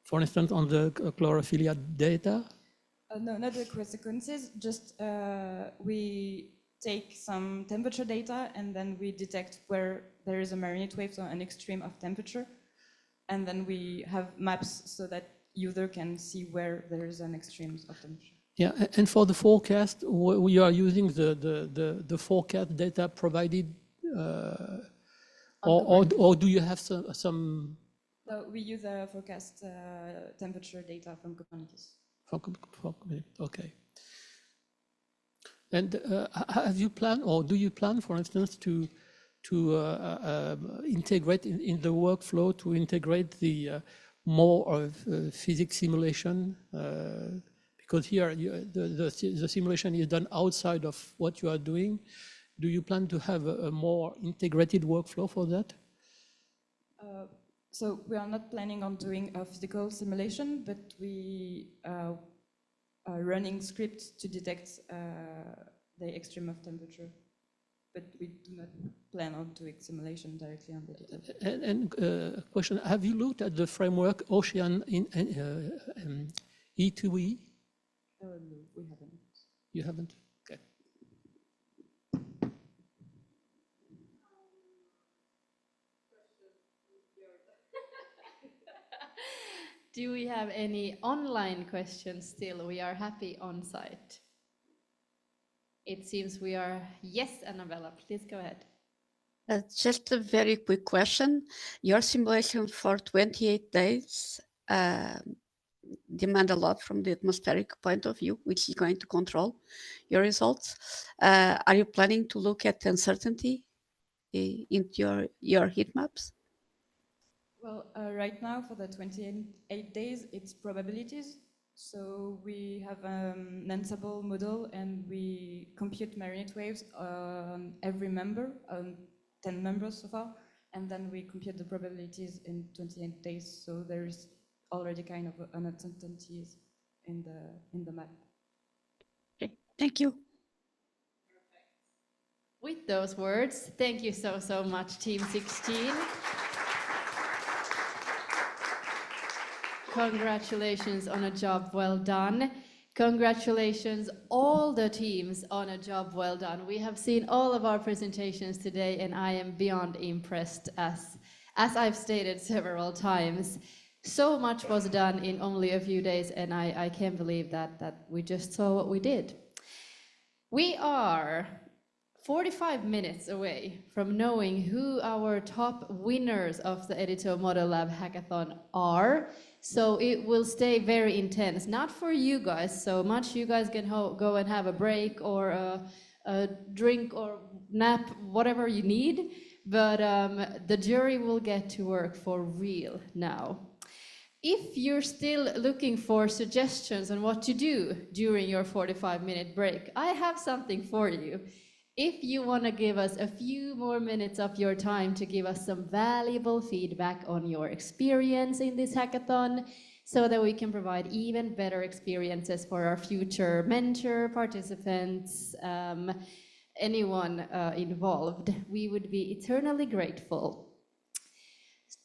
for instance, on the chlorophylla data? No, not the consequences, just we take some temperature data and then we detect where there is a marine heat wave, so an extreme of temperature. And then we have maps so that user can see where there is an extreme of temperature. Yeah, and for the forecast, we are using the forecast data provided, or do you have some? So we use a forecast temperature data from Copernicus. Okay. And have you planned, or do you plan, for instance, to integrate in the workflow, to integrate the more of physics simulation? Because here the simulation is done outside of what you are doing. Do you plan to have a more integrated workflow for that? So we are not planning on doing a physical simulation, but we are running scripts to detect the extreme of temperature. But we do not plan on doing simulation directly on the data. And question, have you looked at the framework Ocean in E2E? No, we haven't. You haven't? Okay. Do we have any online questions still? We are happy on site. It seems we are, yes, Annabella, please go ahead. Just a very quick question. Your simulation for 28 days demand a lot from the atmospheric point of view, which is going to control your results. Are you planning to look at uncertainty into your heat maps? Well, right now for the 28 days, it's probabilities. So we have an Ansible model and we compute marine heat waves on every member, on 10 members so far, and then we compute the probabilities in 28 days. So there is already kind of an uncertainties in the map. Okay, thank you. With those words, thank you so much, Team 16. Congratulations on a job well done. Congratulations all the teams on a job well done. We have seen all of our presentations today and I am beyond impressed as I've stated several times. So much was done in only a few days and I can't believe that we just saw what we did. We are 45 minutes away from knowing who our top winners of the EDITO-Model Lab Hackathon are. So it will stay very intense, not for you guys so much. You guys can go and have a break or a drink or nap, whatever you need. But the jury will get to work for real now. If you're still looking for suggestions on what to do during your 45-minute break, I have something for you. If you want to give us a few more minutes of your time to give us some valuable feedback on your experience in this hackathon, so that we can provide even better experiences for our future mentor, participants, anyone involved, we would be eternally grateful.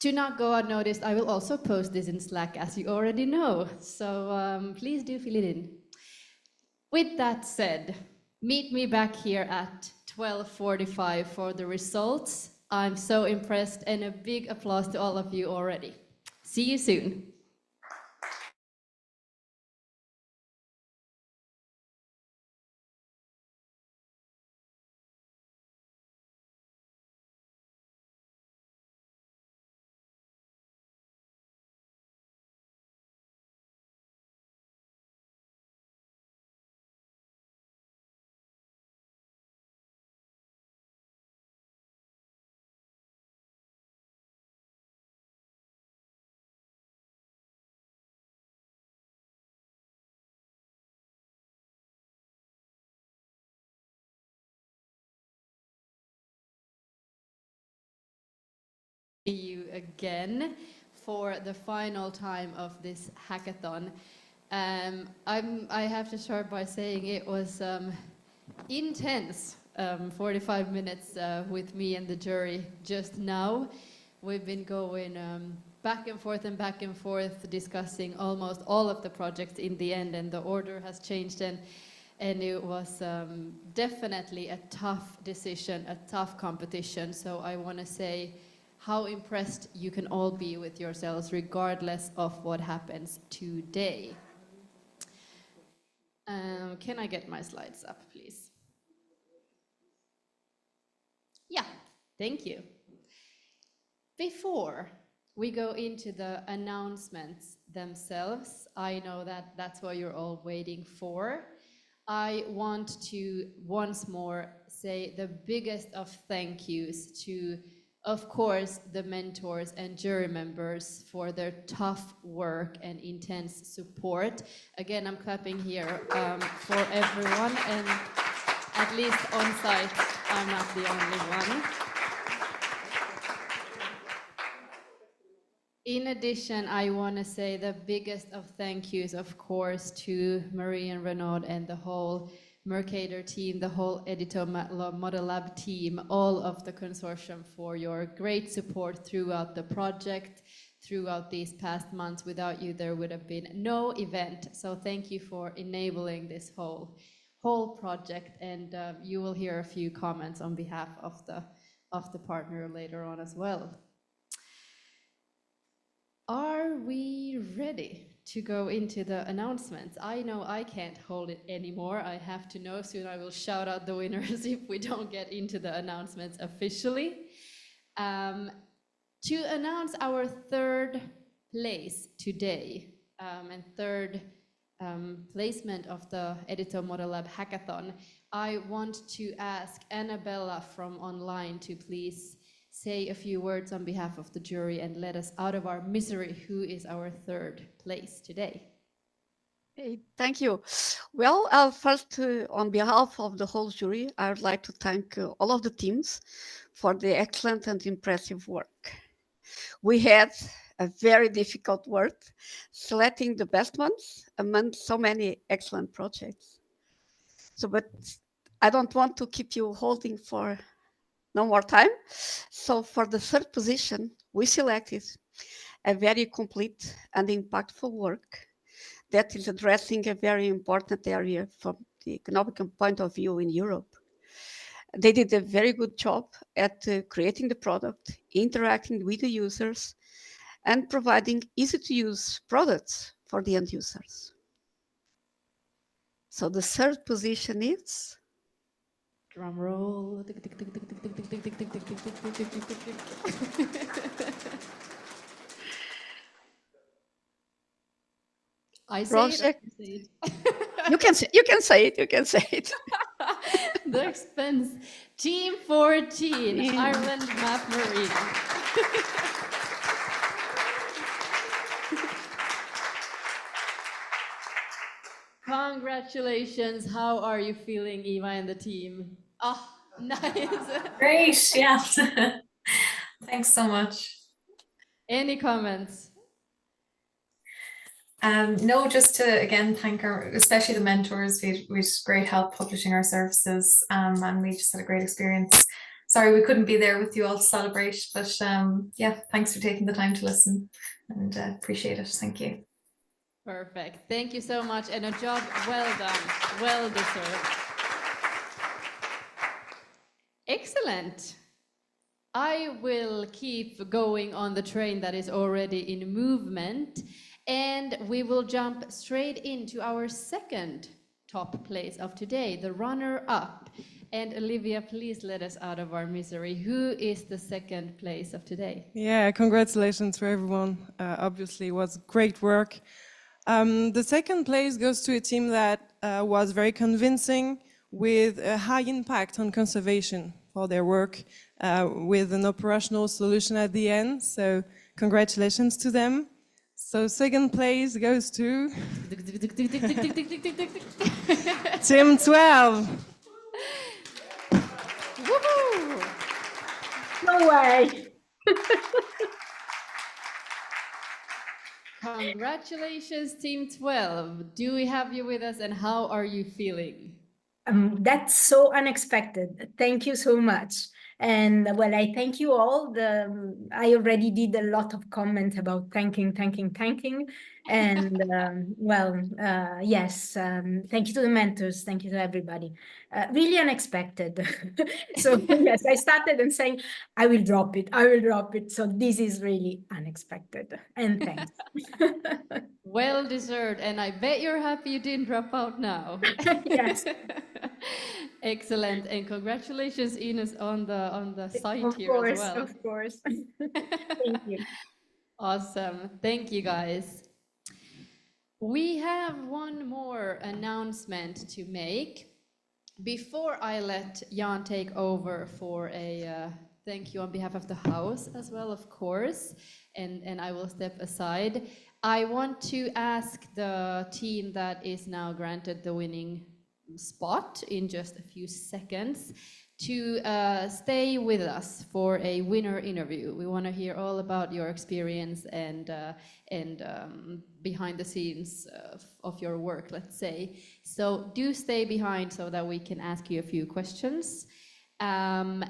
To not go unnoticed, I will also post this in Slack, as you already know, so please do fill it in. With that said, meet me back here at 12:45 for the results. I'm so impressed and a big applause to all of you already. See you soon. you again for the final time of this hackathon. I have to start by saying it was intense, 45 minutes with me and the jury just now. We've been going back and forth discussing almost all of the projects in the end, and the order has changed, and it was definitely a tough decision, a tough competition. So I want to say how impressed you can all be with yourselves regardless of what happens today. Can I get my slides up, please? Yeah, thank you. Before we go into the announcements themselves, I know that that's what you're all waiting for. I want to once more say the biggest of thank yous to, of course, the mentors and jury members for their tough work and intense support. Again, I'm clapping here for everyone, and at least on site, I'm not the only one. In addition, I want to say the biggest of thank yous, of course, to Marie and Renaud and the whole Mercator team, the whole EDITO-Model Lab team, all of the consortium for your great support throughout the project, throughout these past months. Without you, there would have been no event. So thank you for enabling this whole project. And you will hear a few comments on behalf of the partner later on as well. Are we ready to go into the announcements? I know I can't hold it anymore. I have to know. Soon I will shout out the winners if we don't get into the announcements officially. To announce our third place today and third placement of the EDITO-Model Lab Hackathon, I want to ask Annabella from online to please say a few words on behalf of the jury and let us out of our misery. Who is our third place today? Hey, thank you. Well, first, on behalf of the whole jury, I would like to thank all of the teams for the excellent and impressive work. We had a very difficult work selecting the best ones among so many excellent projects. So, but I don't want to keep you holding for no more time. So for the third position, we selected a very complete and impactful work that is addressing a very important area from the economic point of view in Europe. They did a very good job at creating the product, interacting with the users, and providing easy-to-use products for the end users. So the third position is... Drum roll. I say Project. it. You can say it. You can say it. The expense. Team 14, Ireland Map Marine. Congratulations. How are you feeling, Eva and the team? Oh, nice. Great, yeah. Thanks so much. Any comments? No, just to again thank especially the mentors. We had great help publishing our services, and we just had a great experience. Sorry we couldn't be there with you all to celebrate, but yeah, thanks for taking the time to listen, and appreciate it. Thank you. Perfect. Thank you so much, and a job well done, well deserved. Excellent. I will keep going on the train that is already in movement, and we will jump straight into our second top place of today, the runner-up. And Olivia, please let us out of our misery. Who is the second place of today? Yeah, congratulations to everyone. Obviously, it was great work. The second place goes to a team that was very convincing, with a high impact on conservation for their work, with an operational solution at the end. So congratulations to them. So second place goes to Team 12. Woohoo! No way. Congratulations, Team 12. Do we have you with us and how are you feeling? That's so unexpected. Thank you so much. And well, I thank you all. I already did a lot of comment about thanking. And yes, thank you to the mentors. Thank you to everybody. Really unexpected. So yes, I started and saying, I will drop it. So this is really unexpected. And thanks. Well deserved. And I bet you're happy you didn't drop out now. Yes. Excellent. And congratulations, Ines, on the site here as well. Of course. Thank you. Awesome. Thank you, guys. We have one more announcement to make. Before I let Jan take over for a thank you on behalf of the house as well, of course, and I will step aside. I want to ask the team that is now granted the winning spot in just a few seconds to stay with us for a winner interview. We want to hear all about your experience and behind the scenes of your work, let's say. So do stay behind so that we can ask you a few questions. And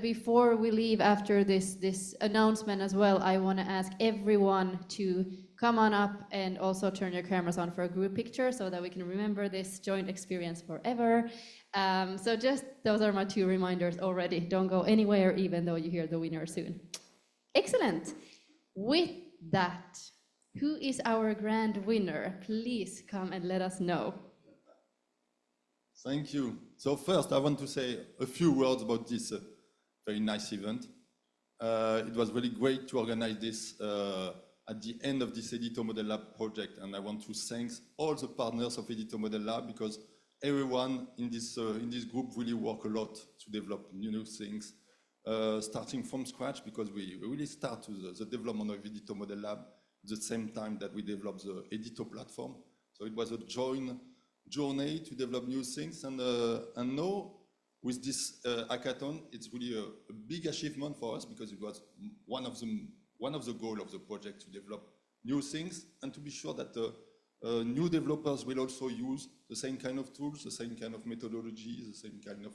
before we leave after this announcement as well, I want to ask everyone to come on up and also turn your cameras on for a group picture so that we can remember this joint experience forever. So just those are my two reminders already. Don't go anywhere even though you hear the winner soon. Excellent. With that, who is our grand winner? Please come and let us know. Thank you. So first, I want to say a few words about this very nice event. It was really great to organize this at the end of this EDITO-Model Lab project, and I want to thank all the partners of EDITO-Model Lab because everyone in this group really worked a lot to develop new things, starting from scratch because we really start the development of EDITO-Model Lab at the same time that we developed the EDITO Platform. So it was a joint journey to develop new things, and now with this hackathon, it's really a big achievement for us because it was one of the goals of the project to develop new things and to be sure that new developers will also use the same kind of tools, the same kind of methodology, the same kind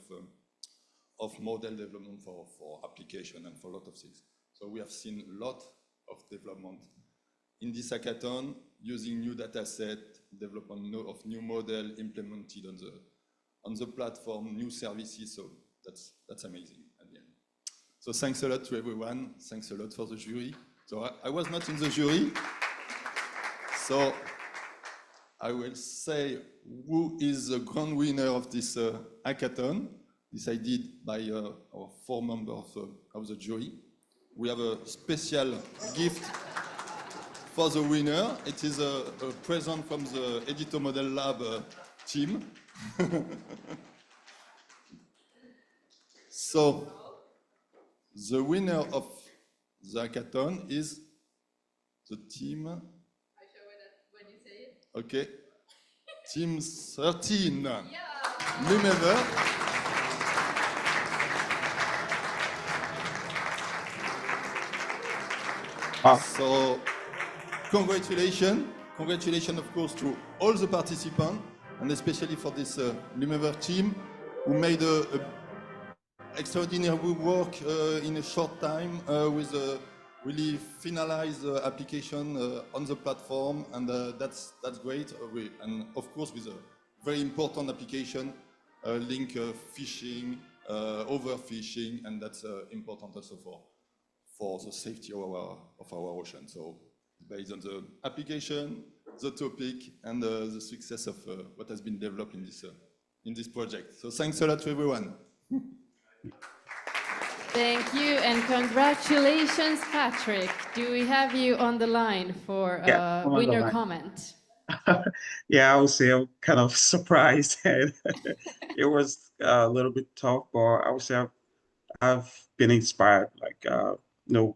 of model development for application and for a lot of things. So we have seen a lot of development in this hackathon using new data set, development of new model implemented on the platform, new services. So that's amazing at the end. So thanks a lot to everyone. Thanks a lot for the jury. So I was not in the jury. So I will say who is the grand winner of this hackathon, decided by our 4 members of the jury. We have a special gift for the winner. It is a present from the EDITO-Model Lab team. So the winner of the hackathon is the team. I show it when you say it. Okay. Team 13. Yeah. Lumever. So congratulations, of course, to all the participants, and especially for this Lumever team, who made a extraordinary work in a short time with a really finalized application on the platform, and that's great. And of course, with a very important application, link fishing, overfishing, and that's important also for the safety of our ocean. So based on the application, the topic, and the success of what has been developed in this project. So thanks a lot to everyone. Thank you and congratulations, Patrick. Do we have you on the line for a winner comment? Yeah, I would say I'm kind of surprised. It was a little bit tough, but I would say I've been inspired. Like,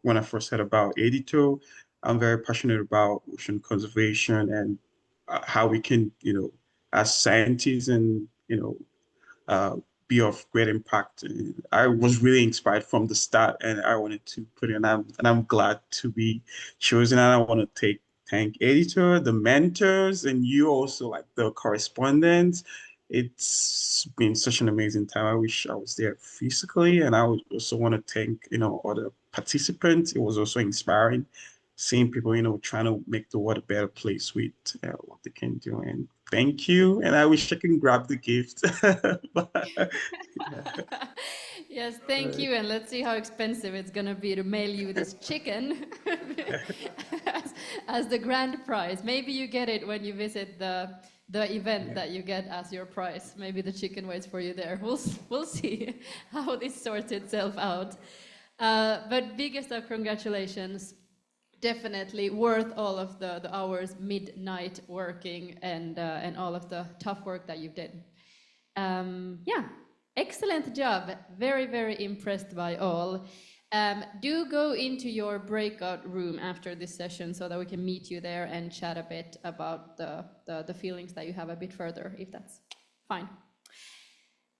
when I first heard about EDITO, I'm very passionate about ocean conservation and how we can, as scientists and, be of great impact. I was really inspired from the start, and I wanted to put in, and I'm glad to be chosen. And I want to thank editor, the mentors, and you also, like the correspondents. It's been such an amazing time. I wish I was there physically, and I would also want to thank, other participants. It was also inspiring seeing people, trying to make the world a better place with what they can do. And thank you. And I wish I can grab the gift. Yes, thank you. And let's see how expensive it's going to be to mail you this chicken as the grand prize. Maybe you get it when you visit the event that you get as your prize. Maybe the chicken waits for you there. We'll see how this sorts itself out. But biggest of congratulations. Definitely worth all of the hours midnight working and all of the tough work that you've done. Yeah, excellent job. Very, very impressed by all. Do go into your breakout room after this session so that we can meet you there and chat a bit about the feelings that you have a bit further, if that's fine.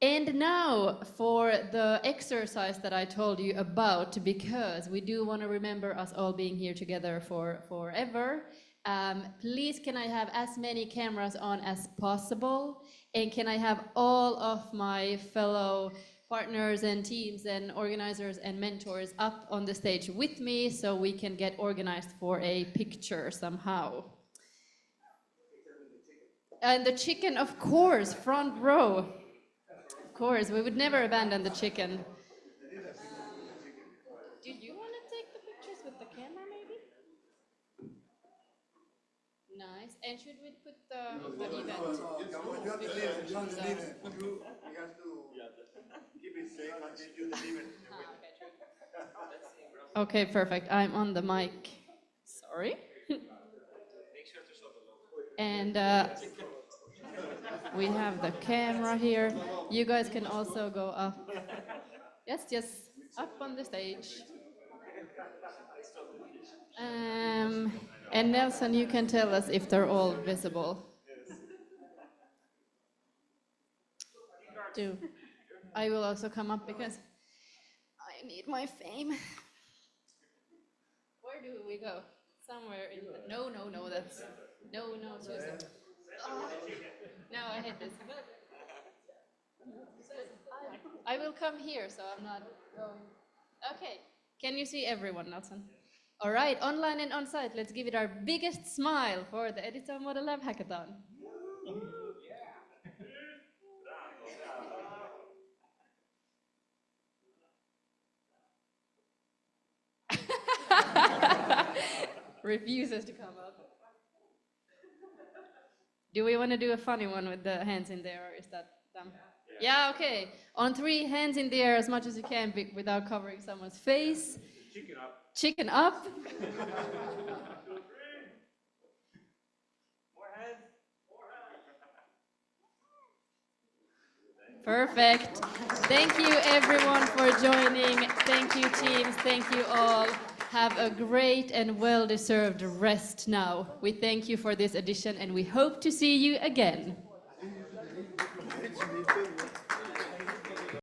And now for the exercise that I told you about, because we do want to remember us all being here together for forever. Please, can I have as many cameras on as possible? And can I have all of my fellow partners and teams and organizers and mentors up on the stage with me so we can get organized for a picture somehow? And the chicken, of course, front row. Of course, we would never abandon the chicken. Do you want to take the pictures with the camera, maybe? Nice. And should we put the event? You have to leave it. You have to leave it. You have to keep it safe until you deliver it. Okay, perfect. I'm on the mic. Sorry. And we have the camera here. You guys can also go up. Yes, up on the stage. And Nelson, you can tell us if they're all visible. I will also come up because I need my fame. Where do we go? Somewhere in the... No, that's... No, Susan. Oh. No, I hate this. I will come here, so I'm not going... Okay. Can you see everyone, Nelson? All right, online and on-site, let's give it our biggest smile for the EDITO-Model Lab Hackathon. Refuses to come up. Do we want to do a funny one with the hands in the air, or is that dumb? Yeah, okay. On 3, hands in the air as much as you can without covering someone's face. Chicken up. Chicken up. Perfect. Thank you everyone for joining. Thank you teams. Thank you all. Have a great and well-deserved rest now. We thank you for this edition and we hope to see you again.